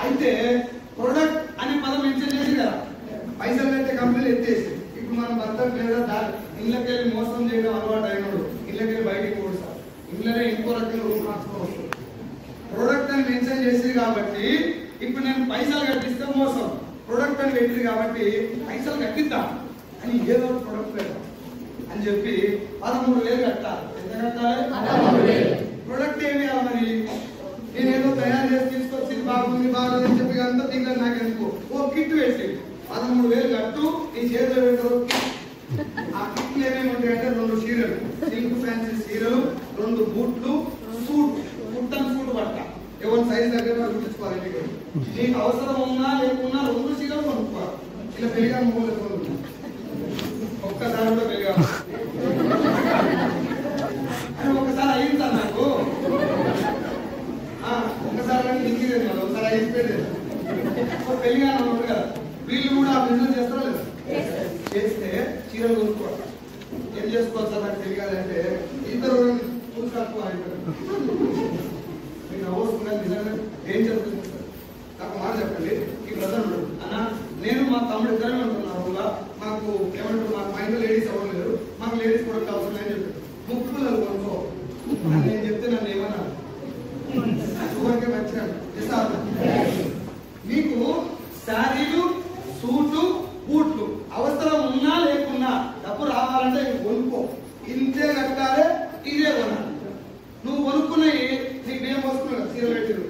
అయితే ప్రొడక్ట్ అనే పదం మెన్షన్ చేసి కదా పైసలు కట్టే కంపెనీలు ఎత్తేసి ఇప్పుడు మనం భర్త లేదా ఇళ్ళకి వెళ్ళి మోసం చేయడం అలవాటు అయినాడు. ఇళ్ళకి వెళ్ళి బయటికి పోడుస్తారు. ఇంట్లోనే ఇంకో రకంగా రూపు మార్చుకోవచ్చు. ప్రొడక్ట్ అని మెన్షన్ చేసింది కాబట్టి ఇప్పుడు నేను పైసలు కట్టిస్తే మోసం. ప్రొడక్ట్ అని పెట్టింది కాబట్టి పైసలు కట్టిద్దాం అని ఏదో ప్రొడక్ట్ పెడతాం అని చెప్పి 13,000 కట్టాలి. ఎంత కట్టాలి? ప్రొడక్ట్ ఏమి మరి నేను ఏదో తయారు చేసి తీసుకొచ్చింది బాగుంది బాగోదని చెప్పి అంతా దీంట్లో నాకు ఎందుకు ఓ కిట్ వేసి 13,000 కట్టు నీ చేతిలో పెట్టరు. ఆ కిట్లు ఏమేమి ఉంటాయంటే 2 చీరలు, సిల్క్ ఫ్యాన్సీ చీరలు, 2 బూట్లు, సూట్, కుట్టన్ సూట్ పట్ట ఎవరి సైజ్ దగ్గర చూపించుకోవాలి. నీకు అవసరం ఉన్నా లేకున్నా 2 చీరలు కొనుక్కోవాలి. ఇలా పెరిగా మూడు ఒక్కసారి కూడా పెరిగా అని ఒకసారి అయింది సార్ నాకు. ఒక్కసారి ఇంటికి ఒకసారి అయిపోయింది పెరిగా కదా. వీళ్ళు కూడా ఆ బిజినెస్ చేస్తారా లేదు? చేస్తే చీరలు కొనుక్కోవాలి. ఏం చేసుకోవాలి సార్ నాకు తెలియాలంటే ఇద్దరు చూసుకోవాలి. మీకు అవసరం నిజంగా ఏం జరుగుతుంది సార్ నాకు మాట చెప్పండి. ఈ బ్రదర్ ఉన్నాడు అన్న నేను మా తమ్ముడు ఇద్దరే ఉంటున్నాను. మాకు ఏమంటారు మా ఇంట్లో లేడీస్ ఎవరు లేరు. మాకు లేడీస్ కూడా అవసరం అని చెప్పారు. ముక్కులు కొనుక్కో నేను చెప్తే నన్ను ఏమన్నా చూడకే వచ్చినాడు. మీకు శారీలు, సూట్లు, బూట్లు అవసరం ఉన్నా లేకున్నా డబ్బు రావాలంటే కొనుక్కో. ఇంతే కట్టాలి, ఇదే కొనాలి. నువ్వు కొనుక్కున్నాయి నీకు నేను వస్తున్నావు చీరలు పెట్టిరు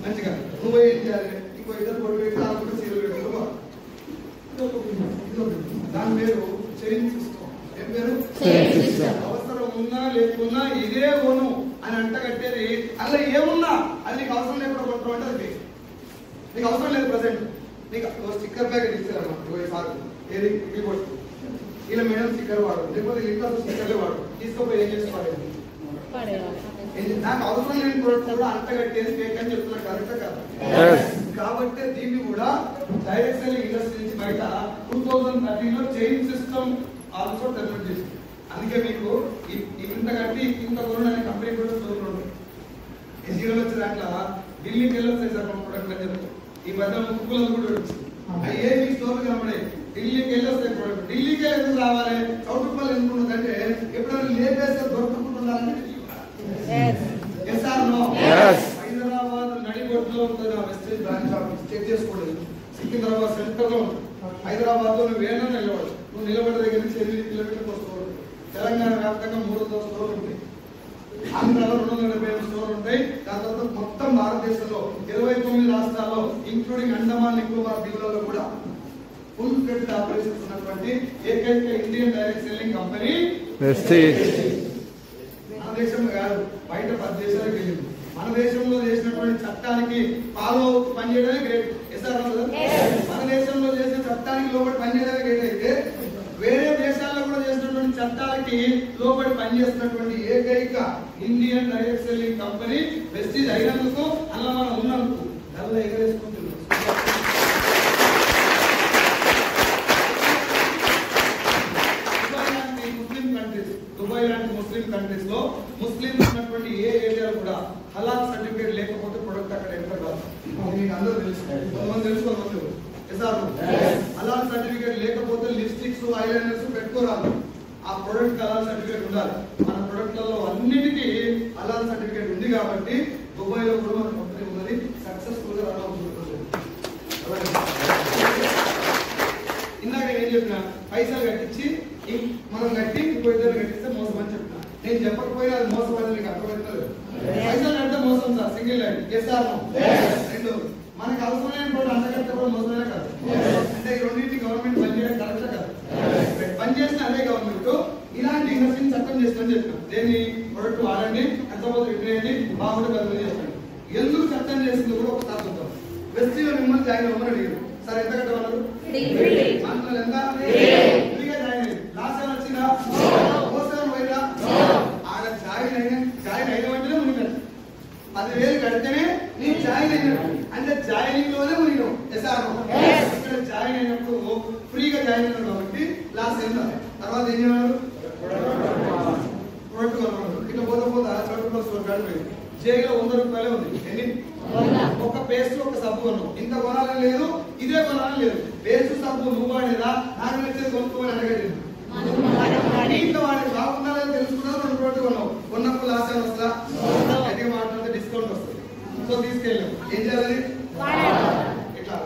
మంచిగా నువ్వు ఏం చేయాలి? ఇంకో ఇద్దరు కొడు పెట్టి చీరలు పెట్టారు. దాని పేరు చైన్ సిస్టమ్. ఏం పేరు? అవసరం ఉన్నా లేకున్నా ఇదే కొను అని అంట కట్టేది. అలా ఏమున్నా అది నీకు అవసరం లేకుండా కొంటాం అంటే అది నీకు అవసరం లేదు. ప్రజెంట్ నీకు స్టిక్కర్ ప్యాకెట్ ఇచ్చారమ్మా సార్ ఏది ఇది కొట్టు ఇలా మేడం స్టిక్కర్ వాడు లేకపోతే ఇంకా స్టిక్కర్లే వాడు తీసుకోపోయి ఏం చేసుకోవాలి? నాకు అవసరం లేని ప్రోడక్ట్ కూడా అంట కట్టేది ఫేక్ అని చెప్తున్నారు. కరెక్టా కదా? కాబట్టి దీన్ని కూడా డైరెక్ట్ సెల్లింగ్ ఇండస్ట్రీ నుంచి బయట 2013లో చైన్ సిస్టమ్ ఆల్సో డెవలప్ చేసింది. అందుకే మీకు ఇంత కట్టి ఇంత కొను అనే కంపెనీ కూడా స్టోర్లు ఉంటాయి. ఈ చీరలు వచ్చే దాంట్లో ఢిల్లీకి వెళ్ళొస్తాయి సార్ మన ప్రొడక్ట్ అని చెప్తారు. ఈ మధ్య ముక్కులు కూడా వచ్చింది. అయ్యే మీ స్టోర్లు కనబడే ఢిల్లీకి వెళ్ళొస్తాయి ప్రొడక్ట్. ఢిల్లీకి ఎందుకు రావాలి? చౌట రూపాయలు ఎందుకు ఉంటుందంటే ఎప్పుడైనా లేపేస్తే దొరకకుంటుందని హైదరాబాద్ నడిగొడ్లో ఉంటుంది ఆ వెస్టేజ్ బ్రాంచ్ ఆఫీస్. చెక్ చేసుకోండి. సికింద్రాబాద్ సెంటర్ లో హైదరాబాద్ లో నువ్వు వేణా నిలబడు. నువ్వు నిలబడి దగ్గర నుంచి 8 కిలోమీటర్లు స్టోర్. తెలంగాణ వ్యాప్తంగా 300 స్టోర్లు ఉంటాయి. ఆంధ్రాలో 275 స్టోర్లు ఉంటాయి. దాని తర్వాత మొత్తం భారతదేశంలో 29 రాష్ట్రాల్లో ఇంక్లూడింగ్ అండమాన్ నికోబార్ దీవులలో కూడా ఫుల్ ఫ్లెడ్జ్డ్ ఆపరేషన్స్ ఉన్నటువంటి ఏకైక Indian direct selling company Vestige. మన దేశంలో కాదు, బయట 10 దేశాలకు వెళ్ళింది. మన దేశంలో చేసినటువంటి చట్టానికి ఫాలో పనిచేయడమే గ్రేట్. మన దేశంలో చేసిన చట్టానికి లోబడి పనిచేయడమే గ్రేట్ అయితే వేరే దేశాల్లో కూడా చేసినటువంటి చట్టాలకి లోబడి పనిచేస్తున్నటువంటి ఏకైక Indian direct selling company Vestige అయినందుకు అలా మనం ఉన్నందుకు నల్ల ఎగరేసుకుంటున్నాం. దుబాయ్ లాంటి ముస్లిం కంట్రీస్ లో ముస్లింస్ ఉన్నటువంటి ఏ ఏరియాలో కూడా హలాల్ సర్టిఫికేట్ లేకపోతే ప్రొడక్ట్ అక్కడ ఎంటర్ కాదు. మీకు అందరూ తెలుసు, కొంతమంది తెలుసుకోవాలి. హలాల్ సర్టిఫికేట్ లేకపోతే లిప్స్టిక్స్, ఐలైనర్స్ పెట్టుకోరాదు. ఆ ప్రొడక్ట్ హలాల్ సర్టిఫికేట్ ఉండాలి. మన ప్రొడక్ట్లలో అన్నిటికీ హలాల్ సర్టిఫికేట్ ఉంది కాబట్టి దుబాయ్ లో కూడా మన కంపెనీ ఉన్నది సక్సెస్ఫుల్ గా రన్ అవుతుంది. ఇందాక ఏం చెప్పిన పైసలు కట్టించి మనం కట్టి ఇంకో ఇద్దరు కట్టిస్తే మోసం అని చెప్పిన. నేను చెప్పకపోయినా అది మోసం అని నీకు అర్థమవుతుంది. పైసలు కడితే మోసం సార్, సింగిల్ లైన్. రెండు మనకి అవసరమైన కూడా అంతకంటే కూడా మోసమే కాదు. అంటే ఈ రెండింటి గవర్నమెంట్ పనిచేయడం కరెక్టా కాదు? పనిచేసిన అదే గవర్నమెంట్ ఇలాంటి ఇండస్ట్రీని చట్టం చేస్తుందని చెప్పిన. దేన్ని ప్రొడక్ట్ వాడండి, ఎంతమంది వినేయండి, బాగుంటే బదిలీ చేస్తాను. ఎందుకు చట్టం చేసింది కూడా ఒకసారి చూద్దాం. వెస్టీలో మిమ్మల్ని జాయిన్ అవ్వమని అడిగారు. సార్ ఎంత కట్టమన్నారు? మాటలు ఎంత ఫ్రీగా జాయిన్ అయ్యింది. లాస్ట్ వచ్చిందా? మోసం పోయినా ఆడ జాయిన్ అయిన వెంటనే జాయిన్ అయినట్టు అంటే జాయినింగ్ లోనే మునిగినాం. ఇక్కడ జాయిన్ అయినప్పుడు ఫ్రీగా జాయిన్ అయినాం కాబట్టి లాస్ అయిందా. తర్వాత ఏం చేయమన్నారు? ప్రొడక్ట్ కొనమన్నారు. ఇట్లా పోతా పోతా చోటు జైలో 100 రూపాయలే ఉంది. ఎన్ని? ఒక పేస్ట్ ఒక సబ్బు కొన్నాం. ఇంత కొనాలని లేదు, ఇదే కొనాలని లేదు. పేస్ట్ సబ్బు నువ్వు వాడేదా నాకు నచ్చేది కొనుక్కోమని అడగండి. ఇంట్లో వాడి బాగుందా లేదా తెలుసుకున్నా 2 ప్రోడక్ట్ కొన్నావు. కొన్నప్పుడు లాస్ అని వస్తా గట్టిగా మాట్లాడితే డిస్కౌంట్ వస్తుంది. సో తీసుకెళ్ళాం. ఏం చేయాలి? ఇట్లా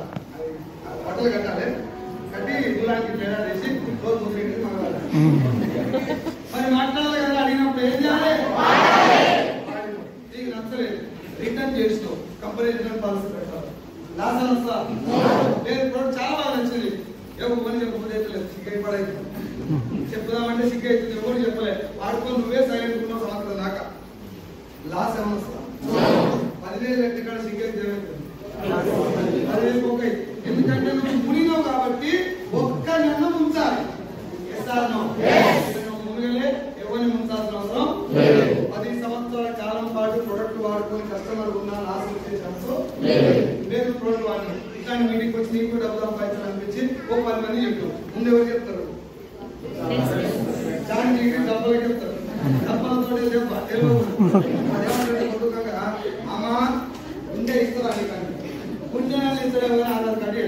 బట్టలు కట్టాలి. కట్టి దూరానికి తేడా చేసి రోజు ముస్లింకి మగవాలి. మరి మాట్లాడాలి కదా. అడిగినప్పుడు ఏం చేయాలి? నీకు నచ్చలేదు రిటర్న్ చేసినావు. కంపెనీ రిటర్న్ పాలసీ పెట్టాలి. లాస్ అని వస్తా లేదు. ప్రోడక్ట్ చాలా బాగా నచ్చింది. ఎవరు పని చెప్పకపోతే సిగ్గై పడైతే చెప్పుదామంటే సిగ్గు అవుతుంది. ఎవరు చెప్పలేదు. వాడుకొని నువ్వే సైలెంట్ ఉన్నావు సంవత్సరం దాకా. లాస్ ఏమన్నా వస్తా 10,000 ఎట్టి కాడ సిగ్గు అయితే 10,000 ఒక్క. ఎందుకంటే నువ్వు మునిగావు కాబట్టి ఒక్క నన్ను ముంచాలి. మునిగలే ఎవరిని ముంచాల్సిన అవసరం 10 సంవత్సరాల కాలం పాటు ప్రొడక్ట్ వాడుకొని కస్టమర్ ఉన్నా లాస్ వచ్చే ఛాన్స్ లేదు. ప్రోడక్ట్ వాడిన ఇట్లాంటి మీటింగ్ వచ్చి నీకు డబ్బులు సంపాదించాలని అనిపించి ఓ 10 మంది చెప్పు. ముందు ఎవరు చెప్తారు? దాన్ని డబ్బులు చెప్తారు. డబ్బులతో చెప్ప అమ్మా ఉండే ఇస్తారా నీకు పుణ్యాలు ఇస్తారేమో కానీ ఆధార్ కార్డు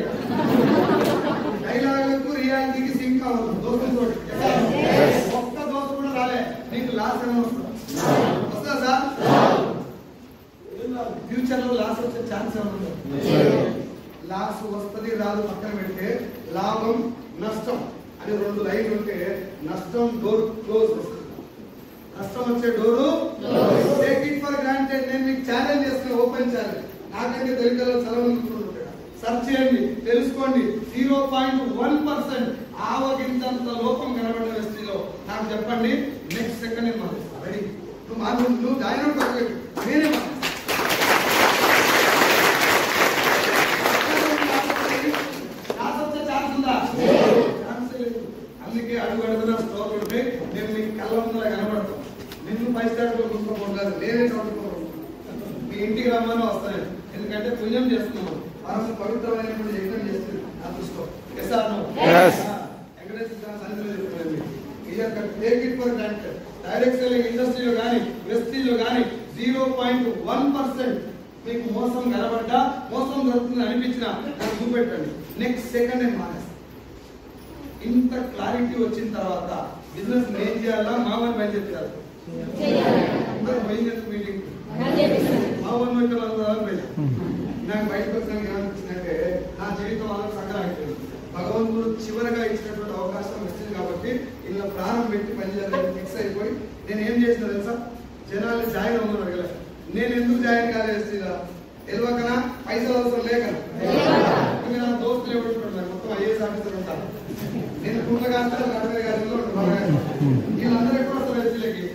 డైలాగులకు రియాలిటీకి సింక్ అవ్వదు. దోస్తులతో ఒక్క దోస్తు కూడా రాలే. నీకు లాస్ ఏమో వస్తుందా సార్? ఫ్యూచర్ లో లాస్ వచ్చే ఛాన్స్ ఏమన్నా? లాస్ వస్తుంది రాదు పక్కన పెడితే లాభం నష్టం అని 2 లైన్లు ఉంటే నష్టం డోర్ క్లోజ్ వస్తుంది. నష్టం వచ్చే door take it for granted. నేను మీకు ఛాలెంజ్ చేస్తున్నా. Open challenge. నాకంటే తెలుగులో చదవనుకుంటున్నాను. సర్చ్ చేయండి, తెలుసుకోండి. 0.1% ఆవగింతంత లోపం కనబడిన వ్యక్తిలో నాకు చెప్పండి. నెక్స్ట్ సెకండ్ నేను మాట్లాడతాను. రెడీ? నువ్వు జాయిన్ అవుతావు. నేనే అందుకే అడుగు అడుగున స్టోర్ ఉంటే నేను మీకు కళ్ళ ముందర కనబడతాం. నిన్ను 5 స్టార్ చూసుకోకూడదు. నేనే చదువుకోకూడదు. మీ ఇంటికి రమ్మని వస్తాను. ఎందుకంటే పుణ్యం చేస్తున్నాము. మనం పవిత్రమైనటువంటి యజ్ఞం చేస్తుంది. అదృష్టం. డైరెక్ట్ సెల్లింగ్ ఇండస్ట్రీలో కానీ వెస్టీలో కానీ 0.1% మీకు మోసం కనబడ్డా మోసం జరుగుతుంది అనిపించినా నాకు చూపెట్టండి. నెక్స్ట్ సెకండ్ నేను మానేస్తాను. ఇంత క్లారిటీ వచ్చిన తర్వాత బిజినెస్ ఏం చేయాలా? మామూలు బయలుదేరి చేయాలి. మీటింగ్ మామూలు నాకు బయటకు వచ్చినాక ఏమనిపించిందంటే నా జీవితం వాళ్ళకి సంక్రాంతి భగవంతుడు చివరిగా ఇచ్చినటువంటి అవకాశం వచ్చింది కాబట్టి ఇలా ప్రాణం పెట్టి పనిచేయాలని ఫిక్స్ అయిపోయి నేను ఏం చేసిన తెలుసా? జనాలు జాయిన్ అవ్వమని అడగలేదు. నేను ఎందుకు జాయిన్ కాలేదు? ఇలా తెలియకనా? పైసలు అవసరం లేకనా? నా దోస్తులు ఎవరు మొత్తం ఐఏఎస్ ఆఫీసర్ ఉంటారు. నేను కుట్రగాస్తాను 40 గంటల్లో వీళ్ళందరూ ఎప్పుడు వస్తారు ఎస్సీలకి?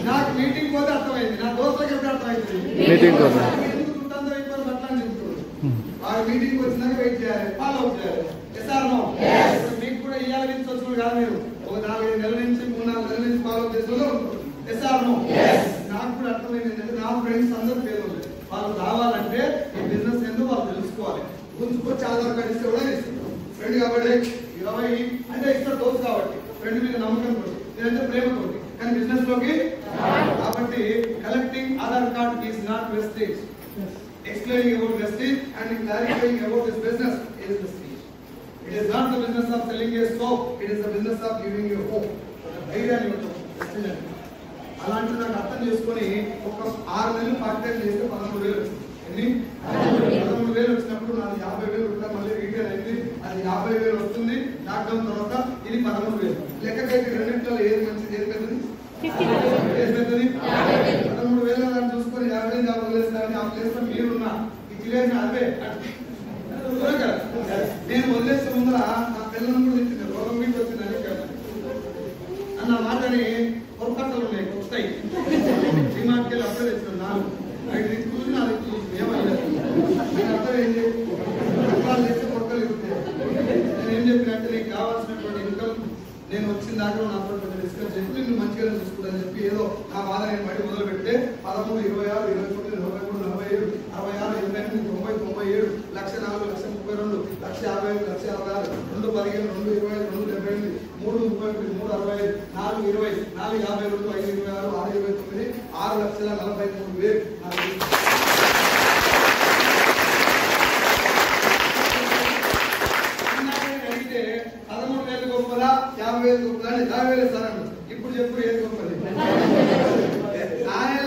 నాకు మీటింగ్ పోతే అర్థమైంది. నా దోస్తులకు ఎప్పుడు అర్థమైంది? ఎందుకు అట్లా అని చెప్తున్నారు. ఆ మీటింగ్ వచ్చినాక వెయిట్ చేయాలి, ఫాలో అప్ చేయాలి. మీకు కూడా ఇవాళ నుంచి వచ్చిన కాదు. మీరు ఒక 4-5 నెలల నుంచి 3-4 నెలల నుంచి ఫాలో అప్ చేసిన నాకు కూడా అర్థమైంది. ఏంటంటే నా ఫ్రెండ్స్ అందరూ పేరు వాళ్ళు రావాలంటే ఈ బిజినెస్ ఎందుకు వాళ్ళు తెలుసుకోవాలి. గుంజుకొచ్చి ఆధార్ కార్డు ఇస్తే కూడా ఇస్తారు. ఫ్రెండ్ కాబట్టి 20 అంటే ఇస్తారు. దోస్తు కాబట్టి ఫ్రెండ్ మీద నమ్మకం తోటి, లేదంటే ప్రేమతోటి. కానీ బిజినెస్ లోకి కాబట్టి collecting Aadhaar card is not Vestige. Explaining about vestige and clarifying about this business is vestige. It is not the business of selling a soap. It is the business of giving you hope. ధైర్యాన్ని ఇవ్వడం. అలాంటి నాకు అర్థం చేసుకొని ఒక 6 నెలలు part time చేస్తే 13,000 వచ్చింది. ఎన్ని? 13,000 వచ్చినప్పుడు నాది 50,000 రూపాయలు మళ్ళీ రీటైల్ అయింది. అది 50,000 వస్తుంది. లాక్డౌన్ తర్వాత ఇది 13,000. లెక్కకైతే రెండింటిలో ఏది మంచిది, ఏది పెద్దది? 13,000 దాన్ని చూసుకొని 50 జాబ్ వదిలేస్తారని ఆ ప్లేస్ లో మీరున్నా ఈ జిల్లేసిన అదే నేను వదిలేసే ముందర నా పిల్లలను కూడా తెచ్చింది. రోగం మీకు వచ్చిందని అన్న మాటని పొరపాట్లు ఉన్నాయి. వస్తాయి డిమాండ్కి వెళ్ళి అప్పుడే తెచ్చిన 4-5 దిక్కు చూసి 4 దిక్కు చూసి ఏమలేదు. నేను అర్థం ఏం చెప్పాలి తెస్తే పొరకలు ఇస్తాయి. నేను ఏం చెప్పినట్టే నీకు కావాల్సినటువంటి ఇన్కమ్ నేను వచ్చిన దాంట్లో నాతో డిస్కస్ చేసి నేను మంచిగా చూసుకుంటానని చెప్పి ఏదో నా బాధ నేను బయట మొదలు పెడితే 13, 26, 29, 33, 40 67, 66, 88, 90, 97, 1,04,00,000, 1,32, 1,55,000, 1,66,000, 2,15, 2,20, 2,78, 3,31, 3,65, 4,20, 4,52, 5,26, 6,29, 6,43,000. అడిగితే 13,000 గొప్పదా 50,000 గొప్పదా అంటే 50,000 ఇస్తానండి. ఇప్పుడు చెప్పు ఏది గొప్పది? ఆయన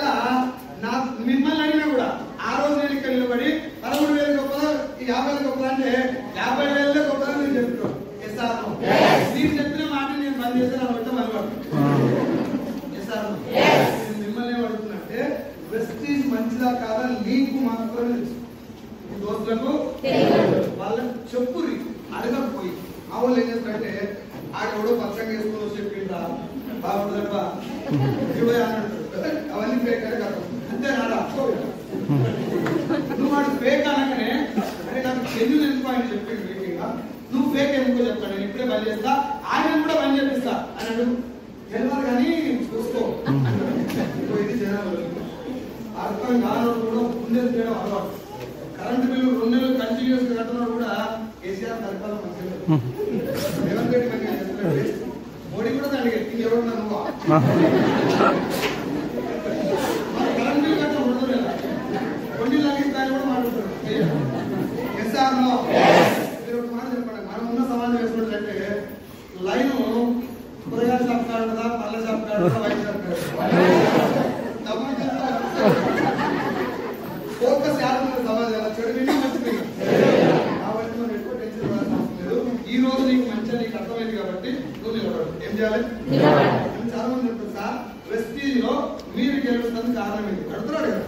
మిమ్మల్ని అడిగినా కూడా ఆ రోజు నేను ఇక్కడ నిలబడి 13,000 గొప్పదా 50,000 గొప్పదా అంటే 50,000 గొప్పదా నేను చెప్తున్నాను. మీరు చెప్పిన మాట నేను బంద్ చేశాను అనబట్టి అలవాటు. మిమ్మల్ని ఏమడుగుతున్నా అంటే ప్రెస్టీజ్ మంచిదా కాదా నీకు మాత్రమే తెలుసు. దోస్తులకు వాళ్ళకి చెప్పురి అడగకపోయి ఆ వాళ్ళు ఏం చేస్తారంటే ఆడెవడో పచ్చంగా వేసుకొని వచ్చి చెప్పిండ్రా బాగుంటుందబ్బా అన్నాడు. అవన్నీ ఫేక్ అని కాదు అంతే నాడా. నువ్వు వాడు ఫేక్ అనగానే అంటే నాకు చెల్లు ఎందుకు ఆయన చెప్పిండు మీటింగ్ నువ్వు ఫేక్ ఎందుకో చెప్తాను నేను ఇప్పుడే పని చేస్తా ఆయన కూడా పని చేపిస్తా అన్నాడు. తెలియదు కానీ చూసుకో ఇది జనాలు అర్థం కానోడు కూడా ముందే చేయడం అలవాటు. కరెంటు బిల్లు 2 నెలలు కంటిన్యూస్ గా కట్టున్నాడు కూడా కేసీఆర్ పరిపాలన మంచిగా రేవంత్ రెడ్డి మంచిగా చేస్తున్నాడు. మోడీ కూడా దానికి ఎత్తింగ్ ఎవరున్నా నువ్వు కరెంట్ బిల్లు కట్టడం 2 నెలలు కొన్ని లాగిస్తాను కూడా మాట్లాడుతున్నాడు. కేసీఆర్ మీరు ఒక మాట చెప్పండి. మనం ఉన్న సమాజం వేసుకుంటే లైన్ కూరగాయల షాప్ కాడుదా పళ్ళ షాప్ కాడుదా వైన్ షాప్ కాదు ఫోకస్ సమాజం చెడు విని మంచిది కాబట్టి మనం ఎక్కువ టెన్షన్ పడాల్సిన అవసరం లేదు. ఈ రోజు నీకు మంచిగా నీకు అర్థమైంది కాబట్టి నువ్వు నిలబడు. ఏం చేయాలి? చాలా మంది చెప్తారు సార్ ప్రెస్టీజ్ లో మీరు గెలుస్తుంది కారణం ఏంటి అడుగుతున్నాడు కదా.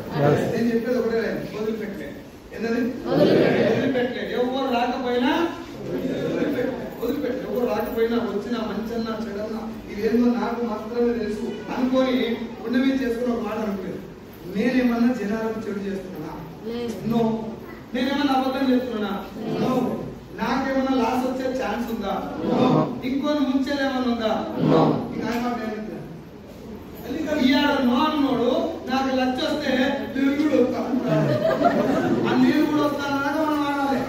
నేను చెప్పేది ఒకటే వదిలిపెట్టలే ఏంటది వదిలిపెట్టలే. ఎవరు రాకపోయినా వదిలిపెట్టలే. ఎవరు రాకపోయినా వచ్చిన మంచన్నా చెడన్నా ఇదేందో నాకు మాత్రమే తెలుసు అనుకొని ఉండవి చేసుకుని ఒక మాట అనుకోలేదు. నేనేమన్నా జనాలకు చెడు చేస్తున్నా? నో. నేనేమన్నా అబద్ధం చేస్తున్నా? నో. నాకేమన్నా లాస్ వచ్చే ఛాన్స్ ఉందా? నో. ఇంకొని ముంచేదేమన్నా ఉందా? నో. ఇంకా నో అన్నోడు నాకు లక్ష వస్తే నేను కూడా వస్తాను నేను కూడా వస్తాను మనం ఆడాలి.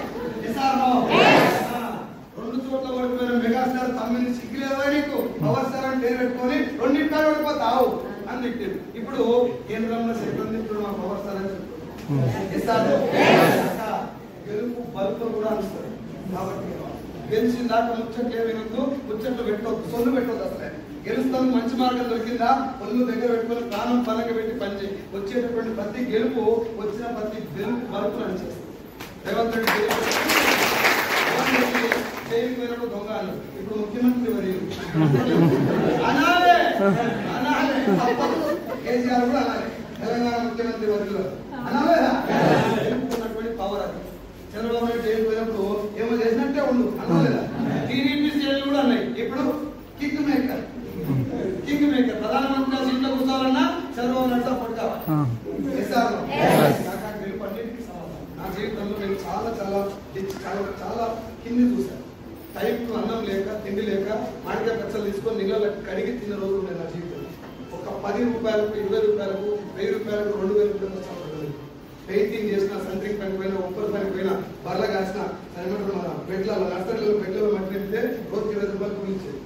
2 చోట్ల ఓడిపోయిన మెగాస్టార్ తమ్మిని సిగ్గులేదా నీకు? పవర్ స్టార్ అని పేరు పెట్టుకొని 2 ఇంటాలు ఓడిపోతావు అని తిట్టారు. ఇప్పుడు కేంద్రంలో సెకండ్ ఇప్పుడు మా పవర్ స్టార్ అని చెప్తారు. గెలుపు బలుపు కూడా అనిస్తారు. కాబట్టి గెలిచిన దాకా ముచ్చట్లు వినొద్దు, ముచ్చట్లు పెట్టవద్దు, సొల్లు పెట్టవద్దు. అసలే గెలుస్తాను మంచి మార్గం దొరికిందా ఒళ్ళు దగ్గర పెట్టుకొని ప్రాణం పలక పెట్టి పనిచేయి. వచ్చేటటువంటి ప్రతి గెలుపు వచ్చిన ప్రతి గెలుపు బలుపు అనిచేస్తుంది. రేవంత్ రెడ్డి చేయకపోయినప్పుడు దొంగ అన్నారు. ఇప్పుడు ముఖ్యమంత్రి వర్యులు అనాలే అనాలే కేసీఆర్ కూడా అనాలి. తెలంగాణ ముఖ్యమంత్రి వర్యులు అనాలేదా? గెలుపుకున్నటువంటి పవర్ అది. చంద్రబాబు నాయుడు చేయకపోయినప్పుడు ఏమో చేసినట్టే ఉండు అనాలేదా? టీడీపీ సీఎల్ కూడా అన్నాయి. ఇప్పుడు కింగ్ మేకర్ ప్రధానమంత్రి సీట్లో కూర్చోవాలన్నా చంద్రబాబు నాయుడు సపోర్ట్ కావాలి. నా జీవితంలో నేను చాలా చాలా చాలా కింది చూశాను. టైంకు అన్నం లేక తిండి లేక మామిడికాయ పచ్చలు తీసుకొని నీళ్ళలో కడిగి తిన్న రోజులు ఉన్నాయి నా జీవితంలో. ఒక 10 రూపాయలకు 20 రూపాయలకు 1000 రూపాయలకు 2000 రూపాయలు సంపాదించాలి. పెయింటింగ్ చేసిన సంట్రింగ్ పని పోయినా ఒక్కరి పని పోయినా బర్ల కాసిన మన బెడ్లలో నర్సరీలో బెడ్లలో మట్టి నింపితే రోజుకి 20 రూపాయలు కూలించేది.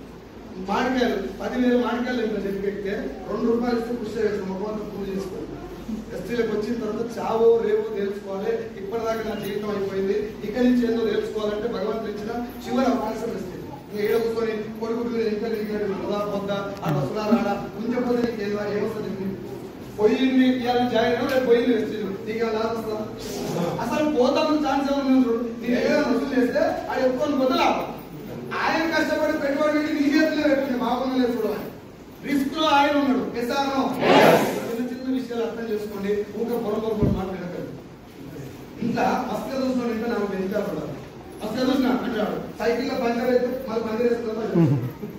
మామిడికాయలు 10,000 మామిడికాయలు ఇంట్లో చెట్టుకెక్కితే 2 రూపాయలు ఇస్తే కృషి చేస్తాం మొత్తం పూజ చేసుకోవాలి. ఎస్టీలకు వచ్చిన తర్వాత చావో రేవో తెలుసుకోవాలి. ఇప్పటిదాకా నా జీవితం అయిపోయింది, ఇక్కడి నుంచి ఏందో తెలుసుకోవాలంటే భగవంతుడు ఇచ్చిన చివరి అవకాశం ఇస్తుంది. ఇంకా ఏడ కూర్చొని కొడుకుడు ఇంకా పొద్ద ఆ వస్తున్నా రాడా ఉంచకపోతే నీకు ఏమొస్తుంది? పొయ్యిని ఇవ్వాలని జాయిన్ రేపు పొయ్యిని వేస్తుంది నీకు లాభం వస్తుందా? అసలు పోతామని ఛాన్స్ ఏమన్నా చూడు. నేను ఏదైనా వసూలు చేస్తే అది ఎక్కువ బదులా ఆయన కష్టపడి పెట్టుబడి పెట్టి నీ చేతిలో పెట్టింది బాగుందా లేదు చూడమని. రిస్క్ లో ఆయన ఉన్నాడు. ఎస్ఆర్నో చిన్న విషయాలు అర్థం చేసుకోండి. ఊక పొరపొరపడి మాట్లాడకండి. ఇంట్లో మస్క చూసిన ఇంట్లో నాకు వెళ్తాడు. మస్క చూసిన అంటాడు సైకిల్ లో పంచర్ అయితే మళ్ళీ పంచర్ వేసుకుంటాడు.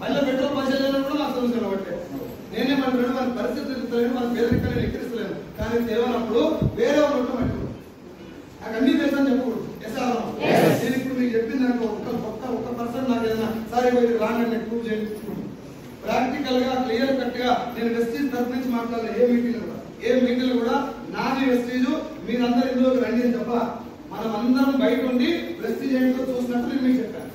మళ్ళీ పెట్రోల్ పంచర్ కూడా మస్క చూసాను. బట్టే నేనేమంటున్నాడు మన పరిస్థితులు ఇస్తలేను, మన పేదరికాన్ని ఎక్కిరిస్తలేను. కానీ తెలియనప్పుడు వేరే వాళ్ళు పెట్టు నాకు అన్ని తెలుసని చెప్పకూడదు. ఎస్ఆర్నో నేను ఇప్పుడు మీకు చెప్పిన దాంట్లో ఒక్క పర్సెంట్ నాకు ఏదైనా సరే రాండి నేను ప్రూవ్ చేయండి. ప్రాక్టికల్ గా క్లియర్ కట్ గా నేను వెస్టీజ్ తరఫు నుంచి మాట్లాడలే. ఏ మీటింగ్ కూడా నాది వెస్టీజ్, మీరందరూ ఇందులోకి రండి అని చెప్ప. మనం అందరం బయట ఉండి వెస్టీజ్ ఏంటో చూసినట్టు నేను మీకు చెప్పాను.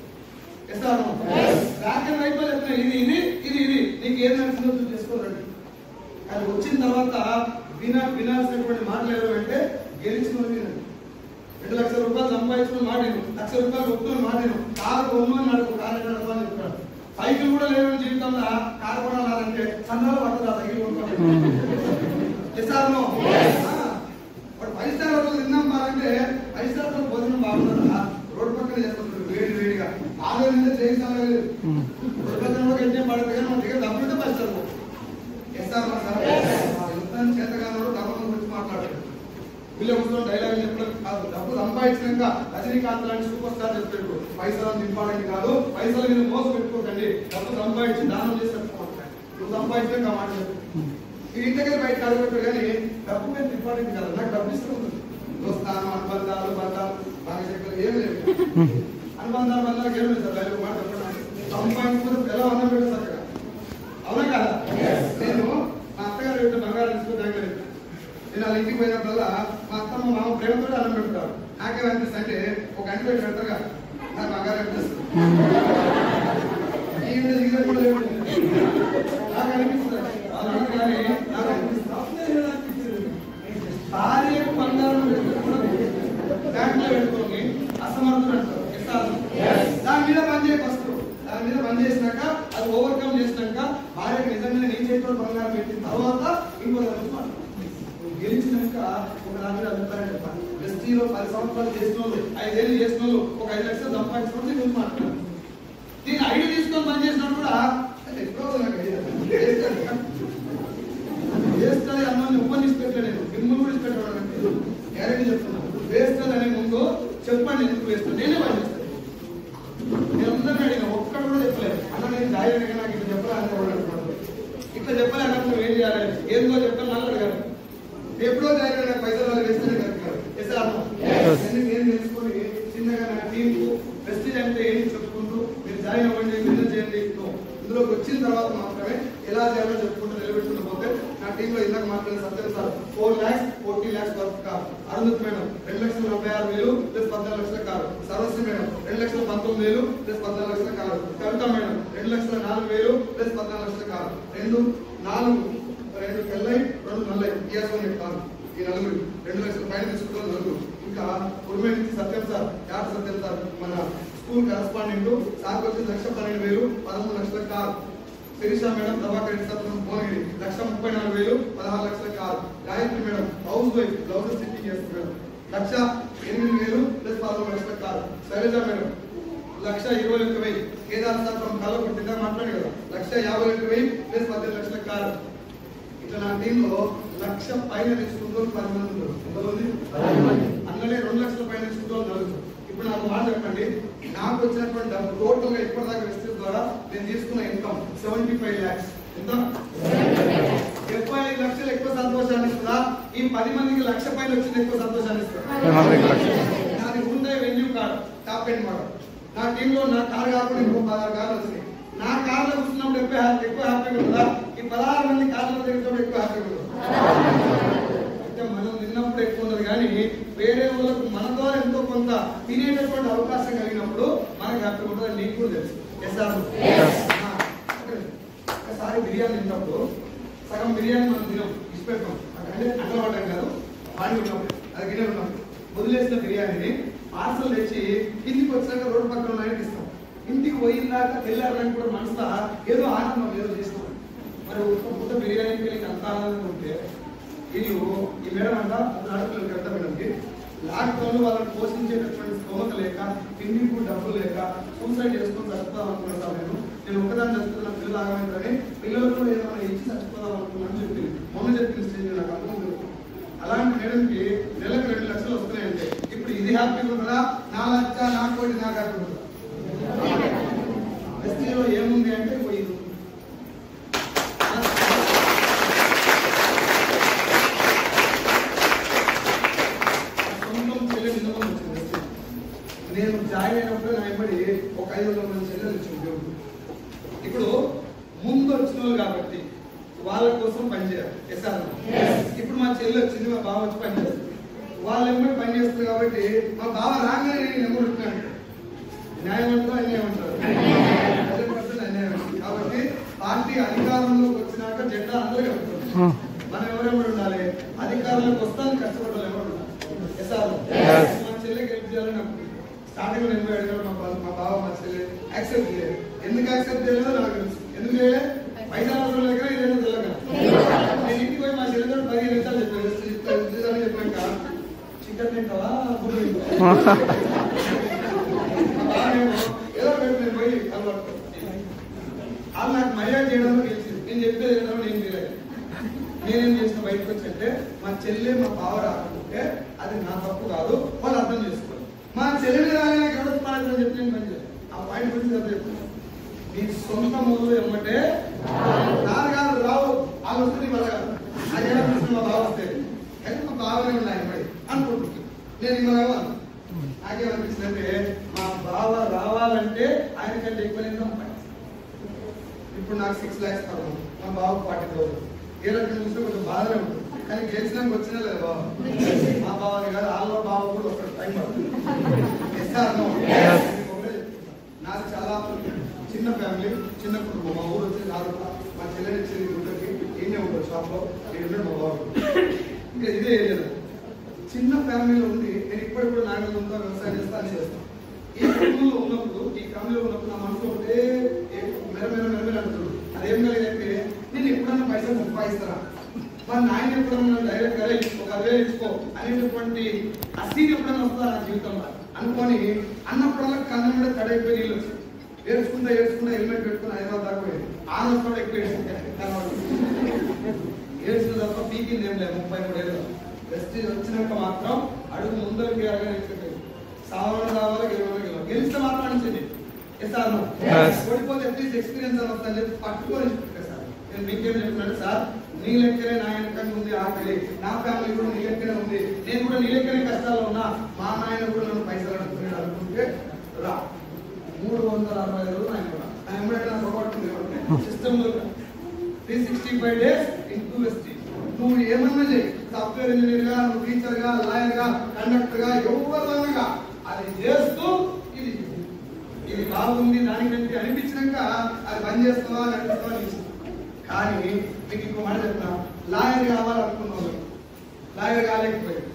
బ్లాక్ అండ్ వైట్ లో చెప్తున్నా, ఇది ఇది ఇది ఇది నీకు ఏది నచ్చిందో చేసుకోరండి. అది వచ్చిన తర్వాత వినాల్సినటువంటి మాటలు ఏమంటే గెలిచిన వినండి. 2 లక్షల రూపాయలు సంపాదించిన మాటను, 1 లక్ష రూపాయలు ఒప్పుకున్న మాటను, కారు కొనుమని నడుపు, కారు నడపని చెప్పాడు. సైకిల్ కూడా లేని జీవితంలో కారు కొనాలంటే సన్నాలు పడుతుంది ఆ సైకిల్ కొనుక్కోండి. వాడు 5 స్టార్ హోటల్ తిన్నాం అంటే 5 స్టార్ హోటల్ భోజనం బాగుంటుందా? రోడ్డు పక్కన చేస్తుంటారు వేడిగా, ఆలయ మీద చేయించాలి రోడ్డు పక్కన ఎంజాయ్ పడుతుంది. కానీ మన దగ్గర డబ్బులుంటే పరిస్థితులు యుద్ధం చేతగానోడు డబ్బుల గురించి మాట్లాడారు. వీళ్ళ కూర్చొని డైలాగ్ చెప్పడం కాదు, డబ్బు సంపాదించినాక రజనీకాంత్ లాంటి సూపర్ స్టార్ చెప్పారు, పైసలు నింపాలని కాదు, పైసలు మీద మోసం పెట్టుకోకండి, డబ్బు సంపాదించి దానం చేసి పెట్టుకోవాలి. నువ్వు సంపాదించినాక ఆ మాట చెప్పు. ఈ ఇంటి దగ్గర బయట అడగట్టు కానీ డబ్బు మీద ఇంపార్టెంట్ కాదు. నాకు డబ్బు ఇష్టం ఉంది. దోస్తాను, అనుబంధాలు, బంధాలు బాగా చెప్పారు, ఏం లేదు. అనుబంధాలు ఏం లేదు సార్. వాళ్ళు మాట చెప్పండి, సంపాదించుకుంటే ఎలా అన్నం పెట్టారు చక్కగా, అవునా కదా? నేను మా అత్తగారు ఏంటో బంగారం తీసుకుని దగ్గర నేను వాళ్ళ ఇంటికి పోయినప్పుడల్లా మా అత్త మా మామ ప్రేమతో అన్నం పెడతారు. నాకేం అనిపిస్తుంది అంటే ఒక గంట పెట్టి పెడతారు కదా, నాకు బంగారం అనిపిస్తుంది. నాకు అనిపిస్తుంది వాళ్ళు అనగానే నాకు అనిపిస్తుంది భార్యకు బంగారం బ్యాంకులో పెట్టుకోండి అసమర్థులు అంటారు. దాని మీద పనిచేయ ఫస్ట్, దాని మీద పనిచేసినాక అది ఓవర్కమ్ చేసినాక భార్యకు నిజంగా నీ చేతిలో బంగారం పెట్టిన తర్వాత ఇంకో దాని గెలిచినాక ఒక దాని మీద అభిప్రాయం చెప్పాలి. వెస్టీలో 10 సంవత్సరాలు చేసిన వాళ్ళు, 5 ఏళ్ళు చేసిన వాళ్ళు, ఒక 5 లక్షలు సంపాదించిన వాళ్ళు గురించి మాట్లాడారు. నేను 5 తీసుకొని పని చేసినప్పుడు కూడా ఎప్పుడో నాకు వేస్తుంది అన్నది ఉపన్నిసి పెట్టాను. నేను మిమ్మల్ని కూడా ఇష్టపెట్టాను, గ్యారెంటీ చెప్తున్నాను. వేస్తుంది అనే ముందు చెప్పండి ఎందుకు వేస్తుంది, నేనే పని చేస్తాను. నేను అందరినీ అడిగిన, ఒక్కడు కూడా చెప్పలేదు. అన్న నేను ధైర్యంగా నాకు ఇట్లా చెప్పలే అంటే ఇట్లా చెప్పలే అన్నప్పుడు ఏం చేయాలి, ఏందో చెప్పాలి నన్ను అడిగారు. ఎప్పుడో ధైర్యం నాకు పైసలు వాళ్ళు వేస్తేనే కనుక్కారు. నేను తెలుసుకొని చిన్నగా నా టీంకు వెస్టీజ్ అంటే ఏంటి చెప్పుకుంటూ మీరు జాయిన్ అవ్వండి, బిజినెస్ చేయండి. ఇందులోకి వచ్చిన తర్వాత మాత్రమే ఎలా చేయాలో చెప్పుకుంటూ నిలబెట్టుకుంటూ పోతే నా టీంలో ఇందాక మాట్లాడిన Satyam sir 4 lakhs 40 lakhs work car, Arundhati madam 2,46,000 plus 14 లక్షల కారు, సరస్వతి మేడం 2,19,000 ప్లస్ 14 లక్షల కారు, కవిత మేడం 2,04,000 ప్లస్ 14 లక్షల కారు, 2 తెల్లై 2 నల్లై ఇయర్స్ కారు. ఈ నలుగురు 2 లక్షల పైన తీసుకుంటారు నలుగురు. ఇంకా ఉర్మే నుంచి సత్యం సార్, యాట సత్యం సార్ మన స్కూల్ కరెస్పాండెంట్, సార్కి వచ్చి 1,12,000 13 లక్షల car. Sirisha madam Prabhakar Reddy sir Bhuvanagiri 1,34,000 16 లక్షల car. Gayatri madam housewife, blouse stitching చేస్తున్నారు 1,08,000 ప్లస్ 13 లక్షల car. Shailaja madam 1,21,000. Kedar sir from Kallapur కింద మాట్లాడి కదా 1,51,000 ప్లస్ 18 లక్షల కారు. ఇట్లా నా టీంలో 1,00,000 పైన తీసుకుంటూ 10 మంది ఉన్నారు. ఎంతమంది? అందులోనే 2 లక్షల పైన తీసుకుంటూ 4. ఇప్పుడు నాకు మాట చెప్పండి, నాకు వచ్చినటువంటి డబ్బు టోటల్ గా ఇప్పటిదాకా వెస్టీజ్ ద్వారా నేను తీసుకున్న ఇన్కమ్ 75 lakhs. ఎంత? 75 లక్షలు ఎక్కువ సంతోషాన్ని ఇస్తుందా? ఈ 10 మందికి 1,00,000 పైన వచ్చింది ఎక్కువ సంతోషాన్ని ఇస్తుందా? నాది ఉండే venue card, top end model. నా టీంలో నా కార్ కాకుండా ఇంకో 16 కార్లు వచ్చినాయి. నా కార్లో కూర్చున్నప్పుడు ఎక్కువ హ్యాపీగా ఉందా? ఈ 16 మంది కార్లో తిరిగినప్పుడు ఎక్కువ హ్యాపీగా ఉందా? అంటే మనం తిన్నప్పుడు ఎక్కువ ఉండదు, కానీ వేరే వాళ్ళకు మన ద్వారా ఎంతో కొంత తినేటటువంటి అవకాశం కలిగినప్పుడు మనకు హ్యాపీగా ఉంటుంది. నీకు కూడా తెలుసు. ఒకసారి బిర్యానీ తిన్నప్పుడు సగం బిర్యానీ మనం తినం, ఇష్టపెట్టాం అంటే అన్నవాడడం కాదు, వాడి ఉన్నప్పుడు అది గిన్నె ఉన్నప్పుడు వదిలేసిన బిర్యానీని పార్సల్ తెచ్చి ఇంటికి వచ్చినాక రోడ్డు పక్కన ఉన్నాయని ఇస్తాం. ఇంటికి పోయిందాక తెల్లారని కూడా మనసులో ఏదో ఆనందం ఏదో చేస్తాం. మరి ముద్ద బిర్యానీకి వెళ్ళి అంత ఆనందంగా ఉంటే వీళ్ళు ఈ మేడం అంట ఆడపిల్లలు పెద్ద మేడంకి లాక్డౌన్ వాళ్ళని పోషించేటటువంటి స్తోమత లేక, తిండికి డబ్బులు లేక సూసైడ్ చేసుకొని చచ్చిపోదాం అనుకుంటాను. నేను ఒక్కదాన్ని చచ్చిపోతున్న పిల్లలు ఆగమైందని పిల్లలకు ఏమైనా ఇచ్చి చచ్చిపోదాం అనుకున్నాను చెప్పింది. మొన్న చెప్పింది స్టేజ్ నాకు అర్థం జరుగుతుంది. అలాంటి మేడంకి నెలకు 2 లక్షలు వస్తున్నాయంటే ఇప్పుడు ఇది హ్యాపీగా ఉంటుందా? నా లక్ష నాకు కోటి నాకు హ్యాపీ ఉంటుందా? వెస్టీజ్లో ఏముంది అంటే పోయింది. నేను జాయిన్ అయినప్పుడు నా ఇప్పటి ఒక 500 మంది చెల్లెలు వచ్చింది. ఇప్పుడు ముందు వచ్చిన వాళ్ళు కాబట్టి వాళ్ళ కోసం పనిచేయాలి. ఇప్పుడు మా చెల్లి వచ్చింది, మా బావ వచ్చి పని చేస్తుంది. వాళ్ళు ఎమ్మటి పని చేస్తుంది కాబట్టి మా బావ రాగానే నేను ఎమ్మడుతున్నాను. న్యాయం అంటారు, అన్యాయం అంటారు. అన్యాయం. కాబట్టి పార్టీ అధికారంలోకి వచ్చినాక జెండా అందరూ కలుపుతారు. మనం ఎవరెవరు ఉండాలి? అధికారంలోకి వస్తాను కష్టపడాలి. ఎవరు ఉండాలి? మా చెల్లెకి హెల్ప్ చేయాలని స్టార్టింగ్ లో 80 అడిగారు. మా బావ మా చెల్లె యాక్సెప్ట్ చేయలేదు. ఎందుకు యాక్సెప్ట్ చేయలేదో నాకు తెలుసు. ఎందుకు చేయలేదు? పైసలు అవసరం లేక ఇదేమో తెలియక నేను ఇంటికి పోయి మా చెల్లెతో 15 నిమిషాలు చెప్పాను. చెప్పాక చికెన్ తింటావా గుడ్డు తింటావా ఏదో నేను పోయి కలవట్టు వాళ్ళు నాకు మర్యాద చేయడంలో గెలిచింది. నేను చెప్పేది ఏదో నేను తెలియదు. నేనేం చేసిన బయటకు వచ్చంటే మా చెల్లె మా బావ రాకుంటే అది నా తప్పు కాదు, వాళ్ళు అర్థం చేసుకోవాలి. మా చెల్లెని రాగానే గడుపుతానని చెప్పి నేను పని చేయాలి. ఆ పాయింట్ గురించి అర్థం చెప్తున్నాను. నీ సొంత మొదలు ఏమంటే నాన్నగారు రావు వాళ్ళు వస్తుంది వల్ల కాదు. అది ఎలా మా బావ వస్తే కానీ మా బావనే ఉన్నాయి మరి అనుకుంటున్నాను. నేను ఇవ్వలేమో నాకేమనిపిస్తుందంటే మా బావ రావాలంటే ఆయన కంటే ఎక్కువ నేను సంపాదిస్తాను. ఇప్పుడు నాకు 6 lakhs కావాలి, మా బావకు 40,000. ఏ రకంగా చూస్తే కొంచెం బాధనే ఉంటుంది. కానీ గెలిచినాక వచ్చినా లేదు బావ. మా బావని కాదు వాళ్ళ బావ కూడా ఒక టైం పడుతుంది. నాది చాలా చిన్న ఫ్యామిలీ, చిన్న కుటుంబం. మా ఊరు వచ్చి నాలుగు మా చెల్లెని చెల్లి ఉంటుంది. ఏమే ఉంటుంది షాప్ లో నేను మా బావ ఇంకా ఇదే ఏరియా. చిన్న ఫ్యామిలీలో ఉంది. నేను ఇప్పటికి కూడా నాయకులు ఉంటా, వ్యవసాయం చేస్తా అని చేస్తాను. ఈ కుటుంబంలో ఉన్నప్పుడు, ఈ ఫ్యామిలీలో ఉన్నప్పుడు నా మనసులో ఉంటే మెరమెర అంటుంది. అదేం కలిగితే నేను ఎప్పుడన్నా పైసలు సంపాదిస్తారా, మన నాయన ఎప్పుడన్నా డైరెక్ట్ గా ఒక 10,000 ఇచ్చుకో అనేటటువంటి అసీన్ ఎప్పుడన్నా వస్తుందా నా జీవితంలో అనుకొని అన్నప్పుడల్లా కన్ను మీద తడైపోయి నీళ్ళు వచ్చి ఏడ్చుకుంటా హెల్మెట్ పెట్టుకుని హైదరాబాద్ దాకా పోయింది. ఆనందం ఎక్కువ ఏడ్చిన తప్ప పీకింది ఏం లేదు. 33 ఏళ్ళు వెస్టీజ్ వచ్చినాక మాత్రం అడుగు ముందరికి సావన రావాలి, గెలిస్తే మాత్రం అనిచింది. ఓడిపోతే అట్లీస్ట్ ఎక్స్పీరియన్స్ అని వస్తుందని చెప్పి పట్టుకొని సార్ నేను మీకేం చెప్తున్నాను సార్, నీ లెక్కనే నా వెనక ఉంది ఆకలి, నా ఫ్యామిలీ కూడా నీ లెక్కనే ఉంది, నేను కూడా నీ లెక్కనే కష్టాల్లో ఉన్నా, మా నాయన కూడా నన్ను పైసలు అడుగుతున్నాడు అనుకుంటే రా 360 రోజులు ఆయన కూడా ఆయన ఎమ్మడే నాకు పొరపాటు సిస్టమ్ లో 365 days ఇంటూ వెస్టీజ్. నువ్వు ఏమన్నా చేయి, సాఫ్ట్వేర్ ఇంజనీర్ గా, నువ్వు టీచర్ గా, లాయర్ గా, కండక్టర్ గా, ఎవరిగా అది చేస్తూ ఇది బాగుంది దానికంటే అనిపించినాక అది బంద్ చేస్తావా నడిపిస్తావా. కానీ మీకు ఇంకో మాట చెప్తా, లాయర్ కావాలనుకున్నాను, లాయర్ కాలేకపోయింది.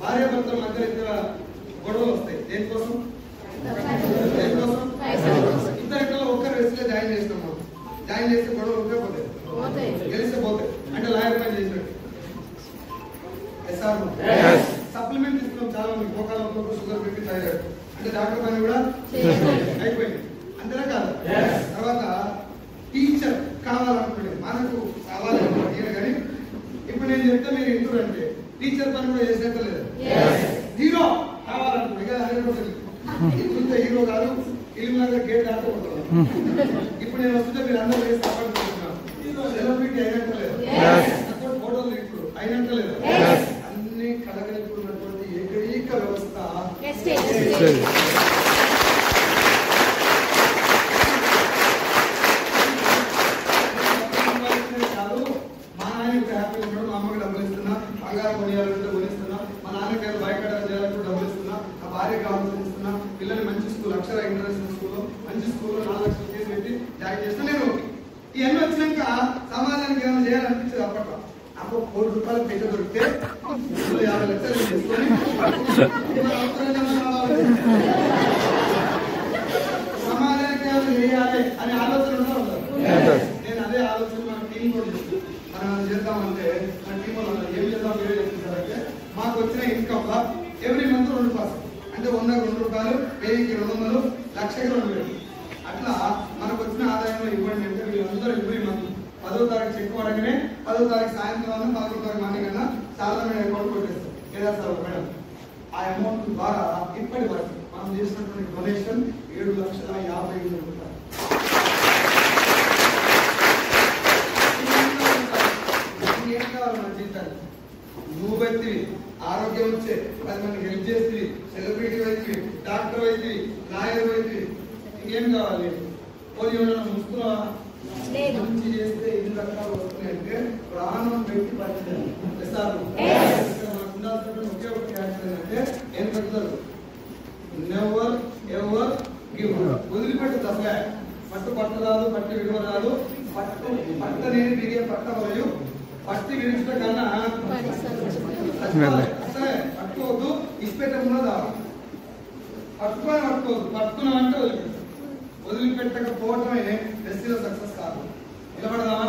భార్యాభర్తల మధ్య ఇద్దరు గొడవలు వస్తాయి. దేనికోసం? ఇద్దరిలో ఒక్కరు వెస్ట్లో జాయిన్ చేస్తాము. జాయిన్ చేస్తే గొడవలు ఒకే పోతాయి, గెలిస్తే పోతాయి. అంటే లాయర్ పని చేసినట్టు. సప్లిమెంట్ ఇస్తున్నాం చాలా మంది, మోకాళ్ళ షుగర్ పెట్టి తాగారు అంటే డాక్టర్ పని కూడా అయిపోయింది. అంతేనా కాదు? తర్వాత టీచర్ కావాలనుకోండి, మనకు కావాలనుకోండి. కానీ ఇప్పుడు నేను చెప్తే మీరు ఇంటూరు అంటే టీచర్ పని కూడా చేసేట లేదు. హీరో కావాలనుకోండి, చూస్తే హీరో కాదు, ఇల్లు దగ్గర గేట్ దాటుకుంటున్నాను. ఇప్పుడు నేను వస్తుంటే మీరు అందరూ వేసి కాపాడుకుంటున్నాను. సెలబ్రిటీ అయినట్టు లేదు, ఫోటోలు ఇప్పుడు అయినట్టు లేదు. అన్ని కలగలుపుకున్నటువంటి ఏకైక వ్యవస్థ కాదు. మా నాయనకి హ్యాపీ ఉన్నాడు, మా అమ్మకి డబ్బులు ఇస్తున్నా, బంగారం కొనియాలంటే కొనిస్తున్నా, మా నాన్నకి బయకట్ట చేయాలంటే డబ్బులు ఇస్తున్నా, నా భార్యకి కావాల్సి ఇస్తున్నా, పిల్లల్ని మంచి స్కూల్ అక్షర ఇంటర్నేషనల్ స్కూల్లో మంచి స్కూల్లో 4 లక్షలు కేసు పెట్టి జాయిన్ చేస్తా. నేను ఇవన్నీ వచ్చినాక సమాజానికి ఏమైనా చేయాలనిపించేది. అప్పట్లో నాకు 1 కోటి రూపాయలు పెద్ద దొరికితే 50 లక్షలు చేసుకొని సమాజానికి ఏమైనా చేయాలి అనే ఆలోచన ఉంటారు. నేను అదే ఆలోచన మన టీం కూడా మనం చేద్దామంటే మన టీం ఏం చేద్దాం మీరే చెప్తున్నారంటే మాకు వచ్చిన ఇన్కమ్ లా ఎవ్రీ మంత్ 2% అంటే 100కు 2 రూపాయలు, 1000కి 200, 1,00,000కి 2,000. అట్లా మనకు వచ్చిన ఆదాయంలో ఇవ్వండి అంటే వీళ్ళందరూ ఎవ్రీ మంత్ 10వ తారీఖు చెక్ పడగానే 10వ తారీఖు సాయంత్రం 11వ తారీఖు మార్నింగ్ అన్నా చాలా మీద అకౌంట్ కొట్టేస్తాం. ఏదా సార్ మేడం ఆ అమౌంట్ ద్వారా ఇప్పటి వరకు మనం చేసినటువంటి డొనేషన్ 7,50,000 రూపాయలు. ఏం కావాలి మన జీవితానికి? నువ్వు వ్యక్తి ఆరోగ్యం వచ్చే 10 మందికి హెల్ప్ చేస్తుంది, సెలబ్రిటీ అయితే, డాక్టర్ అయితే, లాయర్ అయితే, ఇంకేం కావాలి? పోనీ ముసుకున్నావా? మంచి చేస్తే ఎన్ని రకాలు వస్తున్నాయంటే ప్రాణం పెట్టి పనిచేయాలి. మనకు ఉండాల్సినటువంటి ఒకే ఒక క్యారెక్టర్ అంటే ఏం పెడతారు, నెవర్ ఎవర్ గివ్. వదిలిపెట్టదు అసలే. పట్టు పట్టరాదు, పట్టి విడవరాదు, పట్టని బిగే పట్టవలయు, పట్టి విడిచిన కన్నా అసలే పట్టుకోవద్దు. ఇచ్చిపెట్టకుండా పట్టుకొని పట్టుకోవద్దు. పట్టుకున్నామంటే వదిలిపెట్టకపోవటమే ఎస్సీలో సక్సెస్ కాదు. నిలబడదామా?